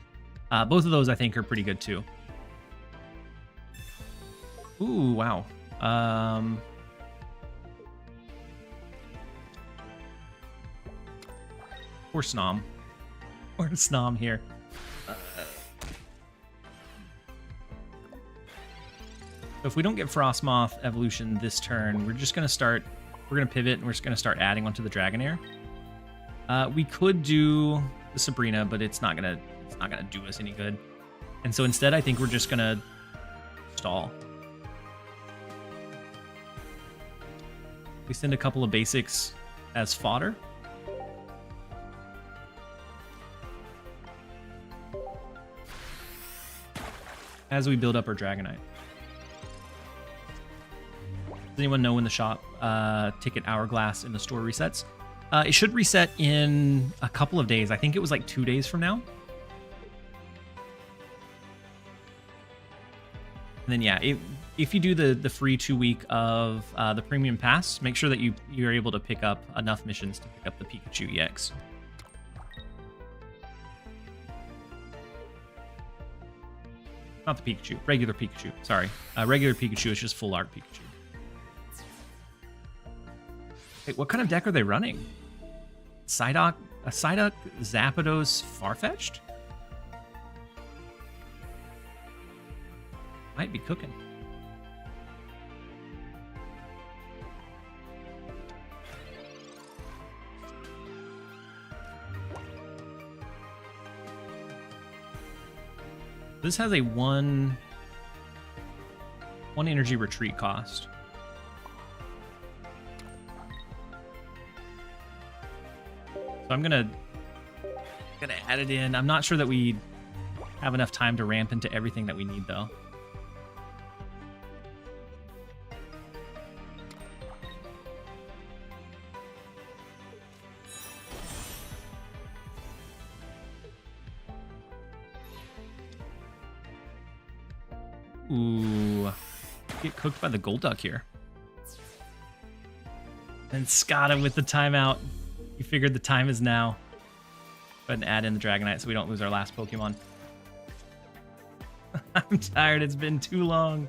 Both of those I think are pretty good too. Ooh, wow. Poor Snom. Poor Snom here. So if we don't get Frostmoth evolution this turn, we're just gonna pivot and we're just gonna start adding onto the Dragonair. We could do the Sabrina, but it's not gonna do us any good. And so instead I think we're just gonna stall. We send a couple of basics as fodder. As we build up our Dragonite. Does anyone know when the shop ticket hourglass in the store resets? It should reset in a couple of days. I think it was like 2 days from now. And then yeah, if you do the free 2-week of the premium pass, make sure that you're able to pick up enough missions to pick up the Pikachu EX. Not the Pikachu, regular Pikachu. Sorry, regular Pikachu is just full art Pikachu. Wait, what kind of deck are they running? A Psyduck, Zapdos, Farfetch'd? Might be cooking. This has a one energy retreat cost. So I'm gonna add it in. I'm not sure that we have enough time to ramp into everything that we need though. Ooh, get cooked by the Golduck here. And Skada with the timeout. You figured the time is now. Go ahead and add in the Dragonite so we don't lose our last Pokemon. I'm tired, it's been too long.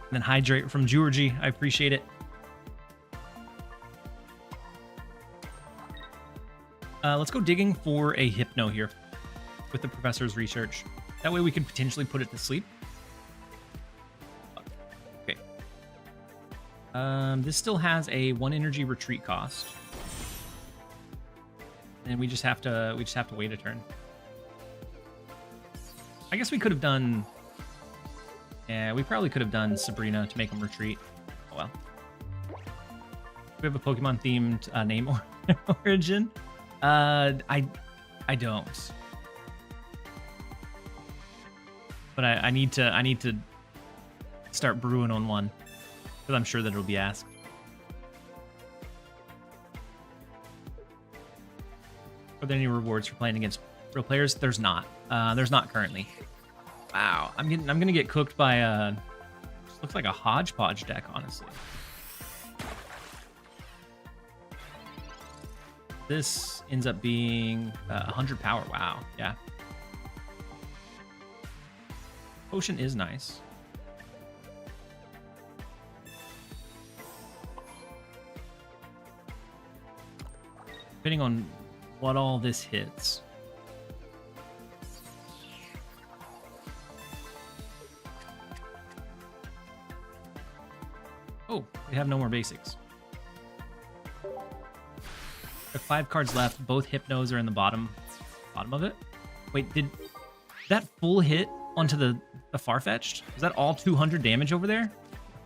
And then hydrate from Georgie, I appreciate it. Let's go digging for a Hypno here with the professor's research. That way we could potentially put it to sleep. Okay. This still has a 1 energy retreat cost. And we just have to wait a turn. I guess we could have done... Yeah, we probably could have done Sabrina to make him retreat. Oh well. We have a Pokemon themed name or origin. I don't. But I need to start brewing on one, because I'm sure that it'll be asked. Are there any rewards for playing against real players? There's not. There's not currently. Wow, I'm gonna get cooked by a looks like a hodgepodge deck, honestly. This ends up being 100 power. Wow. Yeah. Potion is nice. Depending on what all this hits. Oh, we have no more basics. We have 5 cards left. Both Hypnos are in the bottom of it. Wait, did that full hit onto the Farfetch'd? Was that all 200 damage over there?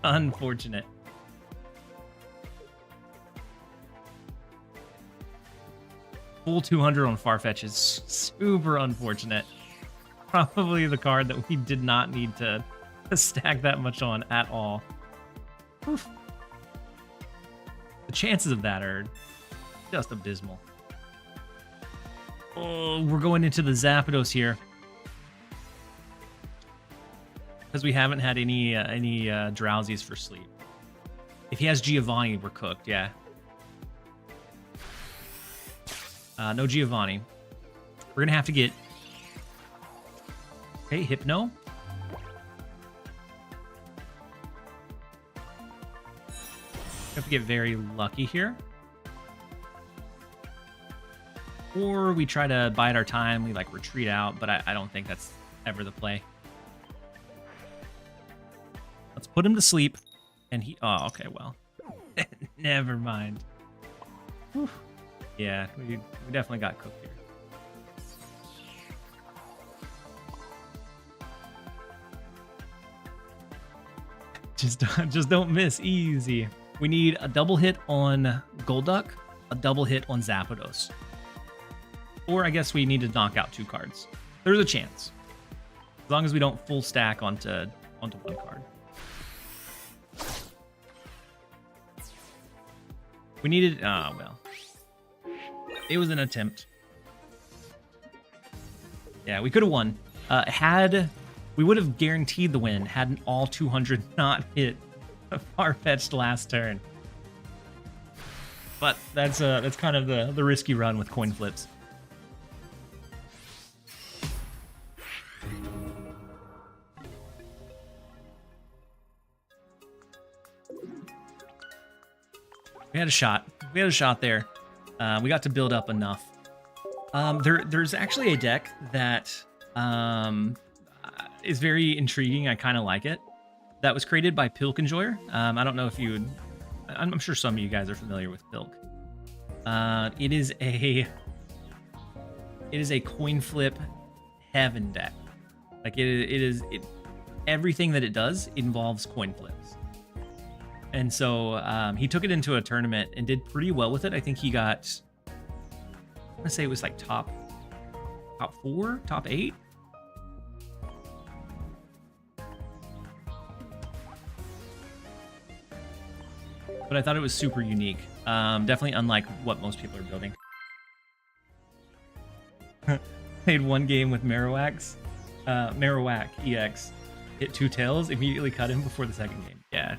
Unfortunate. Full 200 on Farfetch is super unfortunate. Probably the card that we did not need to stack that much on at all. Oof. The chances of that are just abysmal. Oh, we're going into the Zapdos here. Because we haven't had any Drowsies for sleep. If he has Giovanni, we're cooked, yeah. No Giovanni. We're going to have to get... Okay, Hypno. We have to get very lucky here. Or we try to bide our time, we like retreat out, but I don't think that's ever the play. Let's put him to sleep. And he... Oh, okay, well. Never mind. Whew. Yeah, we definitely got cooked here. Just don't miss. Easy. We need a double hit on Golduck, a double hit on Zapdos. Or I guess we need to knock out 2 cards. There's a chance. As long as we don't full stack onto 1 card. We needed... well. It was an attempt. Yeah, we could have won. We would have guaranteed the win had an all 200 not hit a Farfetch'd last turn. But that's kind of the risky run with coin flips. We had a shot. We had a shot there. We got to build up enough. There's actually a deck that is very intriguing. I kind of like it. That was created by Pilkenjoyer. I don't know if you would... I'm sure some of you guys are familiar with Pilk. It is a coin flip heaven deck. Like everything that it does involves coin flips. And so he took it into a tournament and did pretty well with it. I think he got, I'm gonna say it was like top 4, top 8. But I thought it was super unique. Definitely unlike what most people are building. Played 1 game with Marowak EX. Hit 2 tails, immediately cut him before the second game. Yeah.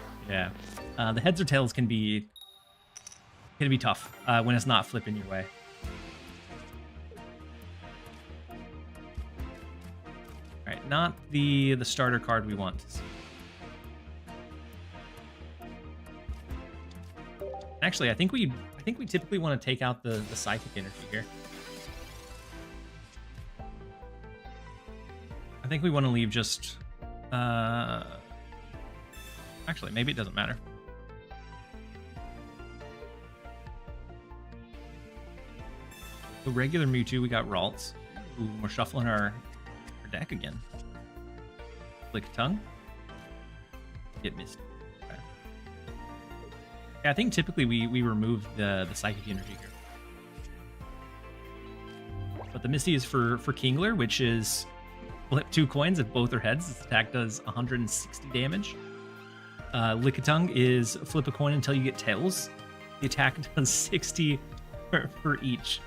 The heads or tails can be tough when it's not flipping your way. All right, not the starter card we want to see. Actually, I think we typically want to take out the psychic energy here. I think we want to leave just actually, maybe it doesn't matter. The regular Mewtwo, we got Ralts. Ooh, we're shuffling our deck again. Lickitung. Get Misty. Okay. Yeah, I think typically we remove the psychic energy here. But the Misty is for Kingler, which is flip 2 coins if both are heads. This attack does 160 damage. Lickitung is flip a coin until you get tails. The attack does 60 for each.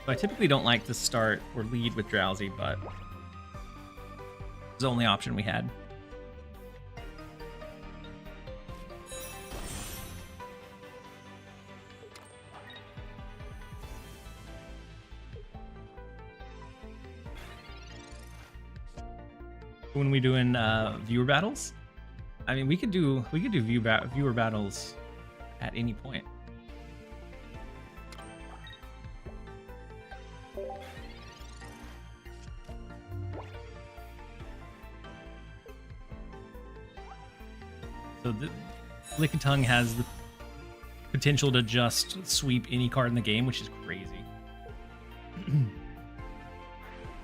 So I typically don't like to start or lead with Drowsy, but was the only option we had. When we doing viewer battles, I mean, we could do viewer battles at any point. So the Lickitung has the potential to just sweep any card in the game, which is crazy.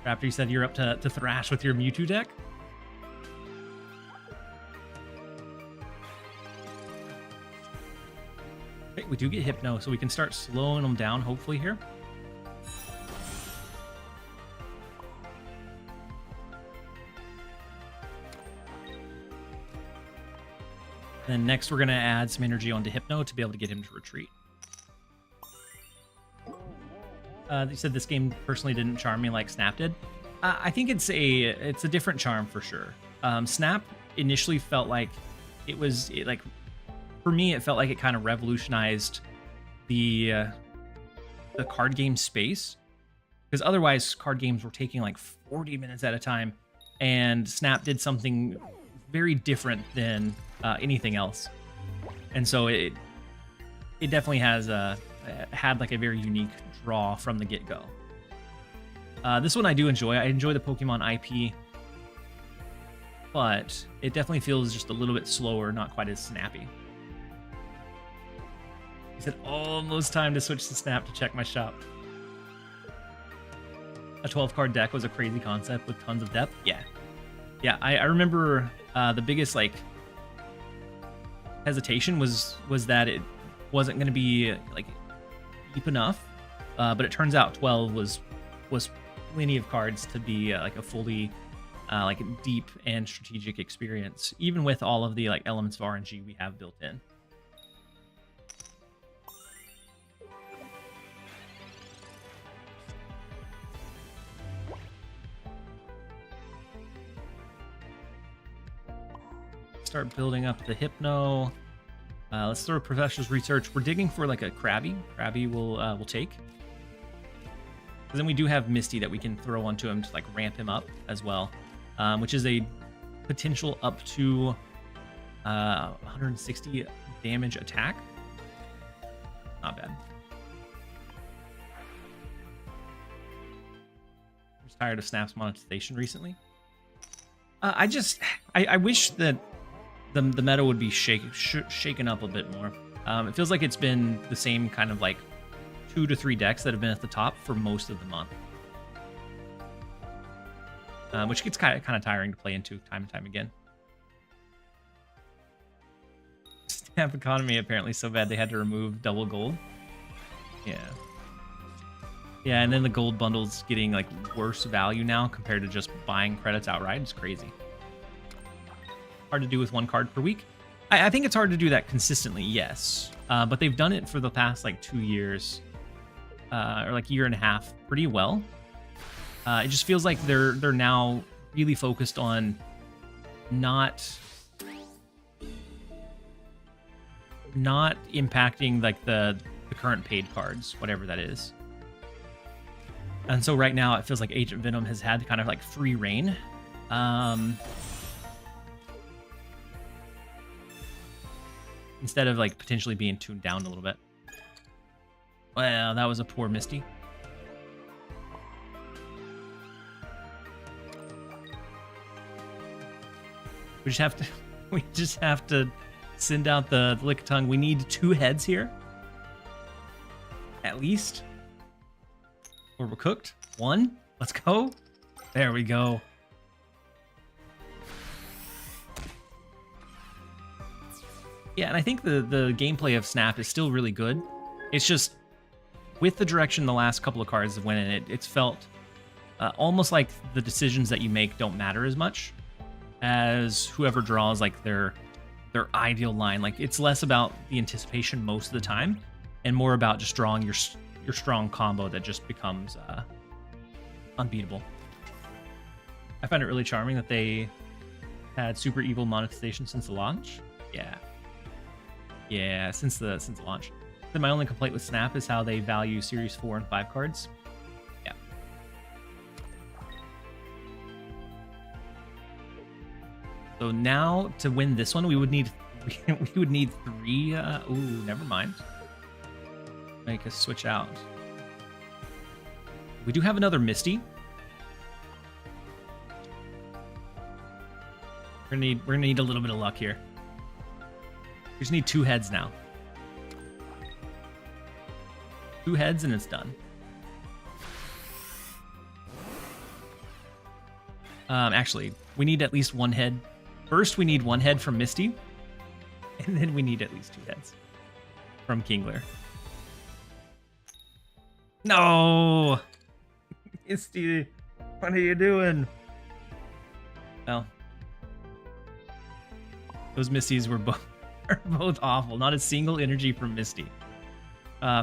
Raptor, you said you're up to thrash with your Mewtwo deck? Okay, we do get Hypno, so we can start slowing them down, hopefully, here. Then next, we're going to add some energy onto Hypno to be able to get him to retreat. You said this game personally didn't charm me like Snap did. I think it's a different charm for sure. Snap initially felt like for me, it felt like it kind of revolutionized the card game space, because otherwise card games were taking like 40 minutes at a time, and Snap did something very different than anything else. And so it definitely has had like a very unique draw from the get-go. This one I do enjoy. I enjoy the Pokemon IP, but it definitely feels just a little bit slower, not quite as snappy. He said almost time to switch to Snap to check my shop. A 12-card deck was a crazy concept with tons of depth. Yeah, I remember the biggest like hesitation was that it wasn't going to be like deep enough, but it turns out 12 was plenty of cards to be like a fully like deep and strategic experience, even with all of the like elements of RNG we have built in. Start building up the Hypno. Let's throw Professor's Research. We're digging for like a Krabby. Krabby will take. Because then we do have Misty that we can throw onto him to like ramp him up as well, which is a potential up to 160 damage attack. Not bad. I'm just tired of Snap's monetization recently. I wish that the meta would be shaken up a bit more. It feels like it's been the same kind of like 2 to 3 decks that have been at the top for most of the month, which gets kind of tiring to play into time and time again. Snap economy apparently so bad they had to remove double gold. Yeah, and then the gold bundle's getting like worse value now compared to just buying credits outright. It's crazy. Hard to do with 1 card per week. I think it's hard to do that consistently, yes. But they've done it for the past like 2 years, or like 1.5 years pretty well. It just feels like they're now really focused on not impacting like the current paid cards, whatever that is. And so right now it feels like Agent Venom has had kind of like free reign. Instead of like potentially being tuned down a little bit. Well, that was a poor Misty. We just have to send out the Lickitung. We need 2 heads here. At least. Or we're cooked. 1. Let's go. There we go. Yeah, and I think the gameplay of Snap is still really good. It's just with the direction the last couple of cards have went in, it's felt almost like the decisions that you make don't matter as much as whoever draws like their ideal line. Like it's less about the anticipation most of the time and more about just drawing your strong combo that just becomes unbeatable. I find it really charming that they had super evil monetization since the launch. Yeah. Yeah, since the launch. Then my only complaint with Snap is how they value Series 4 and 5 cards. Yeah. So now to win this one, we would need 3. Ooh, never mind. Make us switch out. We do have another Misty. We're gonna need a little bit of luck here. We just need 2 heads now. 2 heads and it's done. Actually, we need at least 1 head. First, we need 1 head from Misty, and then we need at least 2 heads from Kingler. No! Misty, what are you doing? Well, those Misties were both awful. Not a single energy from Misty.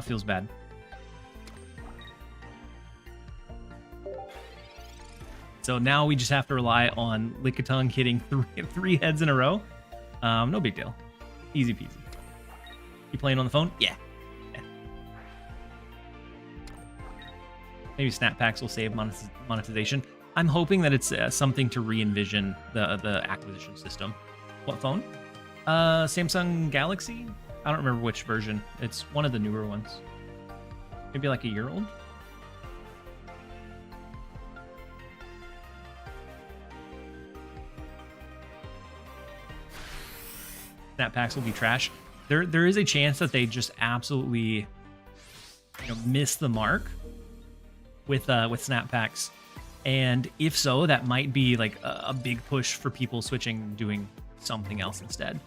Feels bad. So now we just have to rely on Lickitung hitting 3 heads in a row. No big deal. Easy peasy. You playing on the phone? Yeah. Maybe Snap Packs will save monetization. I'm hoping that it's something to re-envision the acquisition system. What phone? Samsung Galaxy? I don't remember which version. It's one of the newer ones. Maybe like a year old? Snap Packs will be trash. There is a chance that they just absolutely, miss the mark with Snap Packs, and if so, that might be like a big push for people switching, doing something else instead.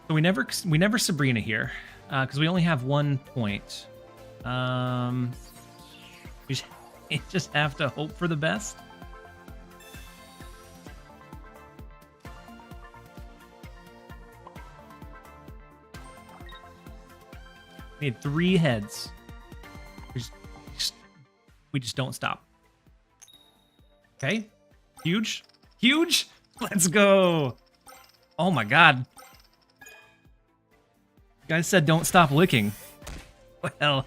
So we never Sabrina here because we only have 1 point. We just have to hope for the best. We need 3 heads. We just don't stop. Okay. Huge. Huge. Let's go. Oh my god. You guys said don't stop licking. Well,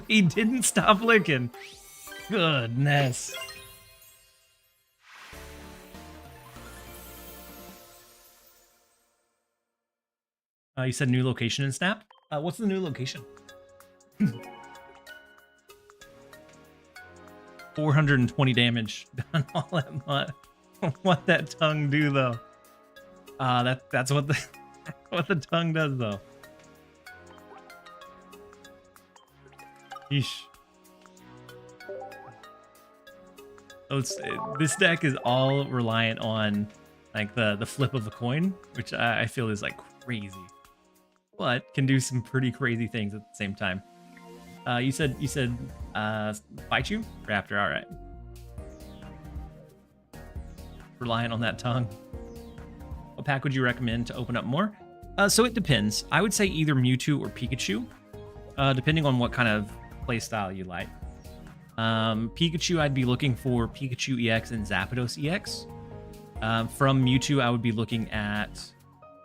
we didn't stop licking. Goodness. You said new location in Snap? What's the new location? 420 damage done all that much. What that tongue do though? That's what the what the tongue does though. Yeesh. So this deck is all reliant on like the flip of the coin, which I feel is like crazy, but can do some pretty crazy things at the same time. You said bite you? Raptor, alright. Reliant on that tongue. What pack would you recommend to open up more? So it depends. I would say either Mewtwo or Pikachu, depending on what kind of playstyle you like. Pikachu, I'd be looking for Pikachu EX and Zapdos EX. From Mewtwo, I would be looking at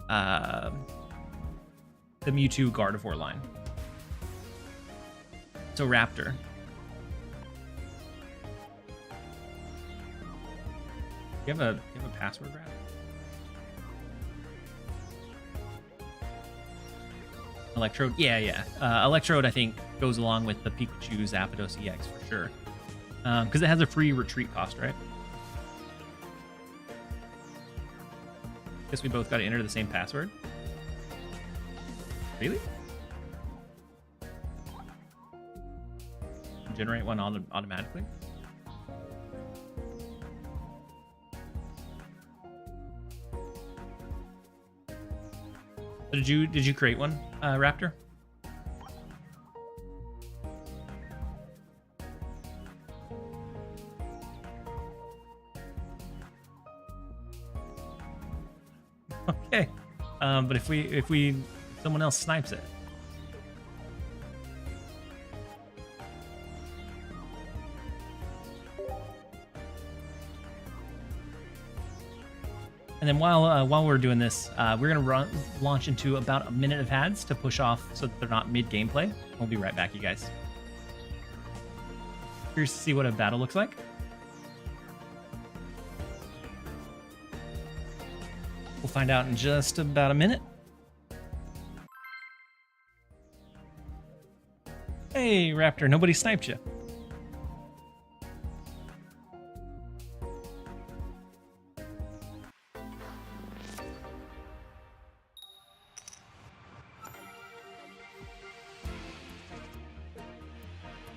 the Mewtwo Gardevoir line. So Raptor. You have a password, Raptor? Electrode? Yeah. Electrode, I think, goes along with the Pikachu Zapdos EX for sure. Because it has a free retreat cost, right? Guess we both got to enter the same password. Really? Generate one automatically? Did you create one, Raptor? Okay, but if someone else snipes it. And then while we're doing this, we're gonna launch into about a minute of ads to push off so that they're not mid gameplay. We'll be right back, you guys. Curious to see what a battle looks like. We'll find out in just about a minute. Hey, Raptor, nobody sniped you.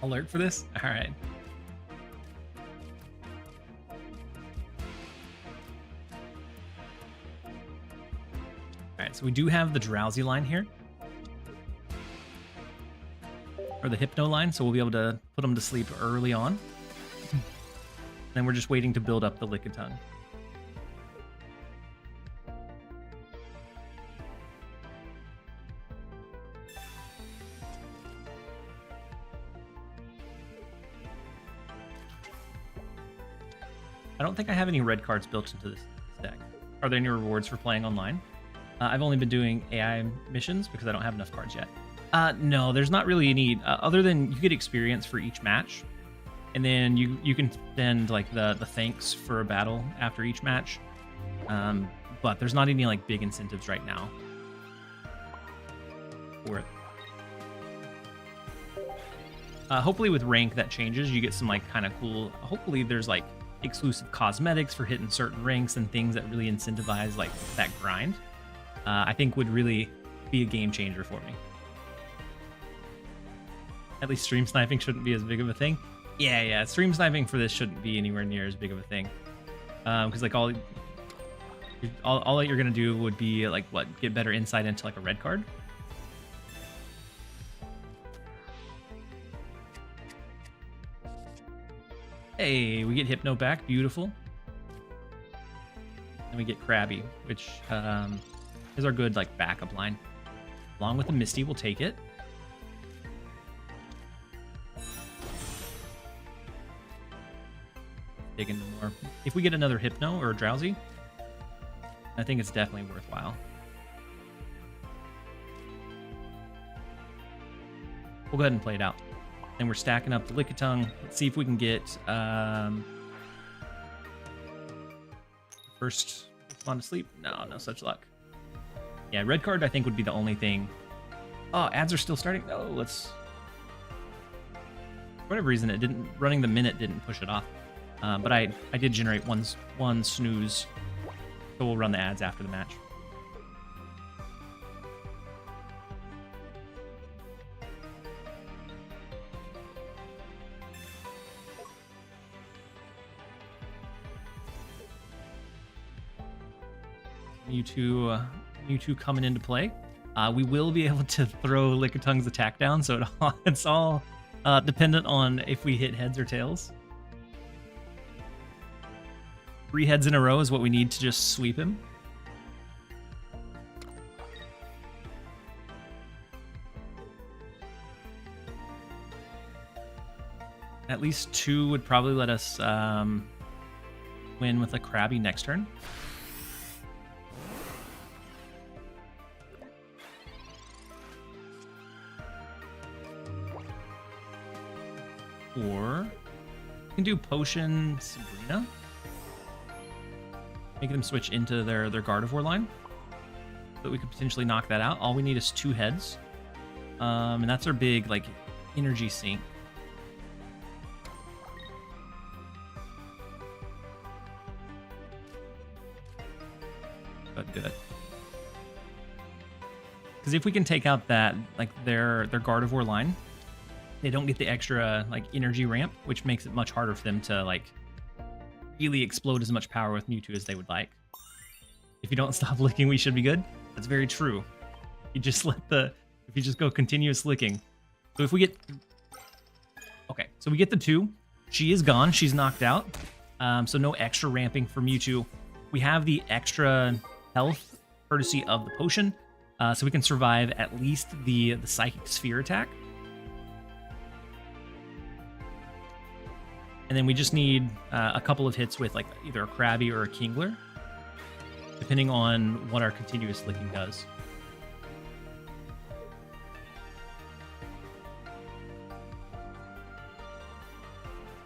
Alert for this? All right. All right, so we do have the Drowsy line here. Or the Hypno line, so we'll be able to put them to sleep early on. Then we're just waiting to build up the Lickitung. I don't think I have any red cards built into this deck. Are there any rewards for playing online? I've only been doing AI missions because I don't have enough cards yet. No, there's not really any, other than you get experience for each match. And then you can spend like the thanks for a battle after each match. But there's not any like big incentives right now for it. Hopefully with rank that changes, you get some like kind of cool, hopefully there's like exclusive cosmetics for hitting certain ranks and things that really incentivize like that grind. I think would really be a game changer for me. At least stream sniping shouldn't be as big of a thing. Yeah, stream sniping for this shouldn't be anywhere near as big of a thing. Because like all that you're gonna do would be like what, get better insight into like a red card. Hey, we get Hypno back, beautiful. And we get Krabby, which is our good like backup line. Along with the Misty, we'll take it. Dig into more. If we get another Hypno or a Drowsy, I think it's definitely worthwhile. We'll go ahead and play it out. And we're stacking up the Lickitung. Let's see if we can get first on to sleep. No such luck. Yeah, red card I think would be the only thing. Oh, ads are still starting. No, let's. For whatever reason, running the minute didn't push it off. But I did generate one snooze, so we'll run the ads after the match. Mewtwo coming into play. We will be able to throw Lickitung's attack down, so it's all dependent on if we hit heads or tails. 3 heads in a row is what we need to just sweep him. At least 2 would probably let us win with a Krabby next turn. Or we can do Potion Sabrina. Make them switch into their Gardevoir line. So that we could potentially knock that out. All we need is 2 heads. And that's our big like energy sink. But good. Because if we can take out that like their Gardevoir line, they don't get the extra like energy ramp, which makes it much harder for them to like really explode as much power with Mewtwo as they would like. If you don't stop licking, we should be good. That's very true. You just if you just go continuous licking. So if we get, okay, so we get the 2. She is gone. She's knocked out. So no extra ramping for Mewtwo. We have the extra health courtesy of the potion, so we can survive at least the Psychic Sphere attack. And then we just need a couple of hits with like either a Krabby or a Kingler. depending on what our continuous licking does.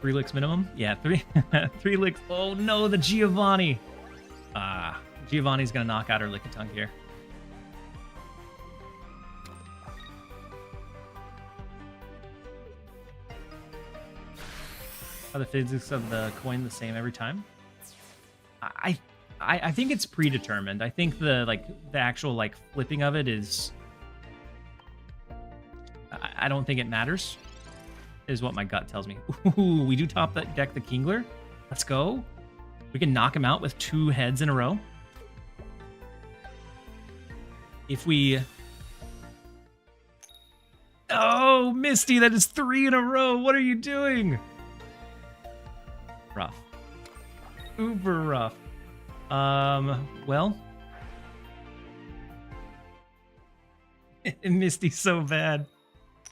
Three licks minimum? Yeah, three licks. Oh no, the Giovanni. Giovanni's gonna knock out her Lickitung here. Are the physics of the coin the same every time? I think it's predetermined. I think the actual flipping of it is. I don't think it matters. Is what my gut tells me. Ooh, we do top that deck the Kingler. Let's go. We can knock him out with 2 heads in a row. If we... Oh, Misty, that is 3 in a row. What are you doing? Rough. Uber rough. Well. Misty's so bad.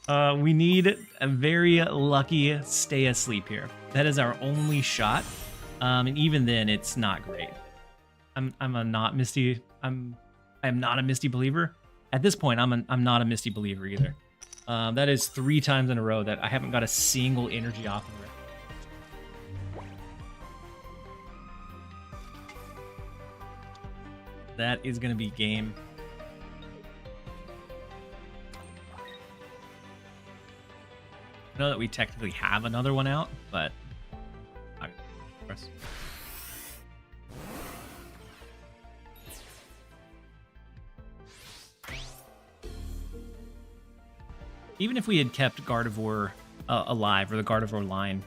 We need a very lucky stay asleep here. That is our only shot. And even then, it's not great. I am not a Misty believer. At this point, I'm not a Misty believer either. That is 3 times in a row that I haven't got a single energy off of it. That is going to be game. I know that we technically have another one out, but of course. Even if we had kept Gardevoir alive, or the Gardevoir line,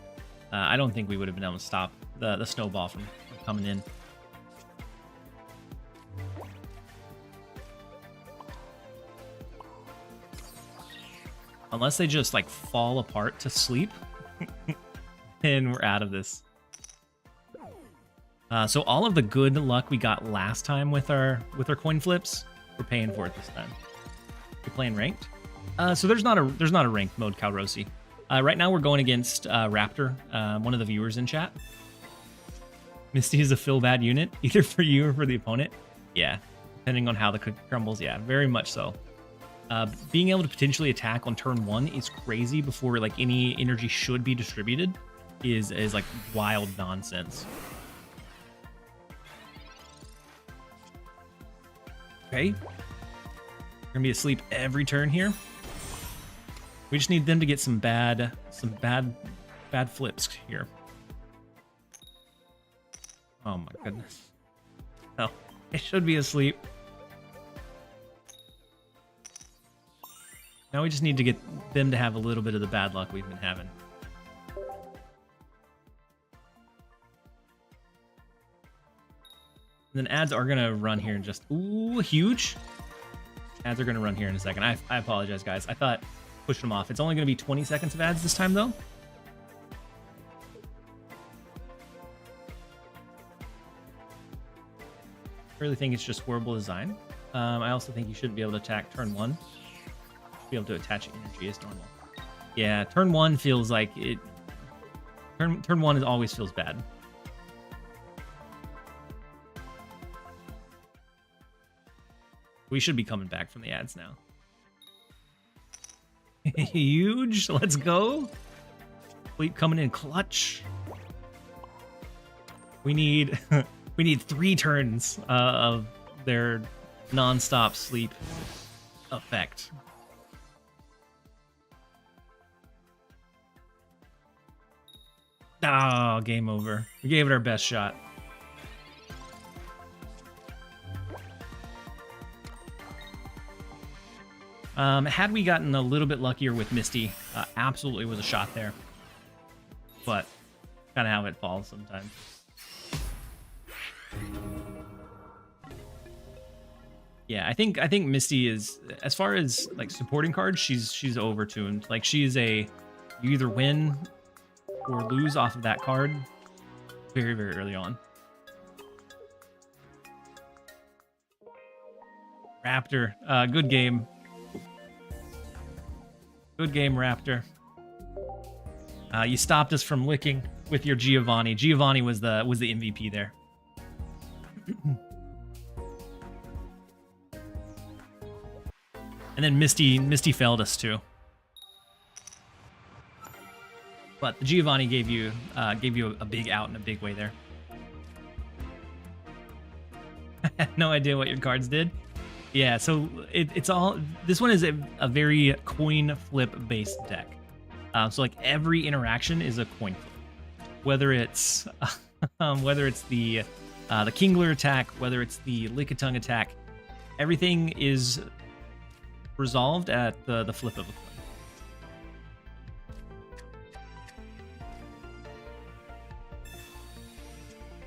I don't think we would have been able to stop the snowball from coming in. Unless they just fall apart to sleep, and we're out of this. So all of the good luck we got last time with our coin flips, we're paying for it this time. We're playing ranked. So there's not a ranked mode, Calrosi. Right now we're going against Raptor, one of the viewers in chat. Misty is a feel bad unit, either for you or for the opponent. Yeah, depending on how the cookie crumbles. Yeah, very much so. Being able to potentially attack on turn 1 is crazy before any energy should be distributed is wild nonsense. Okay, we're gonna be asleep every turn here. We just need them to get some bad flips here. Oh my goodness. Oh, it should be asleep. Now we just need to get them to have a little bit of the bad luck we've been having. And then ads are going to run here in just... Ooh, huge. Ads are going to run here in a second. I apologize, guys. I thought push them off. It's only going to be 20 seconds of ads this time, though. I really think it's just horrible design. I also think you shouldn't be able to attack turn 1. Be able to attach energy as normal. Yeah, turn 1 feels like it. Turn 1 always feels bad. We should be coming back from the ads now. Huge. Let's go. Sleep coming in clutch. We need 3 turns of their non-stop sleep effect. Oh, game over. We gave it our best shot. Had we gotten a little bit luckier with Misty, absolutely was a shot there. But kind of how it falls sometimes. Yeah, I think Misty is, as far as supporting cards, she's overtuned. She's you either win or lose off of that card very, very early on. Raptor, good game. Good game, Raptor. You stopped us from licking with your Giovanni. Giovanni was the MVP there. And then Misty failed us too. But the Giovanni gave you a big out in a big way there. I had no idea what your cards did. Yeah, so it's all... This one is a very coin flip based deck. So like every interaction is a coin flip. Whether it's the Kingler attack, whether it's the Lickitung attack, everything is resolved at the flip of a coin.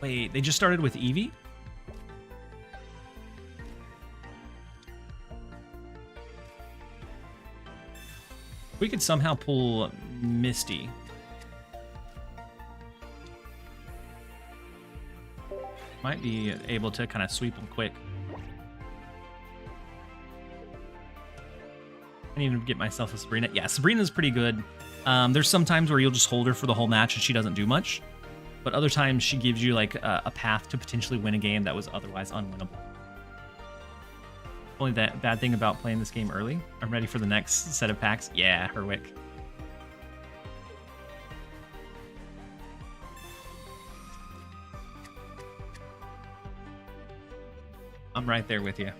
Wait, they just started with Eevee? We could somehow pull Misty. Might be able to kind of sweep them quick. I need to get myself a Sabrina. Yeah, Sabrina's pretty good. There's some times where you'll just hold her for the whole match and she doesn't do much. But other times she gives you like a path to potentially win a game that was otherwise unwinnable. Only that bad thing about playing this game early. I'm ready for the next set of packs. Yeah, Herwick. I'm right there with you.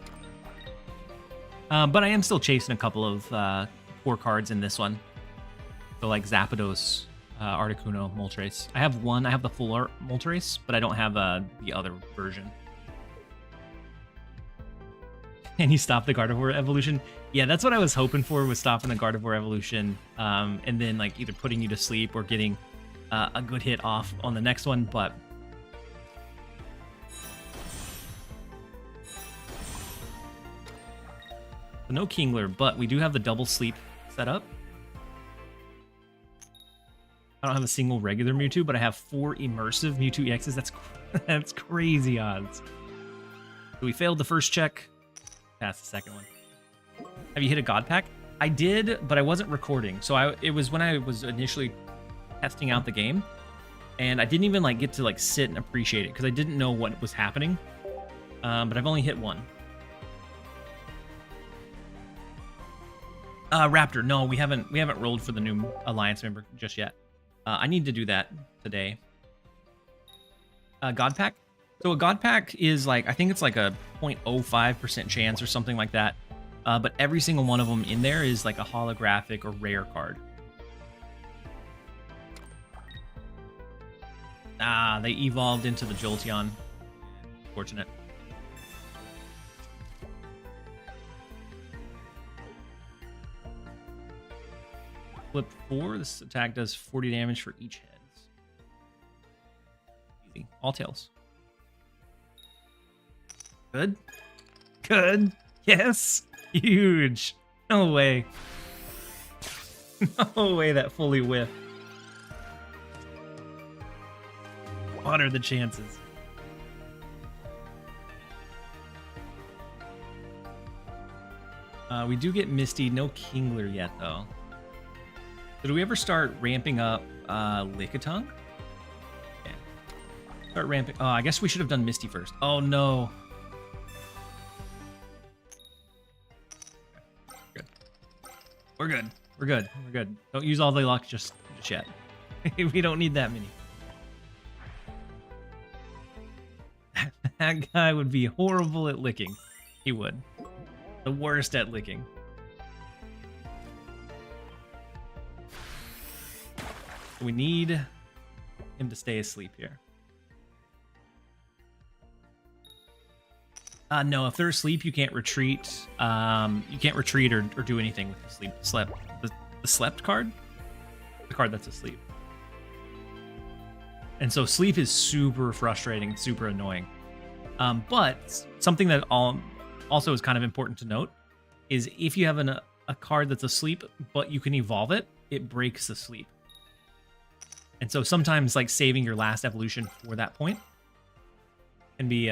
But I am still chasing a couple of 4 cards in this one. So like Zapdos, Articuno, Moltres. I have one. I have the full art Moltres, but I don't have the other version. And you stop the Gardevoir evolution. Yeah, that's what I was hoping for, was stopping the Gardevoir evolution, and then like either putting you to sleep or getting a good hit off on the next one. But so no Kingler, but we do have the double sleep set up. I don't have a single regular Mewtwo, but I have 4 immersive Mewtwo EXs. That's crazy odds. So we failed the first check. Passed the second one. Have you hit a God Pack? I did, but I wasn't recording. So it was when I was initially testing out the game, and I didn't even like get to like sit and appreciate it because I didn't know what was happening. But I've only hit one. Raptor. No, we haven't rolled for the new Alliance member just yet. I need to do that today. God Pack. So a God Pack is like, I think it's like a 0.05% chance or something like that. But every single one of them in there is like a holographic or rare card. Ah, they evolved into the Jolteon. Fortunate. Flip 4. This attack does 40 damage for each head. Easy. All tails. Good. Good. Yes. Huge. No way. No way that fully whiffed. What are the chances? We do get Misty. No Kingler yet, though. So do we ever start ramping up Lickitung? Yeah. Start ramping. Oh, I guess we should have done Misty first. Oh, no. Good. We're good. We're good. We're good. Don't use all the luck just yet. We don't need that many. That guy would be horrible at licking. He would. The worst at licking. We need him to stay asleep here. No, if they're asleep, you can't retreat. You can't retreat or do anything with the sleep. The slept card? The card that's asleep. And so sleep is super frustrating, super annoying. But something that also is kind of important to note is if you have a card that's asleep, but you can evolve it, it breaks the sleep. And so sometimes like saving your last evolution for that point can be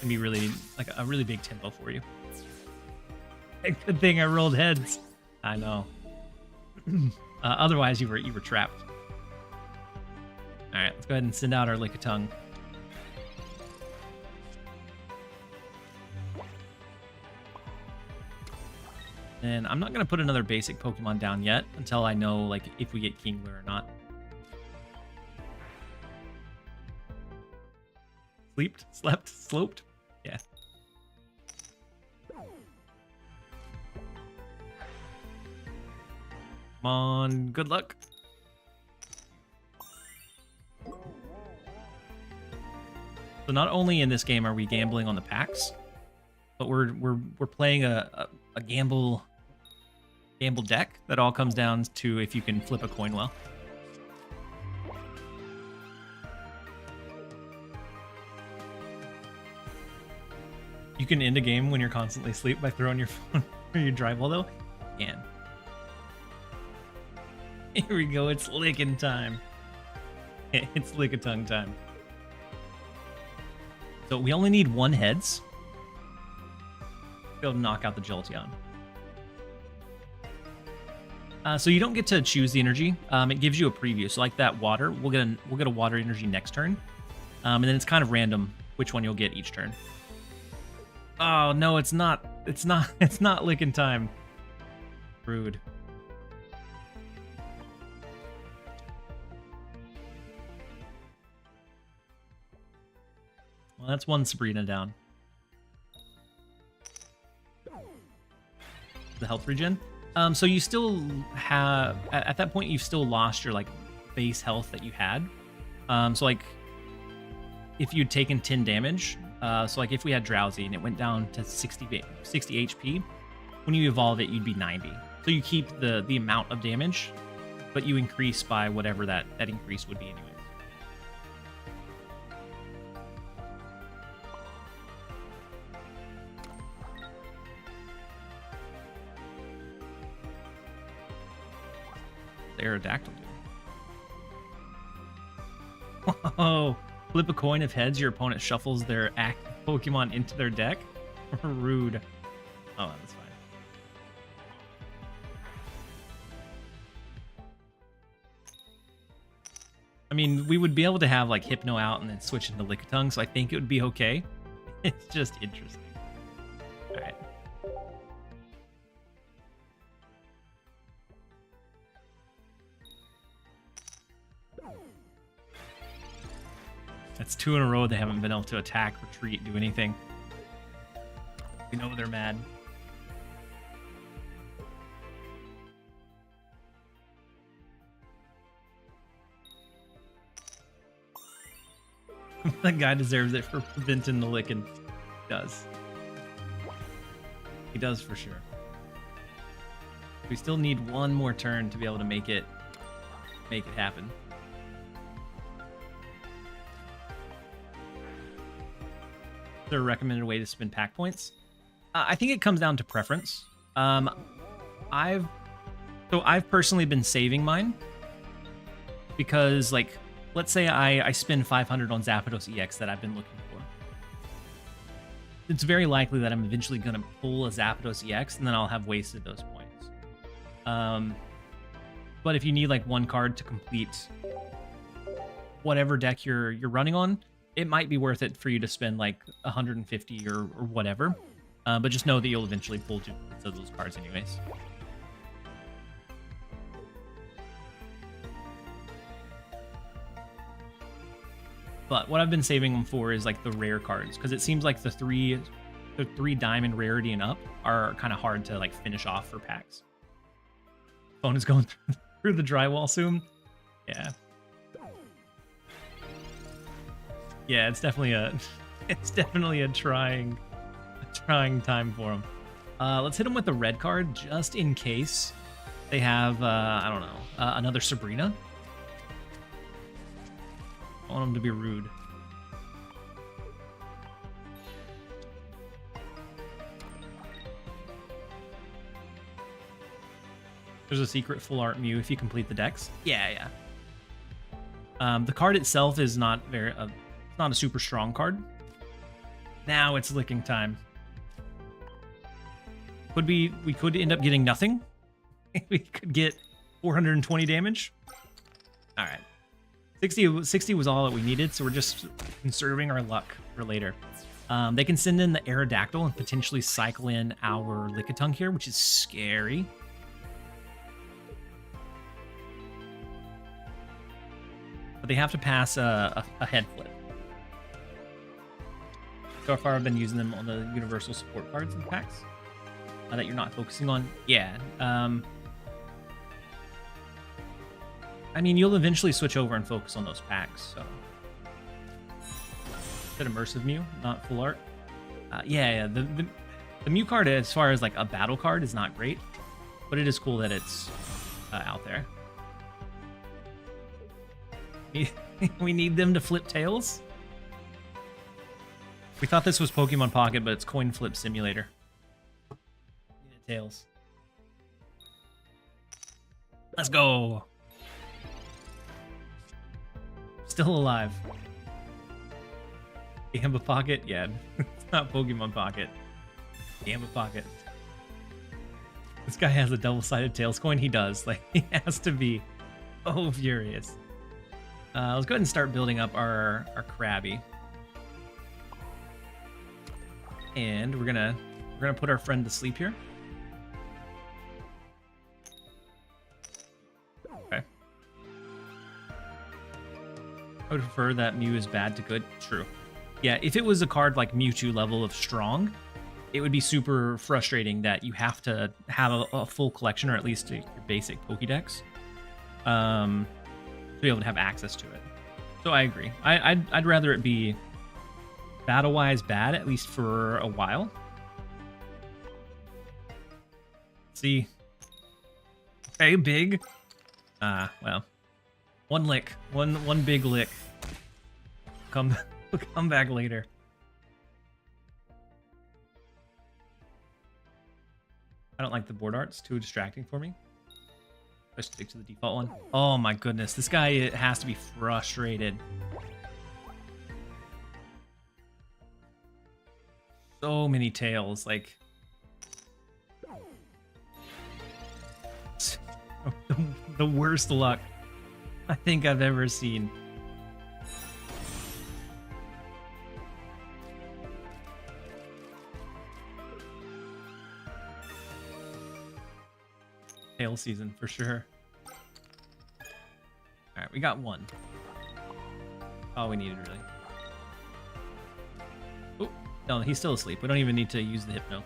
really like a really big tempo for you. Good thing I rolled heads. I know. Otherwise you were trapped. All right, let's go ahead and send out our Lickitung. And I'm not going to put another basic Pokemon down yet until I know like if we get Kingler or not. Slept, sloped. Yeah. Come on, good luck. So not only in this game are we gambling on the packs, but we're playing a gamble deck that all comes down to if you can flip a coin well. You can end a game when you're constantly asleep by throwing your phone or your drive well though. You can. Here we go, it's licking time. It's lick-a-tongue time. So we only need 1 heads to be able to knock out the Jolteon. So you don't get to choose the energy. It gives you a preview. So like that water, we'll get a water energy next turn. And then it's kind of random which one you'll get each turn. Oh no, it's not licking time. Rude. Well, that's 1 Sabrina down. The health regen. So you still have, at that point, you've still lost your like base health that you had. So like, if you'd taken 10 damage, so like if we had Drowsy and it went down to 60 HP, when you evolve it, you'd be 90. So you keep the amount of damage, but you increase by whatever that increase would be anyways. Aerodactyl do? Whoa! Flip a coin if heads, your opponent shuffles their active Pokemon into their deck? Rude. Oh, that's fine. I mean, we would be able to have like Hypno out and then switch into Lickitung, so I think it would be okay. It's just interesting. Alright. That's 2 in a row they haven't been able to attack, retreat, do anything. We know they're mad. That guy deserves it for preventing the licking. He does. He does for sure. We still need 1 more turn to be able to make it happen. Is there a recommended way to spend pack points? I think it comes down to preference. I've personally been saving mine because, like, let's say I spend 500 on Zapdos EX that I've been looking for. It's very likely that I'm eventually going to pull a Zapdos EX and then I'll have wasted those points. But if you need like 1 card to complete whatever deck you're running on, it might be worth it for you to spend like 150 or whatever. But just know that you'll eventually pull duplicates of those cards anyways. But what I've been saving them for is like the rare cards, because it seems like the three diamond rarity and up are kind of hard to like finish off for packs. Phone is going through the drywall soon. Yeah. Yeah, it's definitely a trying time for them. Let's hit them with the red card just in case they have I don't know, another Sabrina. I want them to be rude. There's a secret full art Mew if you complete the decks. Yeah. The card itself is not very it's not a super strong card. Now it's licking time. We could end up getting nothing. We could get 420 damage. All right. 60 was all that we needed, so we're just conserving our luck for later. They can send in the Aerodactyl and potentially cycle in our Lickitung here, which is scary. But they have to pass a head flip. So far, I've been using them on the universal support cards in packs that you're not focusing on. Yeah. I mean, you'll eventually switch over and focus on those packs, so. Is that immersive Mew, not full art? Yeah, the Mew card, as far as like a battle card, is not great, but it is cool that it's out there. We need them to flip tails. We thought this was Pokemon Pocket, but it's Coin Flip Simulator. Yeah, tails. Let's go. Still alive. Gamba Pocket? Yeah, it's not Pokemon Pocket. Gamba Pocket. This guy has a double-sided Tails coin. He does. Like, he has to be so furious. Let's go ahead and start building up our Krabby. And we're gonna put our friend to sleep here. Okay. I would prefer that Mew is bad to good. True. Yeah, if it was a card like Mewtwo level of strong, it would be super frustrating that you have to have a full collection, or at least your basic Pokédex, to be able to have access to it. So I agree. I'd rather it be battle-wise bad, at least for a while. See? Okay, big. Well. One lick. One big lick. We'll come back later. I don't like the board art. It's too distracting for me. Let's stick to the default one. Oh my goodness. This guy has to be frustrated. So many tails, like the worst luck I think I've ever seen. Tail season for sure. All right, we got one. All we needed, really. Oh, no, he's still asleep. We don't even need to use the Hypno.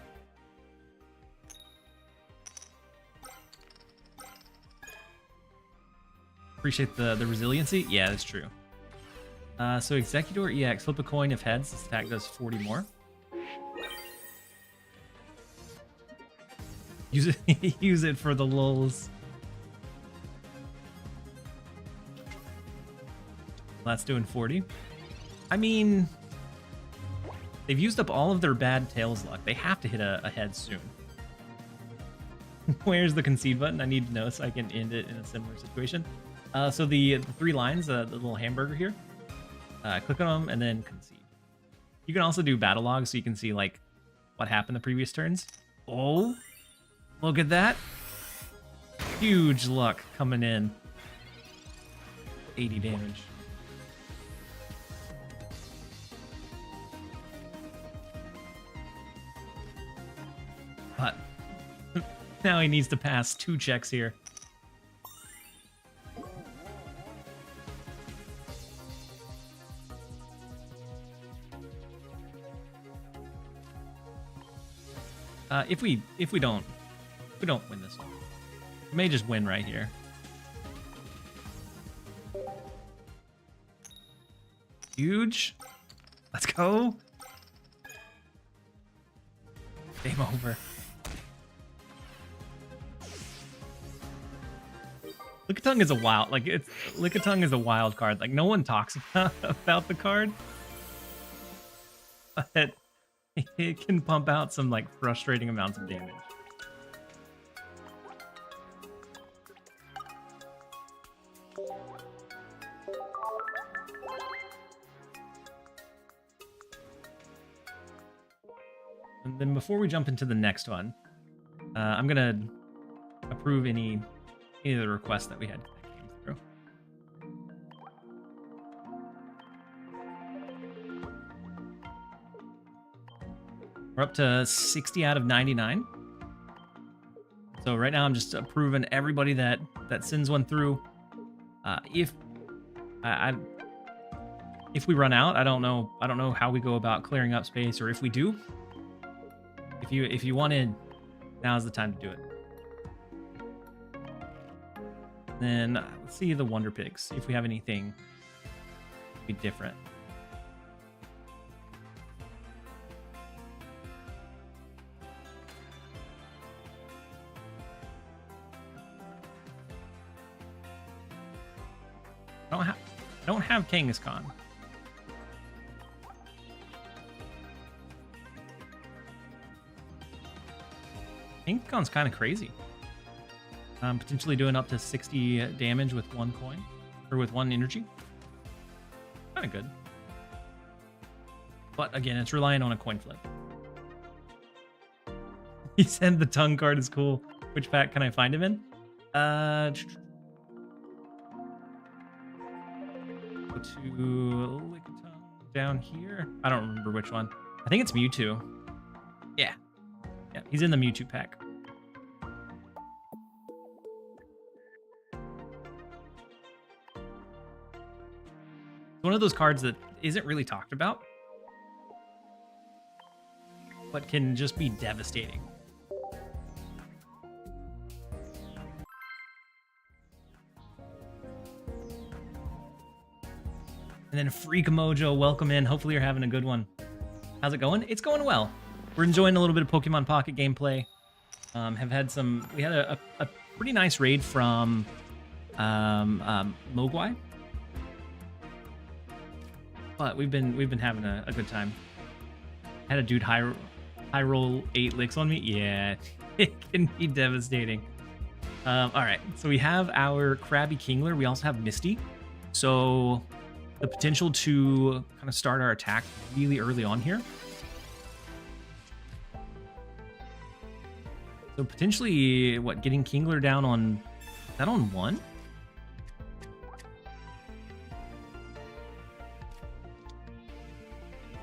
Appreciate the resiliency. Yeah, that's true. So Executor EX, flip a coin if heads. This attack does 40 more. Use it, use it for the lulz. That's doing 40. I mean, they've used up all of their bad tails luck. They have to hit a head soon. Where's the concede button? I need to know so I can end it in a similar situation. So the 3 lines, the little hamburger here, click on them and then concede. You can also do battle logs so you can see like what happened the previous turns. Oh, look at that. Huge luck coming in. 80 damage. But now he needs to pass 2 checks here. If we don't win this one, we may just win right here. Huge. Let's go. Game over. Lickitung is a wild, like Lickitung is a wild card. Like no one talks about the card, but it can pump out some like frustrating amounts of damage. And then before we jump into the next one, I'm gonna approve any of the requests that we had that came through. We're up to 60 out of 99. So right now I'm just approving everybody that sends one through. If we run out, I don't know how we go about clearing up space, or if we do. If you want in, now's the time to do it. Then let's see the Wonder Picks, see if we have anything be different. I don't have Kangaskhan. Kangaskhan's kind of crazy. Potentially doing up to 60 damage with 1 coin, or with 1 energy. Kind of good. But again, it's relying on a coin flip. He said the tongue card is cool. Which pack can I find him in? Go to Lickitung down here. I don't remember which one. I think it's Mewtwo. Yeah. Yeah, he's in the Mewtwo pack. One of those cards that isn't really talked about, but can just be devastating. And then Freak Mojo, welcome in. Hopefully you're having a good one. How's it going? It's going well. We're enjoying a little bit of Pokemon Pocket gameplay. We had a pretty nice raid from Mogwai. But we've been having a good time. Had a dude high roll 8 licks on me. Yeah, it can be devastating. All right, so we have our Krabby Kingler. We also have Misty. So the potential to kind of start our attack really early on here. So potentially, getting Kingler down on, is that on 1?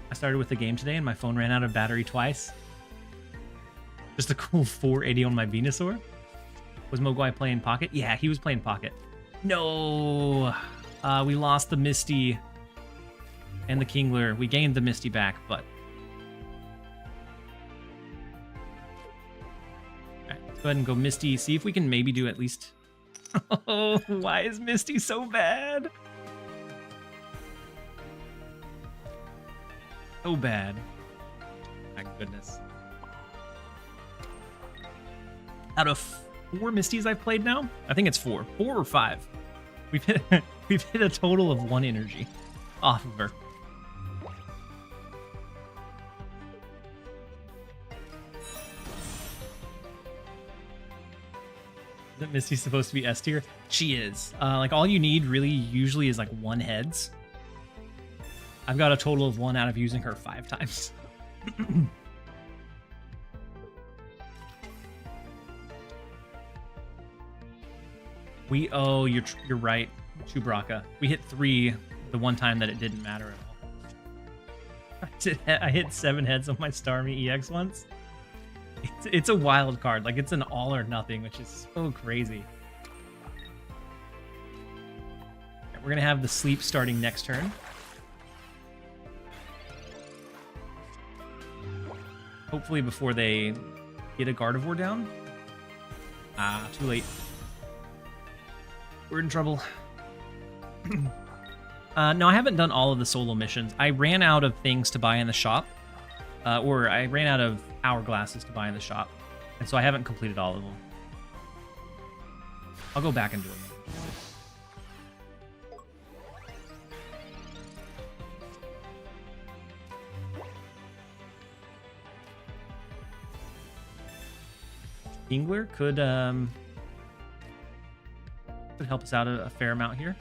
I started with the game today and my phone ran out of battery twice. Just a cool 480 on my Venusaur. Was Mogwai playing Pocket? Yeah, he was playing Pocket. No! We lost the Misty and the Kingler. We gained the Misty back, but... Alright, let's go ahead and go Misty. See if we can maybe do at least... Oh, why is Misty so bad? So bad. My goodness. Out of 4 Misties I've played now, I think it's 4 or 5. We've hit a total of 1 energy off of her. Isn't Misty supposed to be S tier? She is. Like all you need really usually is like 1 heads. I've got a total of 1 out of using her 5 times. Oh, you're right, Chewbacca. We hit 3 the one time that it didn't matter at all. I hit 7 heads on my Starmie EX once. It's a wild card. Like, it's an all or nothing, which is so crazy. We're going to have the sleep starting next turn. Hopefully before they get a Gardevoir down. Ah, too late. We're in trouble. No, I haven't done all of the solo missions. I ran out of things to buy in the shop. Or I ran out of hourglasses to buy in the shop. And so I haven't completed all of them. I'll go back and do them. Kingler could help us out a fair amount here.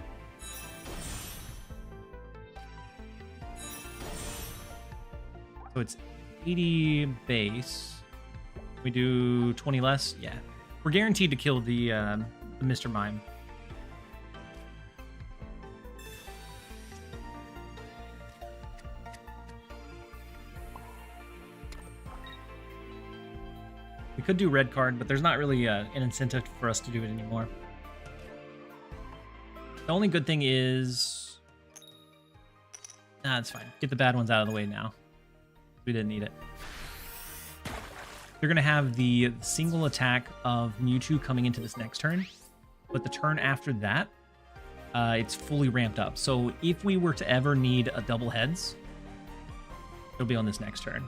So it's 80 base. We do 20 less. Yeah, we're guaranteed to kill the Mr. Mime. We could do red card, but there's not really an incentive for us to do it anymore. The only good thing is... Nah, it's fine. Get the bad ones out of the way now. We didn't need it. You're going to have the single attack of Mewtwo coming into this next turn, but the turn after that, it's fully ramped up. So if we were to ever need a double heads, it'll be on this next turn.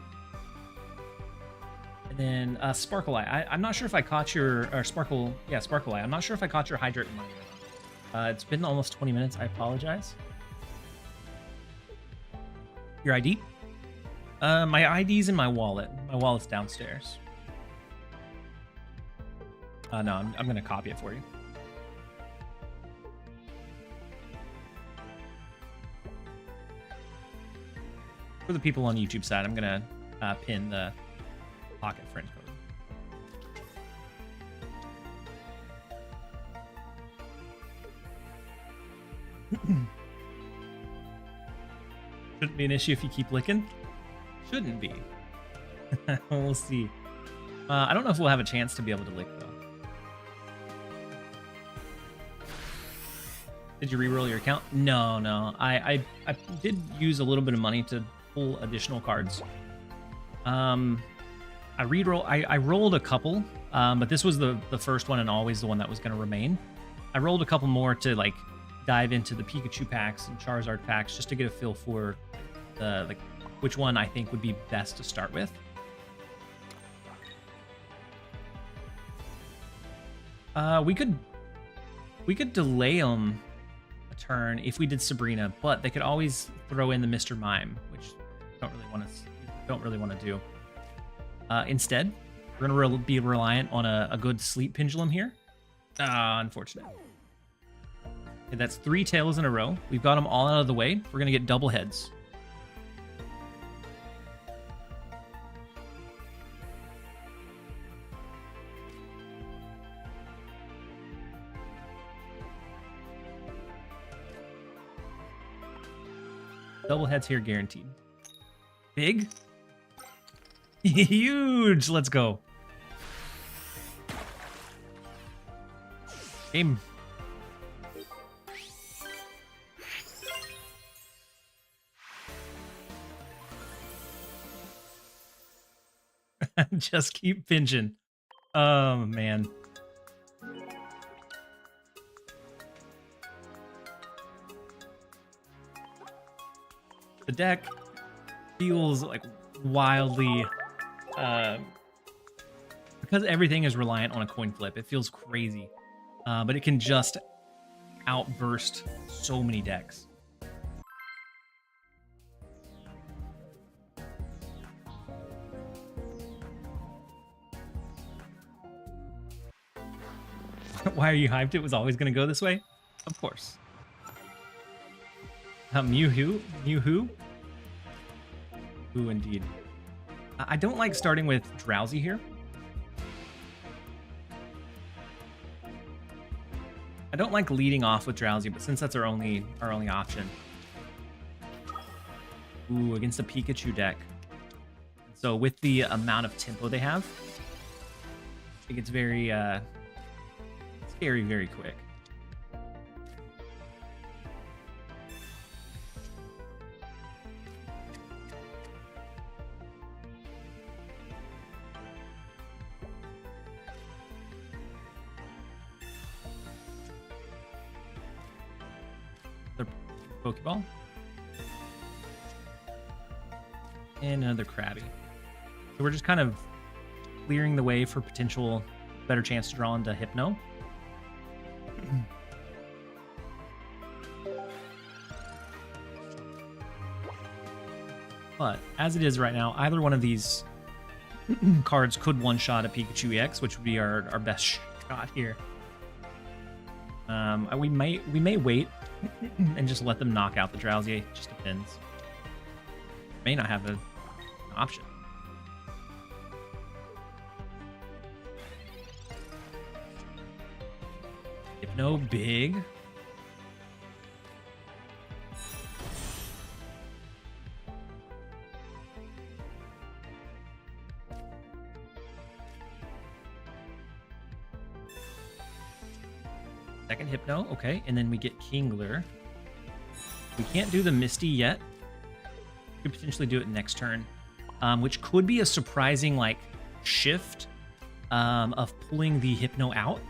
And then Sparkle Eye. I'm not sure if I caught your... Sparkle Eye. I'm not sure if I caught your Hydrate reminder. It's been almost 20 minutes. I apologize. Your ID? My ID's in my wallet. My wallet's downstairs. No, I'm going to copy it for you. For the people on YouTube side, I'm going to pin the pocket friend code. Shouldn't be an issue if you keep licking. Shouldn't be. We'll see. I don't know if we'll have a chance to be able to lick, though. Did you reroll your account? No. I did use a little bit of money to pull additional cards. I rolled a couple, but this was the first one and always the one that was going to remain. I rolled a couple more to like dive into the Pikachu packs and Charizard packs just to get a feel for the which one I think would be best to start with. We could delay them a turn if we did Sabrina, but they could always throw in the Mr. Mime, which I don't really want to do. Instead, we're gonna be reliant on a good sleep pendulum here. Unfortunate. Okay, that's 3 tails in a row. We've got them all out of the way. We're gonna get double heads. Double heads here guaranteed. Big? Huge! Let's go. Game. Just keep pinching. Oh, man. The deck feels like wildly... because everything is reliant on a coin flip, it feels crazy. But it can just outburst so many decks. Why are you hyped? It was always going to go this way? Of course. Mewtwo? Mewtwo? Ooh, indeed. I don't like starting with Drowsy here. I don't like leading off with Drowsy, but since that's our only option. Ooh, against a Pikachu deck. So with the amount of tempo they have, it gets very scary very quick. Pokeball. And another Krabby. So we're just kind of clearing the way for potential better chance to draw into Hypno. But as it is right now, either one of these cards could one-shot a Pikachu EX, which would be our best shot here. We may wait and just let them knock out the Drowsy. It just depends. May not have an option. If no big. Second Hypno, okay. And then we get Kingler. We can't do the Misty yet. We could potentially do it next turn, which could be a surprising like shift of pulling the Hypno out,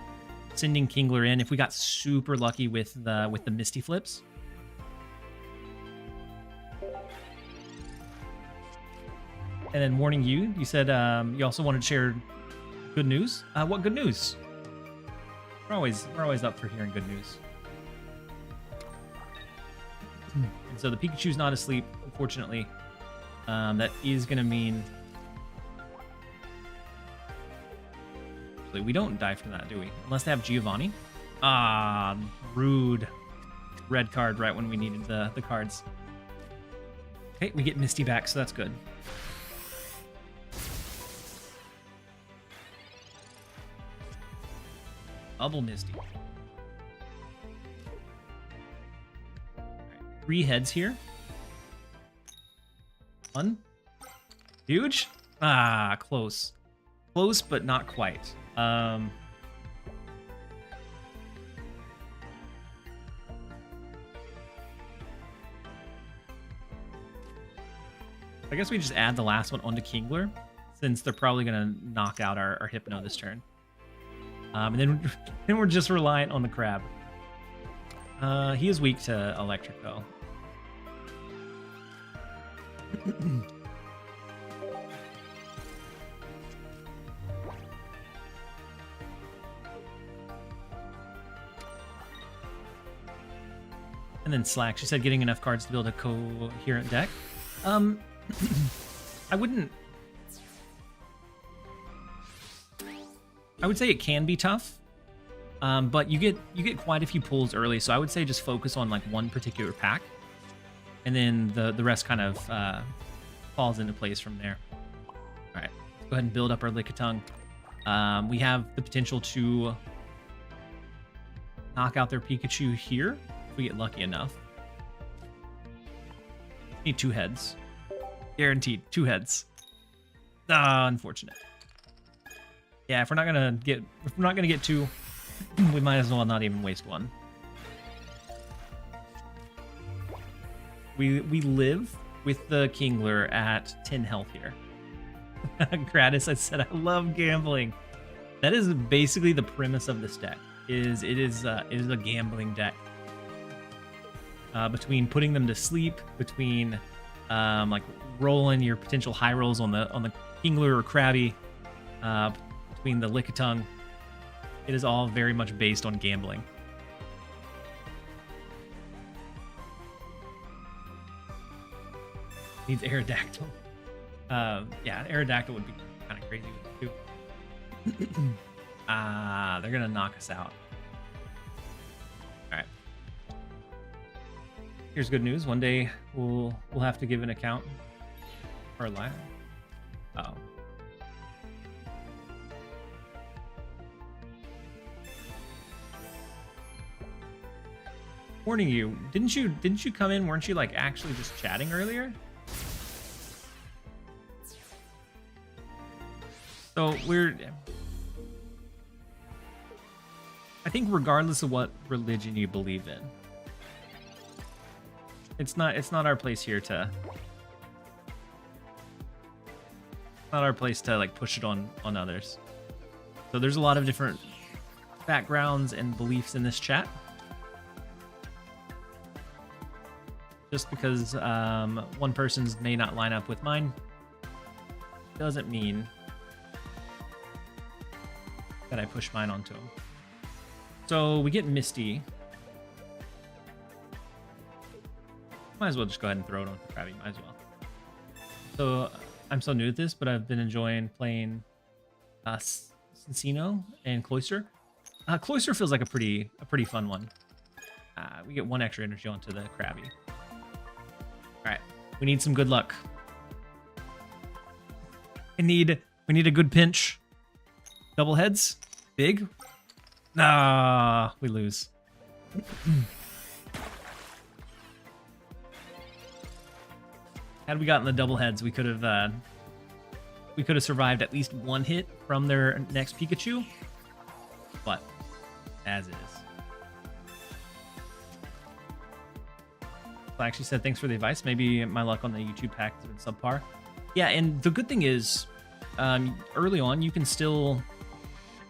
sending Kingler in if we got super lucky with the Misty flips. And then warning you said you also wanted to share good news. What good news? We're always up for hearing good news. And so the Pikachu's not asleep, unfortunately. That is gonna mean we don't die from that, do we? Unless they have Giovanni. Ah, rude. Red card right when we needed the cards. Okay, we get Misty back, so that's good. Double Misty. All right, 3 heads here. 1. Huge? Ah, close. Close, but not quite. I guess we just add the last one onto Kingler, since they're probably going to knock out our Hypno this turn. And then we're just reliant on the Crab. He is weak to Electric, though. And then Slack, she said getting enough cards to build a coherent deck. I would say it can be tough, but you get quite a few pulls early, so I would say just focus on like one particular pack, and then the rest kind of falls into place from there. All right, let's go ahead and build up our Lickitung. We have the potential to knock out their Pikachu here if we get lucky enough. Need 2 heads. Guaranteed, 2 heads. Unfortunate. Yeah, if we're not gonna get 2, we might as well not even waste 1. We live with the Kingler at 10 health here. Gratis, I said I love gambling. That is basically the premise of this deck. It is a gambling deck. Between putting them to sleep, between like rolling your potential high rolls on the Kingler or Krabby, between the Lickitung, it is all very much based on gambling. Needs Aerodactyl. Yeah, Aerodactyl would be kind of crazy too. They're gonna knock us out. All right. Here's good news. One day we'll have to give an account for our life. Uh-oh. Warning you, didn't you come in? Weren't you like actually just chatting earlier? So I think regardless of what religion you believe in, it's not our place here to like push it on others. So there's a lot of different backgrounds and beliefs in this chat. Just because one person's may not line up with mine doesn't mean that I push mine onto him. So we get Misty. Might as well just go ahead and throw it on Krabby. Might as well. So I'm so new at this, but I've been enjoying playing Cincino and Cloyster. Cloyster feels like a pretty fun one. We get 1 extra energy onto the Krabby. All right, we need some good luck. We need a good pinch. Double heads, big. Nah, we lose. Had we gotten the double heads, we could have survived at least 1 hit from their next Pikachu. But as is. I actually said thanks for the advice. Maybe my luck on the YouTube pack has been subpar. Yeah, and the good thing is, early on you can still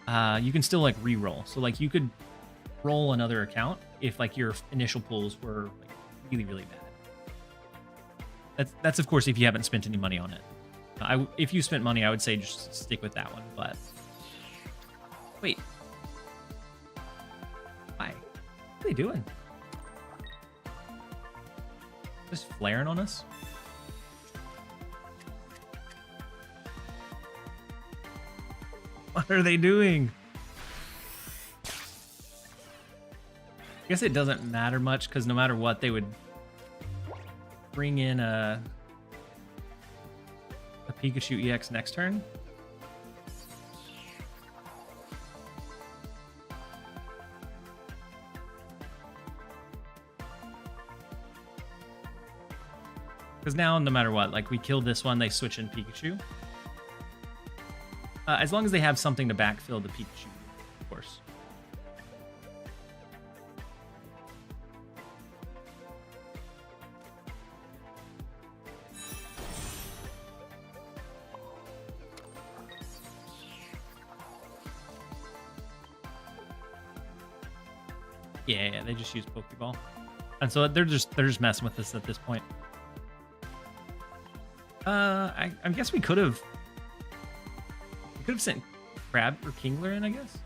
like re-roll. So like you could roll another account if like your initial pulls were like really, really bad. That's of course if you haven't spent any money on it. If you spent money, I would say just stick with that one. But wait, why? What are they doing? Just flaring on us? What are they doing? I guess it doesn't matter much because no matter what, they would bring in a Pikachu EX next turn. Because now, no matter what, like we kill this one, they switch in Pikachu. As long as they have something to backfill the Pikachu, of course. Yeah, they just use Pokeball, and so they're just messing with us at this point. I guess we could have sent Crab or Kingler in, I guess.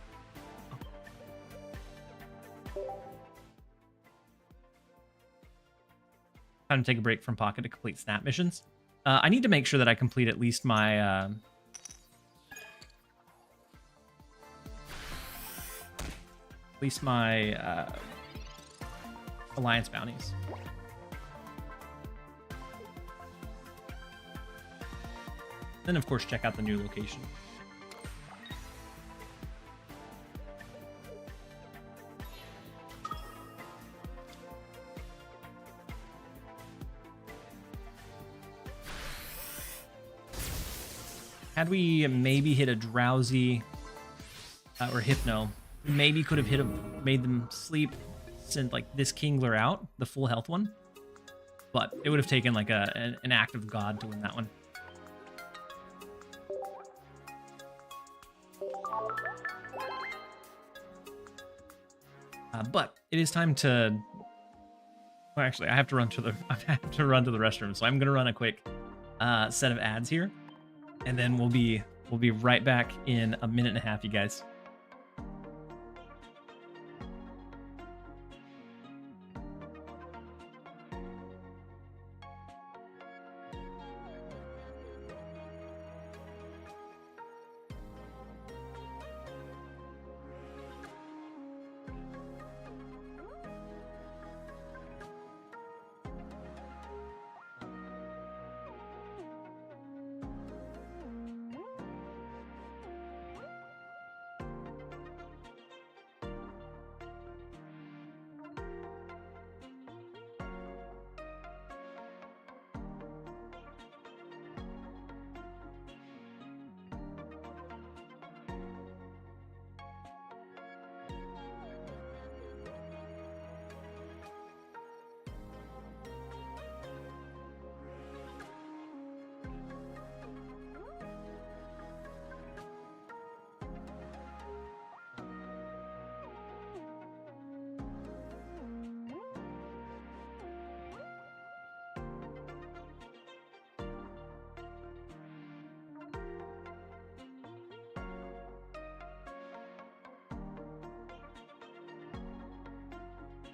Time to take a break from Pocket to complete snap missions. I need to make sure that I complete at least my alliance bounties. Then of course check out the new location. Had we maybe hit a Drowsy or Hypno, maybe could have made them sleep, sent like this Kingler out, the full health one. But it would have taken like an act of God to win that one. But it is time to. Well, actually, I have to run to the restroom, so I'm gonna run a quick set of ads here, and then we'll be right back in a minute and a half, you guys.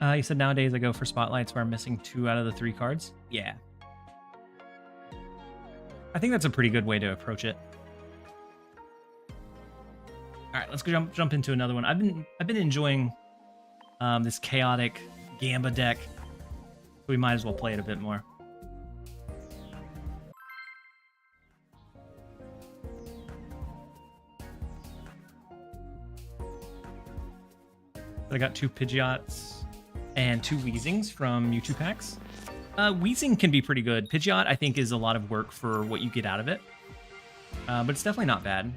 You said nowadays I go for spotlights where I'm missing 2 out of the 3 cards. Yeah. I think that's a pretty good way to approach it. All right, let's go jump into another one. I've been enjoying this chaotic Gamba deck. We might as well play it a bit more. I got 2 Pidgeots and 2 Weezings from Mewtwo packs. Weezing can be pretty good. Pidgeot, I think, is a lot of work for what you get out of it. But it's definitely not bad.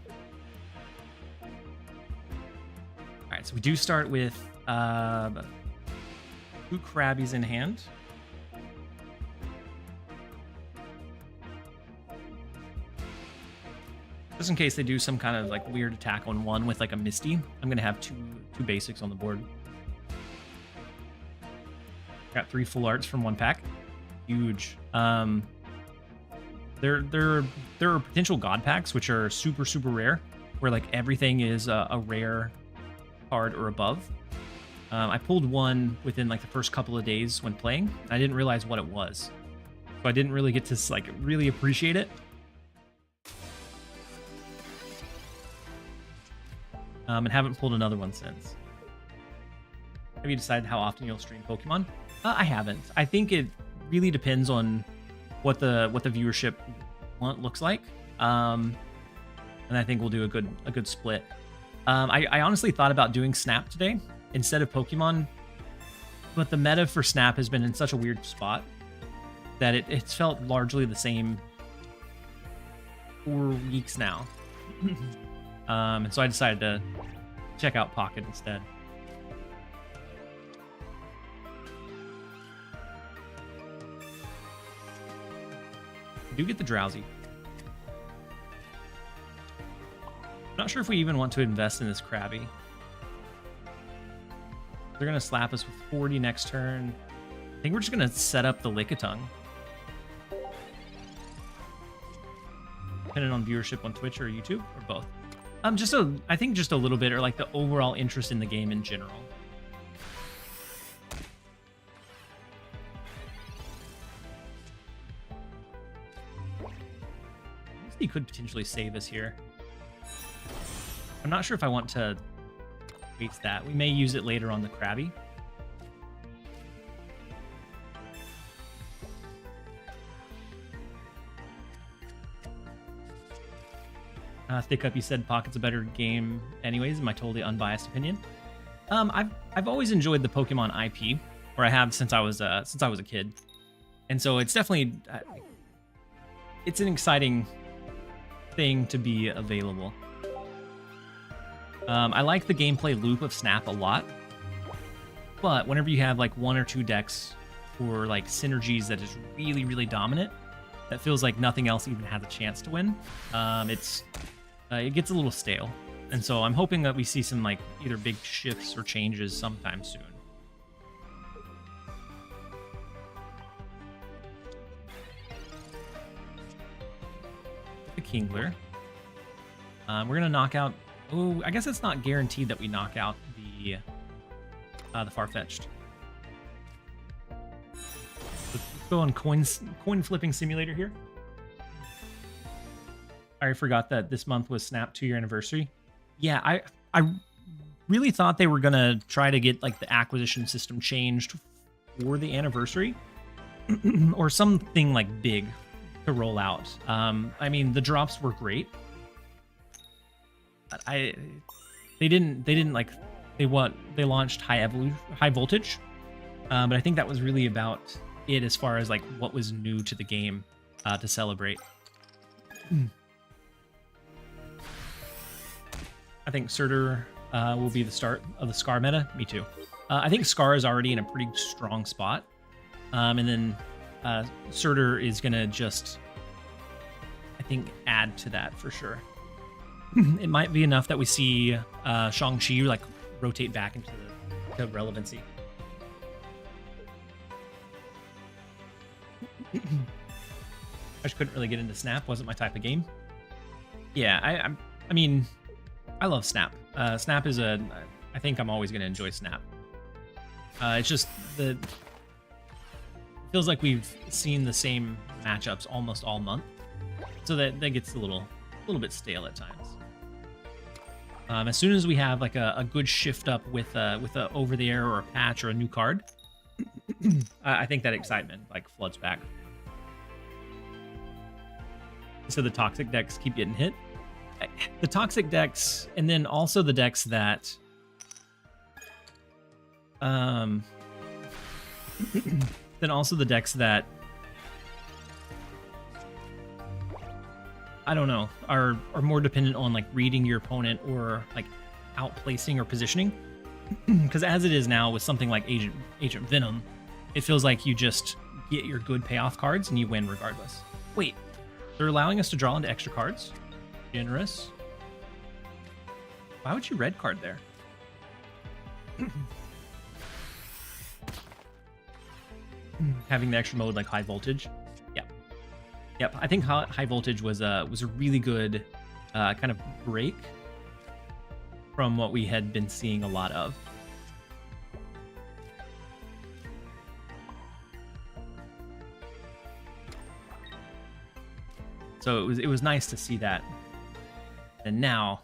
Alright, so we do start with 2 Krabbies in hand. Just in case they do some kind of like weird attack on one with like a Misty, I'm gonna have two basics on the board. Got 3 full arts from 1 pack. Huge. There are potential god packs which are super rare, where like everything is a rare card or above. I pulled one within like the first couple of days when playing. I didn't realize what it was, so I didn't really get to like really appreciate it. And haven't pulled another one since. Have you decided how often you'll stream Pokemon? I haven't. I think it really depends on what the viewership looks like, and I think we'll do a good split. I honestly thought about doing Snap today instead of Pokemon, but the meta for Snap has been in such a weird spot that it's felt largely the same for weeks now. And so I decided to check out Pocket instead. I do get the Drowsy. I'm not sure if we even want to invest in this Krabby. They're going to slap us with 40 next turn. I think we're just going to set up the Lickitung. Depending on viewership on Twitch or YouTube, or both. I think just a little bit, or like the overall interest in the game in general. He could potentially save us here. I'm not sure if I want to waste that. We may use it later on the Krabby. Thick Up, you said Pocket's a better game anyways, in my totally unbiased opinion. I've always enjoyed the Pokemon IP, or I have since I was a kid. And so it's definitely it's an exciting thing to be available. I like the gameplay loop of Snap a lot, but whenever you have like 1 or 2 decks or like synergies that is really dominant, that feels like nothing else even has a chance to win, it gets a little stale. And so I'm hoping that we see some like either big shifts or changes sometime soon. The Kingler. We're gonna knock out. Oh, I guess it's not guaranteed that we knock out the Farfetch'd. Let's go on coin flipping simulator here. I forgot that this month was Snap 2-year anniversary. Yeah, I really thought they were gonna try to get like the acquisition system changed for the anniversary, or something like big to roll out. I mean, the drops were great. But they launched high voltage, but I think that was really about it as far as like what was new to the game to celebrate. I think Surtur will be the start of the Scar meta. Me too. I think Scar is already in a pretty strong spot, and then Surtur is gonna just, I think, add to that for sure. It might be enough that we see Shang-Chi like rotate back into the relevancy. I just couldn't really get into Snap. Wasn't my type of game. Yeah, I mean, I love Snap. Snap is I think I'm always going to enjoy Snap. It's just it feels like we've seen the same matchups almost all month, so that gets a little bit stale at times. As soon as we have like a good shift up with a over the air or a patch or a new card, I think that excitement like floods back. So the toxic decks keep getting hit. The toxic decks, and then also the decks that then also the decks that I don't know, are more dependent on like reading your opponent or like outplacing or positioning. Because as it is now with something like Agent Venom, it feels like you just get your good payoff cards and you win regardless. Wait, they're allowing us to draw into extra cards? Generous. Why would you red card there? Having the extra mode like high voltage. Yep. I think high voltage was a really good kind of break from what we had been seeing a lot of. So it was nice to see that. And now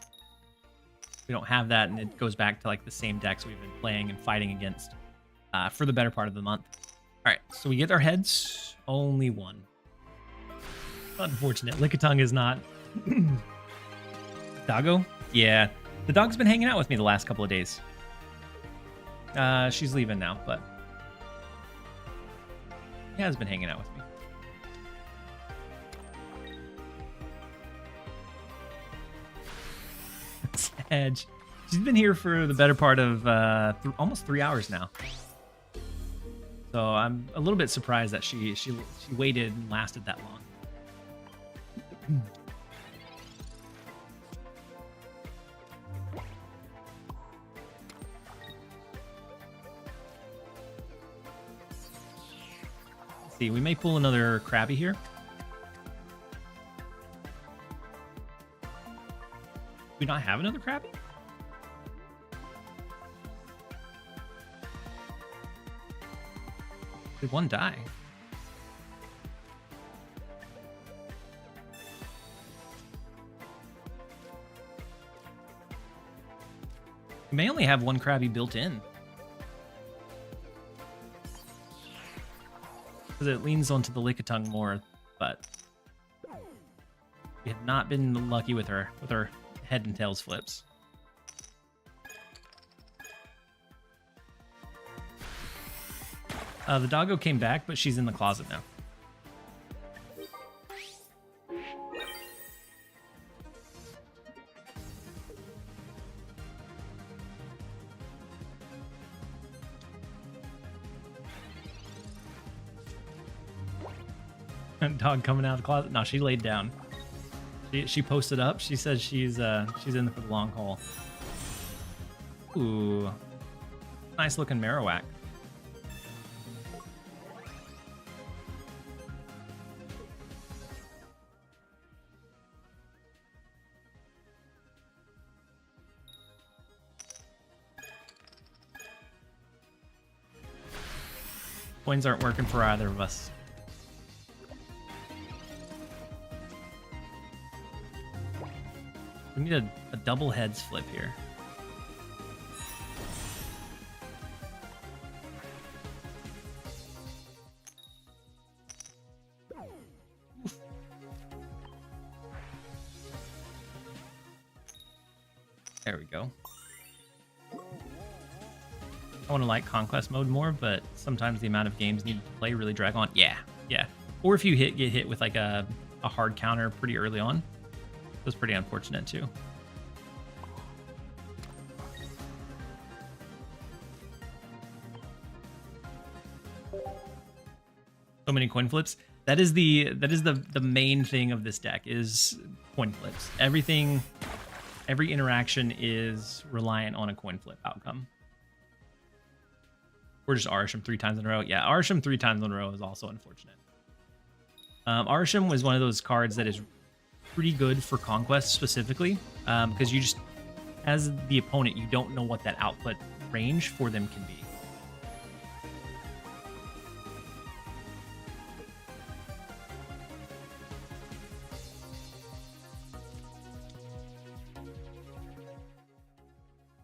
we don't have that, and it goes back to like the same decks we've been playing and fighting against for the better part of the month. All right, so we get our heads. Only one. Unfortunate. Lickitung is not. Doggo? Yeah. The dog's been hanging out with me the last couple of days. She's leaving now, but he has been hanging out with me. Edge. She's been here for the better part of almost 3 hours now. So I'm a little bit surprised that she waited and lasted that long. Let's see, we may pull another Krabby here. Do we not have another Krabby? Did one die? We may only have one Krabby built in. Because it leans onto the Lickitung more, but we have not been lucky with her head and tails flips. The doggo came back, but she's in the closet now. Dog coming out of the closet. No, she laid down. She posted up. She said she's in for the long haul. Ooh, nice looking Marowak. Coins aren't working for either of us. We need a double heads flip here. Oof. There we go. I want to like Conquest mode more, but sometimes the amount of games needed to play really drag on. Yeah. Or if you get hit with like a hard counter pretty early on. It was pretty unfortunate too. So many coin flips. That is the main thing of this deck is coin flips. Every interaction is reliant on a coin flip outcome. Or just Arisham 3 times in a row. Yeah, Arisham 3 times in a row is also unfortunate. Arisham was one of those cards that is pretty good for Conquest specifically, because you just, as the opponent, you don't know what that output range for them can be.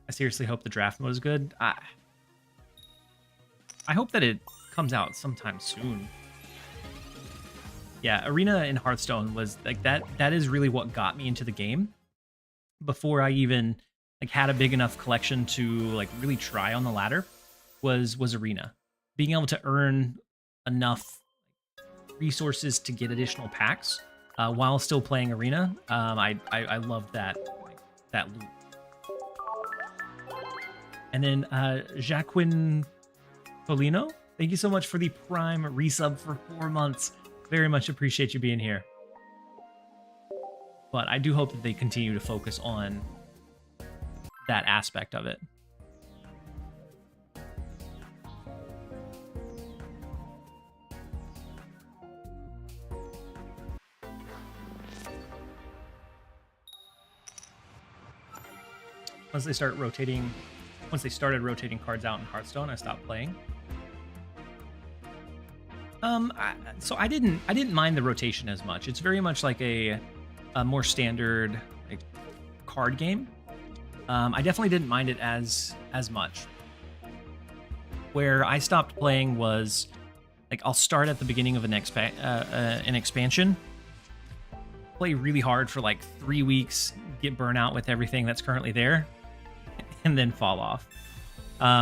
I seriously hope the draft mode is good. I hope that it comes out sometime soon. Yeah, Arena in Hearthstone was like that. That is really what got me into the game. Before I even like had a big enough collection to like really try on the ladder, was Arena. Being able to earn enough resources to get additional packs while still playing Arena. I loved that loop. And then Jacqueline Polino, thank you so much for the Prime resub for 4 months. Very much appreciate you being here. But I do hope that they continue to focus on that aspect of it. Once they started rotating cards out in Hearthstone, I stopped playing. So I didn't mind the rotation as much. It's very much like a more standard like card game. I definitely didn't mind it as much. Where I stopped playing was like I'll start at the beginning of an expansion, play really hard for like 3 weeks, get burnt out with everything that's currently there, and then fall off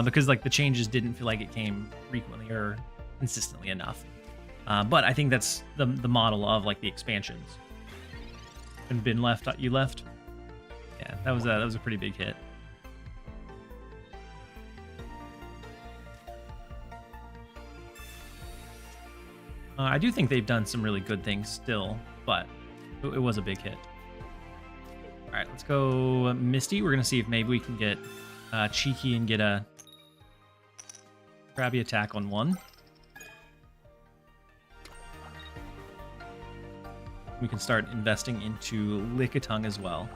because like the changes didn't feel like it came frequently or consistently enough. But I think that's the model of like the expansions. And been left, you left. Yeah, that was a pretty big hit. I do think they've done some really good things still, but it was a big hit. All right, let's go Misty. We're gonna see if maybe we can get cheeky and get a crabby attack on one. We can start investing into Lickitung as well.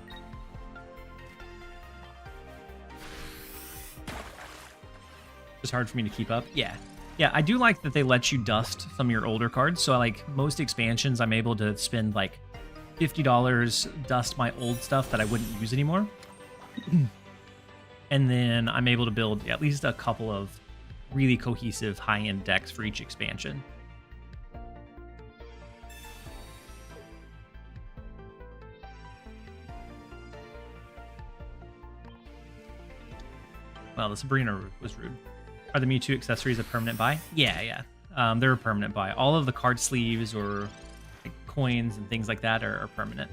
It's hard for me to keep up. Yeah, I do like that they let you dust some of your older cards. So like most expansions, I'm able to spend like $50, dust my old stuff that I wouldn't use anymore. And then I'm able to build at least a couple of really cohesive high-end decks for each expansion. Well, the Sabrina was rude. Are the Mewtwo accessories a permanent buy? Yeah. They're a permanent buy. All of the card sleeves or like, coins and things like that are permanent.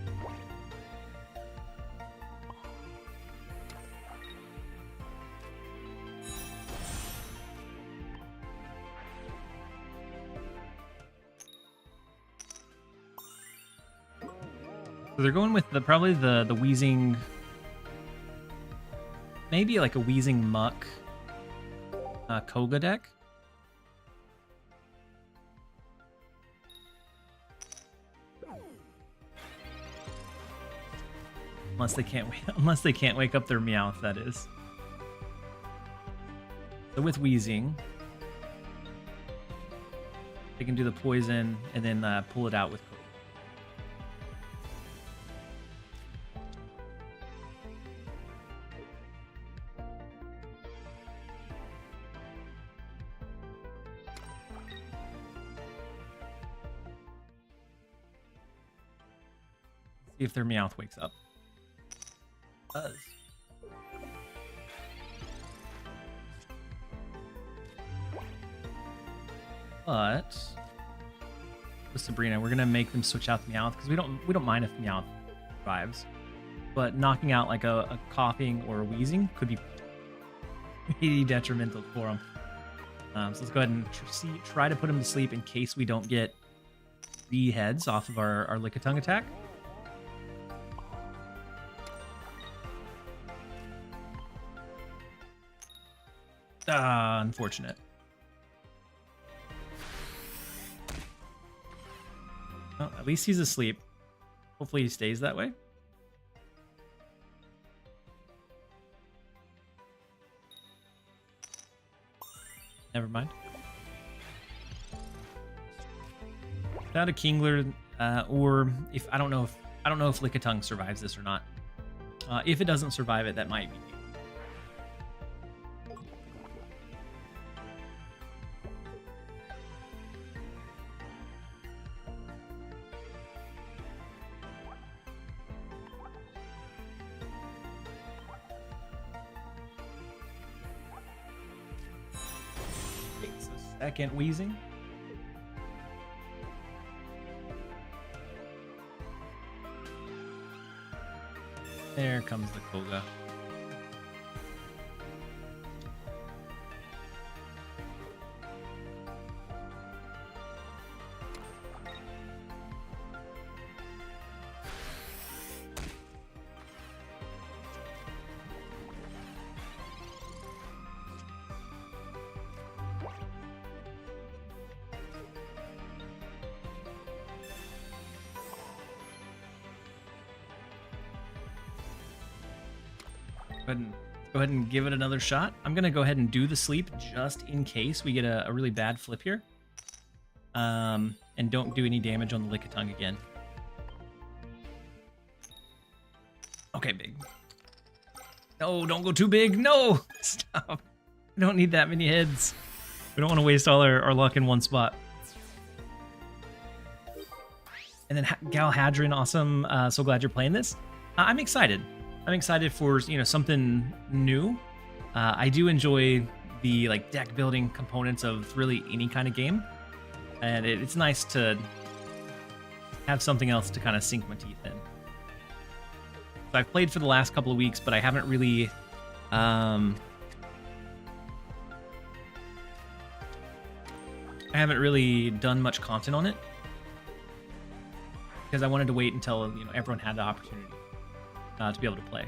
So they're going with probably the Weezing, maybe like a Weezing Muck Koga deck. Unless they can't wake up their Meowth, that is. So with Weezing, they can do the poison and then pull it out with Koga. See if their Meowth wakes up. It does. But with Sabrina, we're gonna make them switch out the Meowth because we don't mind if Meowth survives, but knocking out like a coughing or a wheezing could be pretty detrimental for him. So let's go ahead and try to put him to sleep in case we don't get 3 heads off of our Lickitung attack. Unfortunate. Well, at least he's asleep. Hopefully he stays that way. Never mind. Without a Kingler, or if I don't know if Lickitung survives this or not. If it doesn't survive it, that might be. Second wheezing. There comes the Koga. Go ahead and give it another shot. I'm gonna go ahead and do the sleep just in case we get a really bad flip here. And don't do any damage on the Lickitung again. Okay, big. No, don't go too big. No, stop. We don't need that many heads. We don't want to waste all our luck in one spot. And then Galhadron, awesome. So glad you're playing this. I'm excited. I'm excited for, you know, something new. I do enjoy the like deck building components of really any kind of game, and it's nice to have something else to kind of sink my teeth in. So I've played for the last couple of weeks, but I haven't really done much content on it because I wanted to wait until, you know, everyone had the opportunity to be able to play.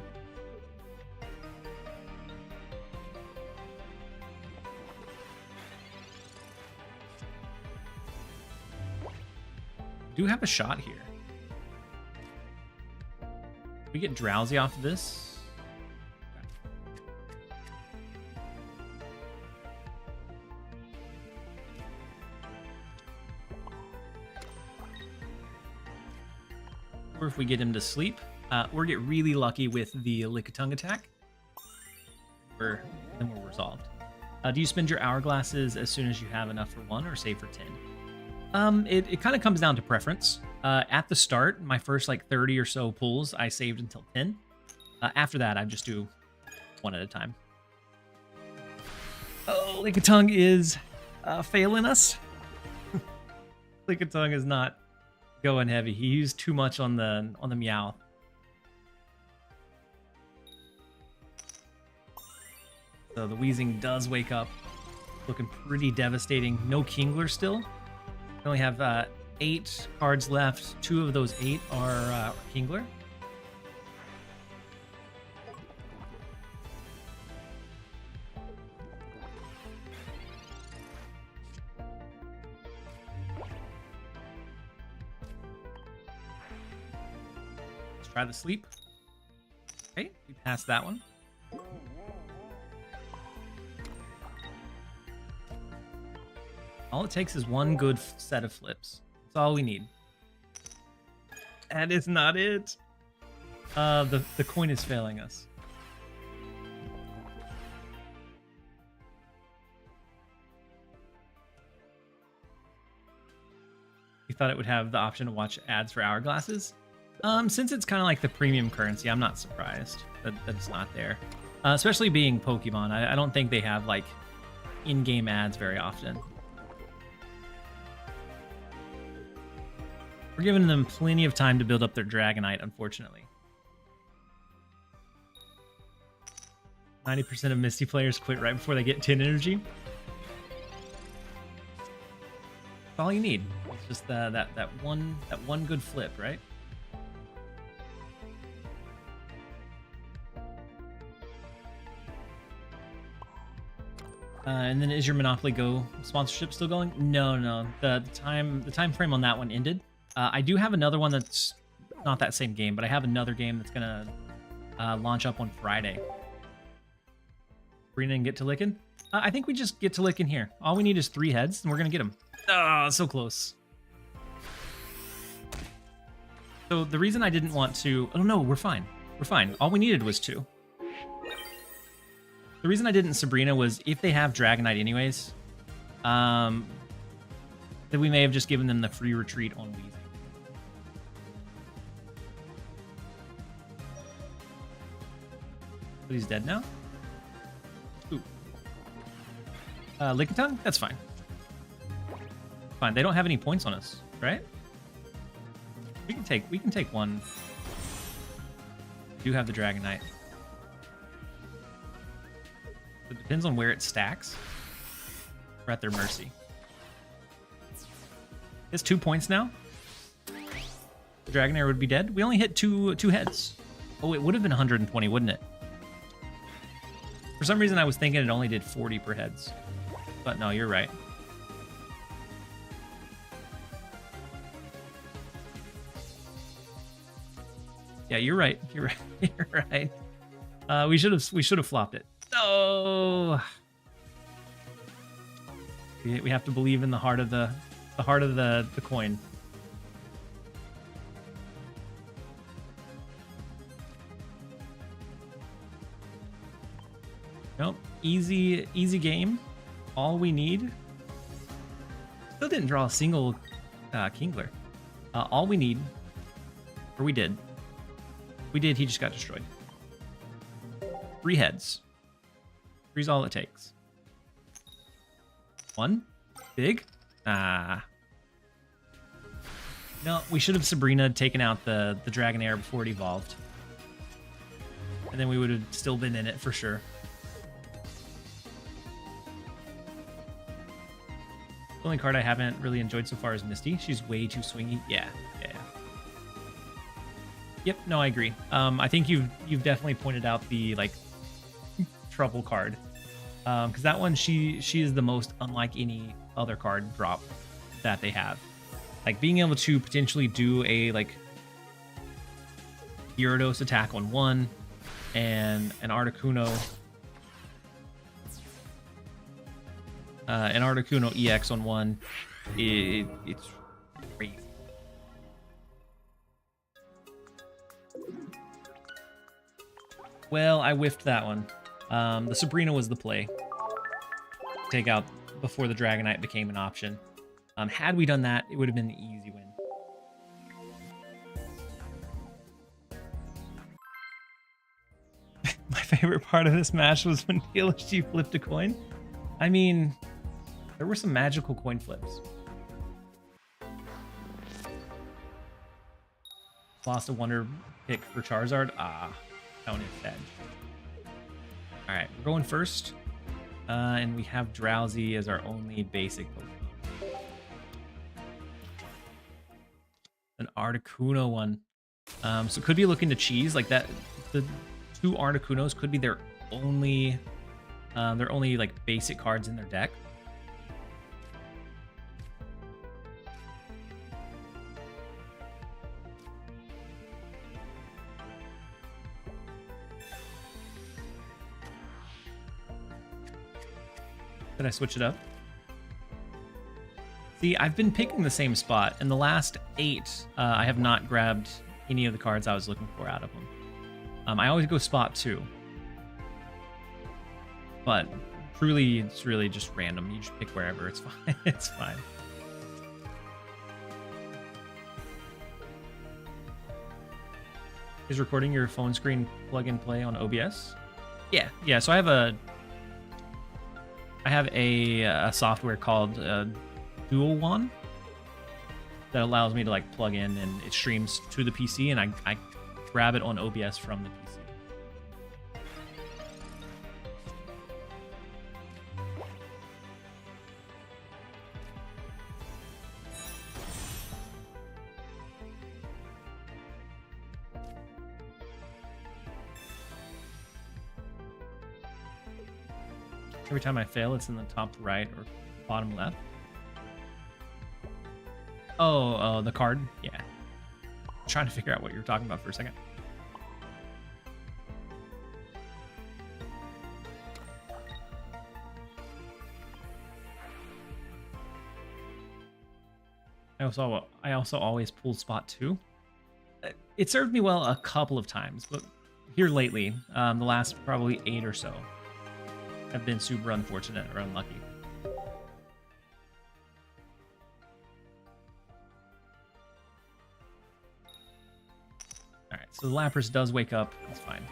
Do have a shot here. We get drowsy off of this. Or if we get him to sleep, or get really lucky with the Lickitung attack, then we're resolved. Do you spend your hourglasses as soon as you have enough for one, or save for 10? It kind of comes down to preference. At the start, my first like 30 or so pulls, I saved until 10. After that, I just do one at a time. Oh, Lickitung is failing us. Lickitung is not going heavy. He used too much on the Meow. So the Weezing does wake up, looking pretty devastating. No Kingler still. We only have 8 cards left. 2 of those 8 are Kingler. Let's try the sleep. Okay, we passed that one. All it takes is one good set of flips. That's all we need. That is not it. The coin is failing us. We thought it would have the option to watch ads for hourglasses. Since it's kind of like the premium currency, I'm not surprised that it's not there. Especially being Pokemon, I don't think they have like in-game ads very often. We're giving them plenty of time to build up their Dragonite, unfortunately. 90% of Misty players quit right before they get 10 energy. That's all you need. It's just that one good flip, right? And then is your Monopoly Go sponsorship still going? No. The time frame on that one ended. I do have another one that's not that same game, but I have another game that's gonna launch up on Friday. Sabrina and get to Lickin'? I think we just get to Lickin' here. All we need is 3 heads, and we're gonna get them. Oh, so close. So the reason I didn't want to... Oh no, we're fine. We're fine. All we needed was 2. The reason I didn't Sabrina was if they have Dragonite anyways, then we may have just given them the free retreat on Weezing. But he's dead now? Ooh. Lickitung? That's fine. Fine, they don't have any points on us, right? We can take one. We do have the Dragonite. It depends on where it stacks. We're at their mercy. It's 2 points now. The Dragonair would be dead. We only hit two heads. Oh, it would have been 120, wouldn't it? For some reason, I was thinking it only did 40 per heads. But no, you're right. Yeah, you're right. You're right. You're right. We should have flopped it. No. We have to believe in the heart of the coin. Nope. Easy game. All we need. Still didn't draw a single Kingler. All we need, or we did. We did. He just got destroyed. 3 heads. 3's all it takes. 1. Big. No, we should have Sabrina taken out the Dragonair before it evolved. And then we would have still been in it for sure. The only card I haven't really enjoyed so far is Misty. She's way too swingy. Yeah. Yep, no, I agree. I think you've definitely pointed out the like trouble card. Because that one, she is the most unlike any other card drop that they have. Like being able to potentially do a like Gyarados attack on 1 and an Articuno EX on 1, it's crazy. Well, I whiffed that one. The Sabrina was the play. Take out before the Dragonite became an option. Had we done that, it would have been the easy win. My favorite part of this match was when TLSG flipped a coin. I mean, there were some magical coin flips. Lost a wonder pick for Charizard. That one is sad. Alright, we're going first. And we have Drowsy as our only basic Pokemon. An Articuno one. So could be looking to cheese like that. The 2 Articunos could be their only like basic cards in their deck. Did I switch it up? See, I've been picking the same spot. In the last 8, I have not grabbed any of the cards I was looking for out of them. I always go spot 2. But truly, it's really just random. You just pick wherever. It's fine. It's fine. Is recording your phone screen plug and play on OBS? Yeah. So I have a software called Dual One that allows me to like plug in and it streams to the PC, and I grab it on OBS from the PC. Every time I fail, it's in the top right or bottom left. Oh, the card? Yeah. I'm trying to figure out what you were talking about for a second. I also always pull spot 2. It served me well a couple of times, but here lately, the last probably 8 or so, have been super unfortunate or unlucky. Alright, so the Lapras does wake up. That's fine.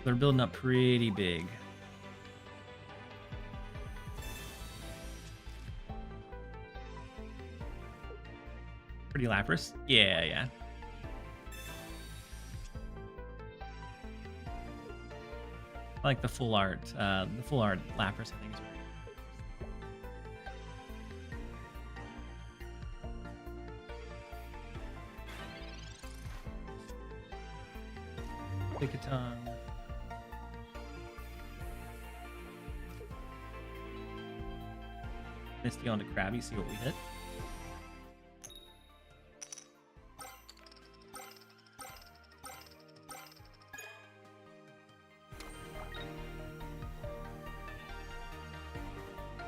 They're building up pretty big. Pretty Lapras. Yeah. I like the full art. The full art Lapras, I think, is great. Take a tongue. Misty onto Krabby, see what we hit.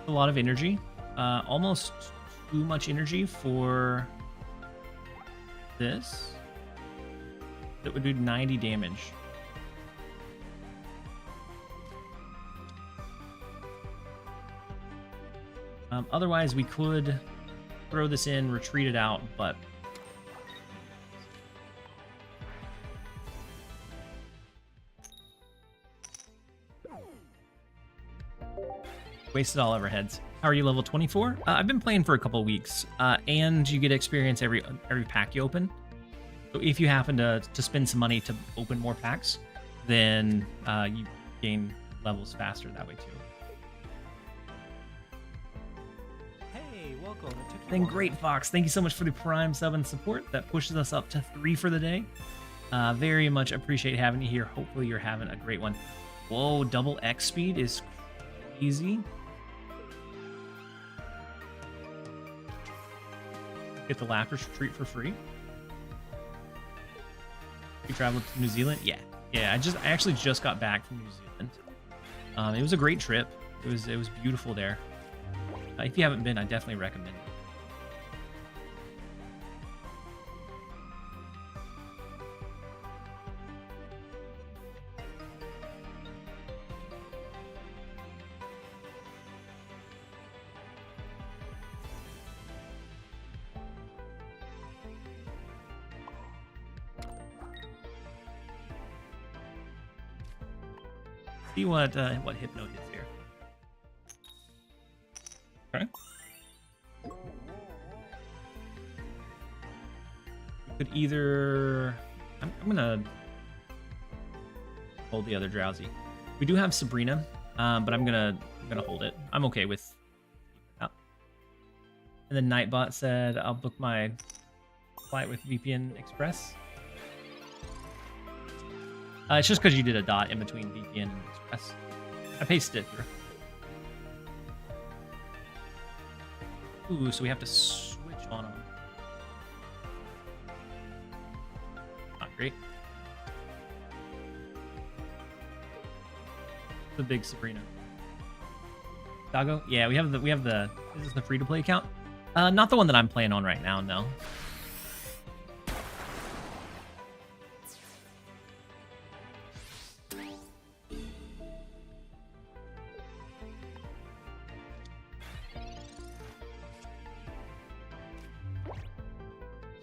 A lot of energy. Almost too much energy for this. That would do 90 damage. Otherwise, we could throw this in, retreat it out, but wasted all of our heads. How are you, level 24? I've been playing for a couple weeks, and you get experience every pack you open. So if you happen to spend some money to open more packs, then you gain levels faster that way too. Then Great Fox, thank you so much for the Prime sub and support. That pushes us up to 3 for the day. Very much appreciate having you here. Hopefully you're having a great one. Whoa, double X speed is crazy. Get the Lapras retreat for free. You traveled to New Zealand? Yeah. I actually just got back from New Zealand. It was a great trip. It was beautiful there. If you haven't been, I definitely recommend it. See what Hypno hits here. Okay. We could either I'm gonna hold the other Drowsy. We do have Sabrina, but I'm gonna hold it. I'm okay with up. And then Nightbot said I'll book my flight with VPN Express. It's just because you did a dot in between VPN and Express. I pasted it through. Ooh, so we have to switch on them. Not great. The big Sabrina. Dago? Yeah, we have the. Is this the free-to-play account? Not the one that I'm playing on right now. No.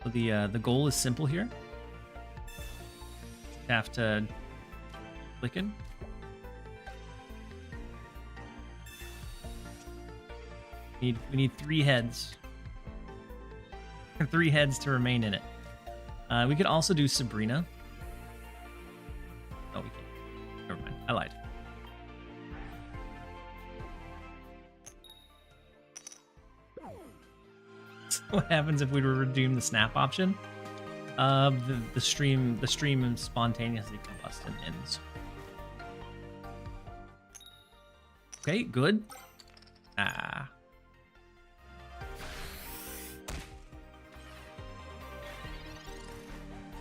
So the goal is simple here. Have to click in. We need 3 heads. 3 heads to remain in it. We could also do Sabrina. Oh, we can't. Never mind. I lied. What happens if we were to redeem the snap option? The stream spontaneously combusts and ends. Okay, good. Ah.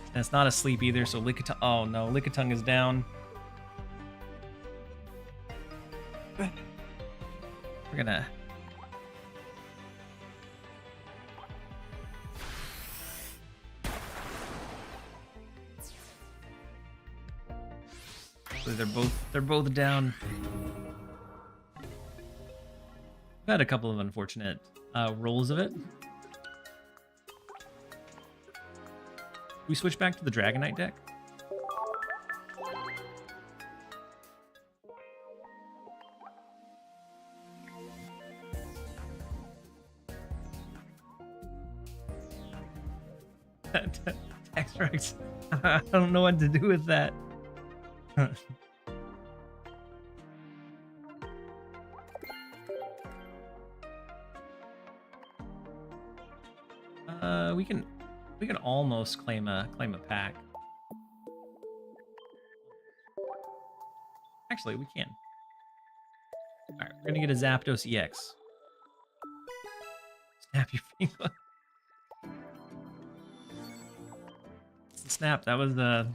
And it's not asleep either, so Lickitung. Oh no, Lickitung is down. We're gonna. They're both down. We've had a couple of unfortunate rolls of it. We switch back to the Dragonite deck. Extracts. I don't know what to do with that. We can almost claim a pack. Actually, we can. All right, we're gonna get a Zapdos EX. Happy finger. Snap. That was the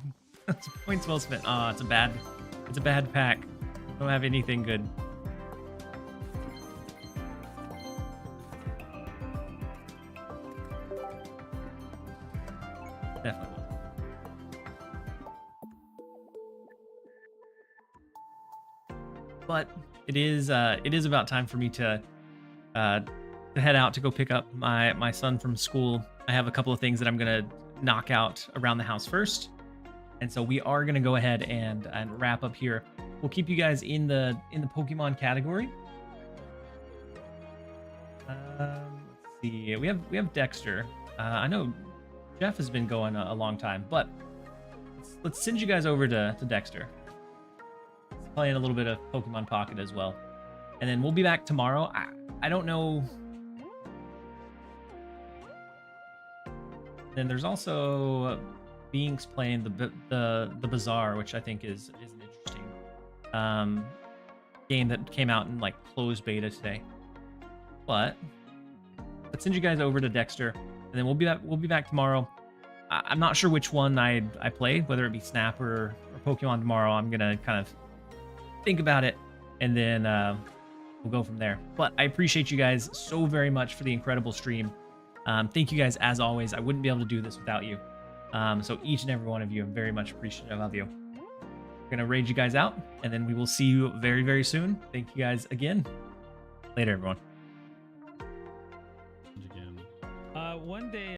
points well spent. Oh, it's a bad pack. Don't have anything good. Definitely. But it is about time for me to head out to go pick up my son from school. I have a couple of things that I'm gonna knock out around the house first, and so we are gonna go ahead and wrap up here. We'll keep you guys in the Pokemon category. Let's see. We have Dexter. I know Jeff has been going a long time, but let's send you guys over to Dexter. He's playing a little bit of Pokemon Pocket as well, and then we'll be back tomorrow. I don't know. Then there's also Binks playing the Bazaar, which I think is an interesting game that came out in like closed beta today. But let's send you guys over to Dexter, and then we'll be back tomorrow. I'm not sure which one I play, whether it be Snap or Pokemon tomorrow. I'm gonna kind of think about it, and then we'll go from there. But I appreciate you guys so very much for the incredible stream. Thank you guys as always. I wouldn't be able to do this without you. So each and every one of you, I'm very much appreciative of you. We're gonna raid you guys out, and then we will see you very, very soon. Thank you guys again. Later, everyone.